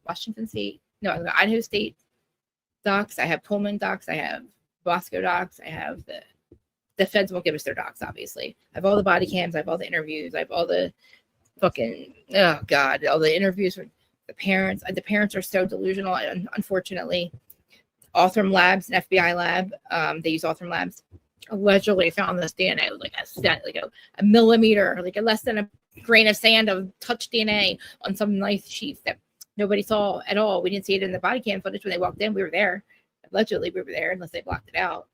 Speaker 1: Washington State. No, I got Idaho State docs. I have Pullman docs. I have Bosco docs. I have the Feds won't give us their docs, obviously. I have all the body cams. I have all the interviews. I have all the fucking, oh God, all the interviews with the parents. The parents are so delusional, unfortunately. Othram Labs, an FBI lab, they use Othram Labs, allegedly found this DNA, like a millimeter, like a less than a grain of sand of touch DNA on some knife sheath that nobody saw at all. We didn't see it in the body cam footage when they walked in. We were there. Allegedly, we were there, unless they blocked it out.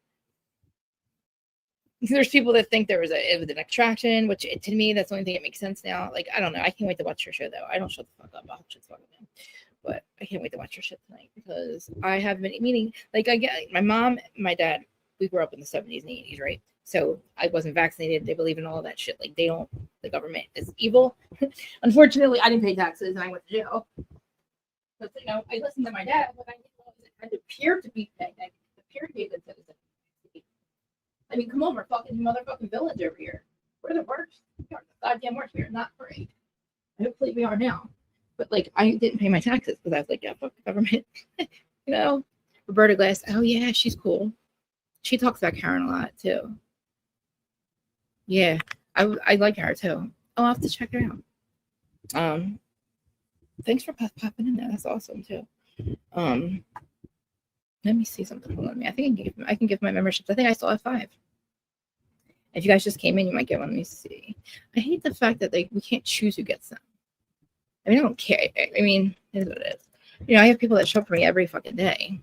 Speaker 1: There's people that think it was an extraction, which to me, that's the only thing that makes sense now. Like, I don't know. I can't wait to watch your show, though. I don't shut the fuck up. I'll shut the fuck up, man. But I can't wait to watch your shit tonight, because I have been, meaning, like, I get my mom and my dad, we grew up in the 70s and 80s, right? So I wasn't vaccinated. They believe in all that shit. Like, the government is evil. Unfortunately, I didn't pay taxes and I went to jail. But, I listened to my dad when I had to appear to be good citizen. I mean, come on, we're fucking motherfucking village over here. We're the worst. We are the goddamn worst. We are not great. Hopefully we are now. But, like, I didn't pay my taxes because I was like, yeah, fuck the government. Roberta Glass, oh, yeah, she's cool. She talks about Karen a lot, too. Yeah, I like her, too. I'll have to check her out. Thanks for popping in there. That's awesome, too. Let me see something. Hold on me. I think I can give my memberships. I think I still have 5. If you guys just came in, you might get one. Let me see. I hate the fact that we can't choose who gets them. I mean, I don't care. I mean, it is what it is. I have people that show up for me every fucking day.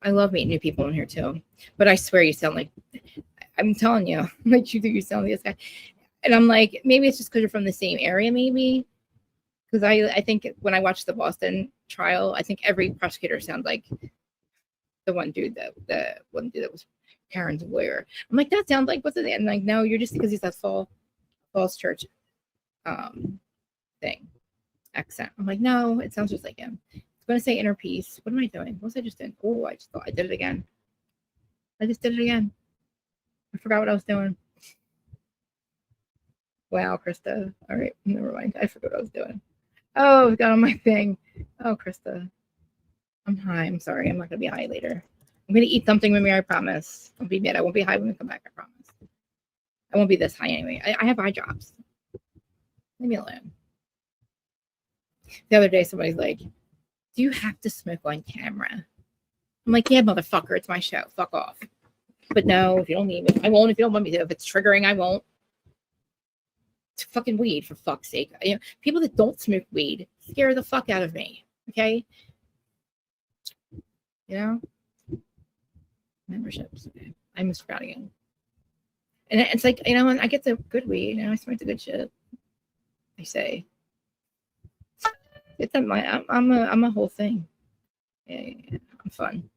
Speaker 1: I love meeting new people in here too. But I swear you sound like, I'm telling you, like you sound like this guy. And I'm like, maybe it's just because you're from the same area, maybe. Because I think when I watched the Boston trial, I think every prosecutor sounds like the one dude that was Karen's lawyer. I'm like, that sounds like what's it? And like, no, you're just because he's that false church thing accent. I'm like, no, it sounds just like him. It's gonna say inner peace. What am I doing? What was I just doing? Oh, I just thought I did it again. I just did it again. I forgot what I was doing. Wow, Krista. All right, never mind. I forgot what I was doing. Oh, I got on my thing. Oh, Krista. I'm high. I'm sorry. I'm not gonna be high later. I'm gonna eat something with me, I promise. Don't be mad. I won't be high when we come back, I promise. I won't be this high anyway. I have eye drops. Leave me alone. The other day, somebody's like, do you have to smoke on camera? I'm like, yeah, motherfucker, it's my show. Fuck off. But no, if you don't need me, I won't. If you don't want me to, if it's triggering, I won't. It's fucking weed, for fuck's sake. You know, people that don't smoke weed scare the fuck out of me. Okay? You know? Memberships. Okay. I almost forgot again. And it's like, you know, when I get the good weed, you know, I smoke the good shit. I say. It's I'm a whole thing. Yeah, I'm fun.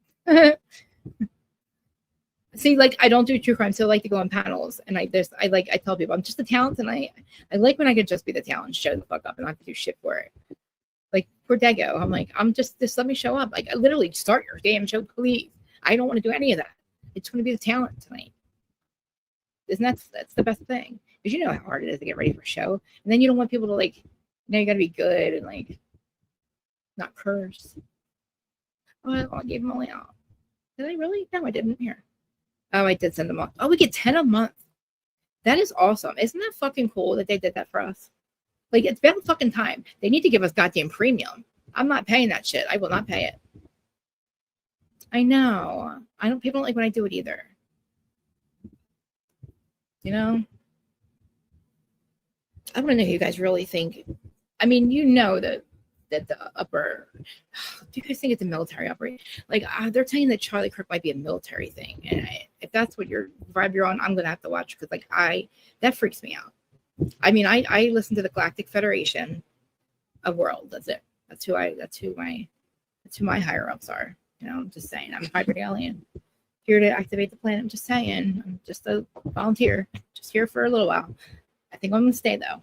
Speaker 1: See, like I don't do true crime, so I like to go on panels, and I tell people I'm just the talent, and I like when I could just be the talent, show the fuck up, and not have to do shit for it. Like poor Dago, I'm like, I'm just let me show up. Like I literally start your damn show, please. I don't want to do any of that. I just want to be the talent tonight. Isn't that's the best thing? Because you know how hard it is to get ready for a show, and then you don't want people to like, you got to be good and like not curse. Oh, I gave them all out. Did I really? No, I didn't. Here. Oh, I did send them off. Oh, we get 10 a month. That is awesome. Isn't that fucking cool that they did that for us? Like, it's about fucking time. They need to give us goddamn premium. I'm not paying that shit. I will not pay it. I know. People don't like when I do it either. You know? I want to know who you guys really think. I mean, you know that the upper, do you guys think it's a military operation? Like they're saying that Charlie Kirk might be a military thing, and if that's what your vibe you're on, I'm gonna have to watch because like that freaks me out. I mean, I listen to the Galactic Federation of World. That's it. That's who my higher ups are. You know, I'm just saying. I'm a hybrid alien here to activate the planet. I'm just saying. I'm just a volunteer, just here for a little while. I think I'm gonna stay though.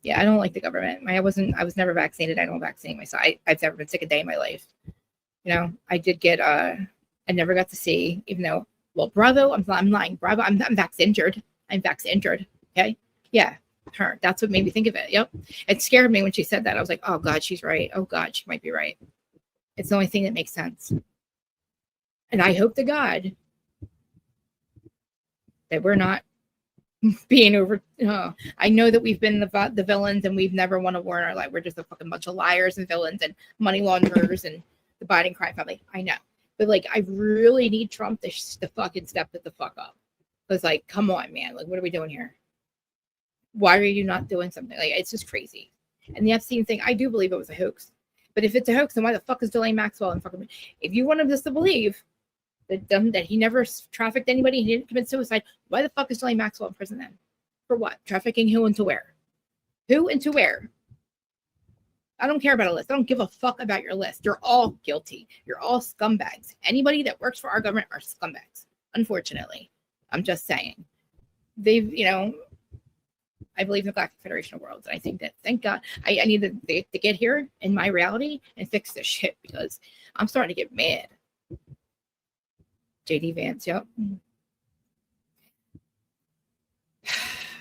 Speaker 1: Yeah, I don't like the government. I was never vaccinated. I don't vaccinate myself. I've never been sick a day in my life. You know, I did get I never got to see, even though, well, Bravo, I'm lying. Bravo, I'm vax-injured. I'm vax-injured. Okay. Yeah. Her. That's what made me think of it. Yep. It scared me when she said that. I was like, oh God, she's right. Oh God, she might be right. It's the only thing that makes sense. And I hope to God that we're not being over. I know that we've been the villains and we've never won a war in our life. We're just a fucking bunch of liars and villains and money launderers and the Biden crime family. I know, but like I really need Trump to fucking step it the fuck up. Because like, come on, man, like what are we doing here? Why are you not doing something? Like it's just crazy. And the Epstein thing, I do believe it was a hoax. But if it's a hoax, then why the fuck is Ghislaine Maxwell and fucking? If you want us to believe that he never trafficked anybody, he didn't commit suicide, why the fuck is Ghislaine Maxwell in prison then? For what? Trafficking who and to where? Who and to where? I don't care about a list. I don't give a fuck about your list. You're all guilty. You're all scumbags. Anybody that works for our government are scumbags. Unfortunately. I'm just saying. They've, you know, I believe in the Galactic Federation of Worlds. And I think that, thank God, I need to get here in my reality and fix this shit because I'm starting to get mad. JD Vance, yep.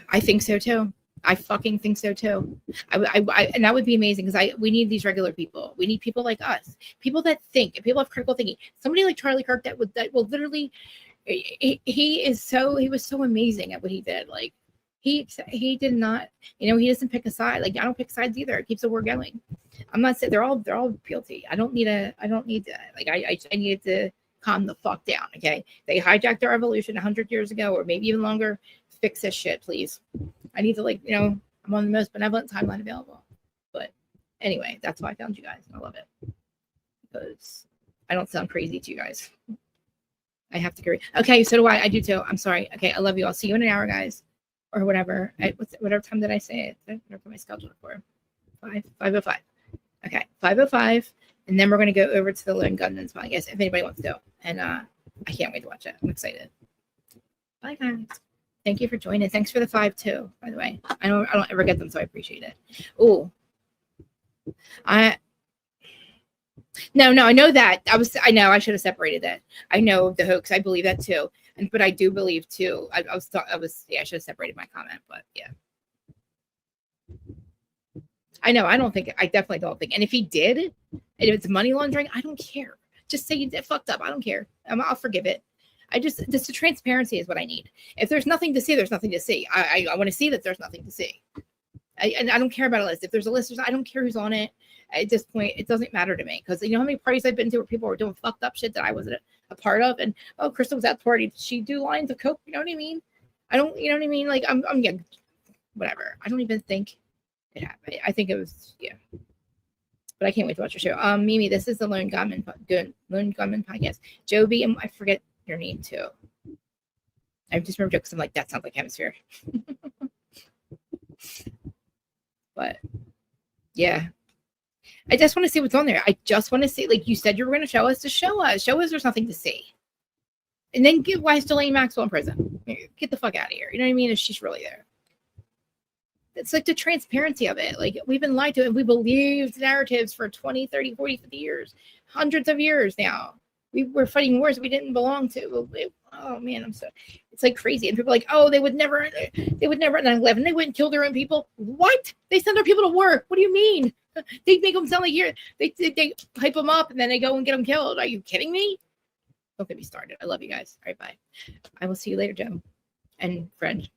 Speaker 1: I think so too. I fucking think so too. I and that would be amazing because we need these regular people. We need people like us, people that think, and people have critical thinking. Somebody like Charlie Kirk that will literally. He was so amazing at what he did. Like he did not, you know, he doesn't pick a side. Like I don't pick sides either. It keeps the war going. I'm not saying they're all guilty. I don't need to like I needed to calm the fuck down. Okay, they hijacked our revolution 100 years ago, or maybe even longer. Fix this shit, please. I need to, like, you know, I'm on the most benevolent timeline available. But anyway, that's why I found you guys. I love it because I don't sound crazy to you guys. I have to agree. Okay, so do I. I do too. I'm sorry. Okay, I love you. I'll see you in an hour, guys, or whatever. Whatever time did I say it? Whatever my schedule for 5:05. Okay, 5:05, and then we're gonna go over to the Lone Gunman spot, I guess, if anybody wants to go. And I can't wait to watch it. I'm excited. Bye, guys. Thank you for joining. Thanks for the 5 too, by the way. I don't ever get them, so I appreciate it. Oh, No, I know that. I know I should have separated that. I know the hoax. I believe that too. But I do believe too. I should have separated my comment, but yeah. I know. I definitely don't think. And if he did, and if it's money laundering, I don't care. Just say you did fucked up. I don't care. I'll forgive it. The transparency is what I need. If there's nothing to see, there's nothing to see. I want to see that there's nothing to see. And I don't care about a list. If there's a list, I don't care who's on it. At this point, it doesn't matter to me, because you know how many parties I've been to where people were doing fucked up shit that I wasn't a part of. And Crystal was at the party. Did she do lines of coke? You know what I mean? I don't. You know what I mean? Like I'm whatever. I don't even think it happened. I think it was But I can't wait to watch your show. Mimi, this is the Lone Gunman podcast. Joby, and I forget your name too. I just remember because I'm like, that sounds like Hemisphere. But yeah, I just want to see what's on there. I just want to see, like you said, you were going to show us. Show us there's nothing to see. And then why is Delaney Maxwell in prison? Get the fuck out of here. You know what I mean? If she's really there. It's like the transparency of it. Like we've been lied to, and we believed narratives for 20, 30, 40, 50 years, hundreds of years now. We were fighting wars we didn't belong to. Oh man, it's like crazy. And people are like, oh, they would never at 9/11. They wouldn't kill their own people. What? They send their people to work. What do you mean? They make them sound like they hype them up and then they go and get them killed. Are you kidding me? Don't get me started. I love you guys. All right, bye. I will see you later, Joe and friend.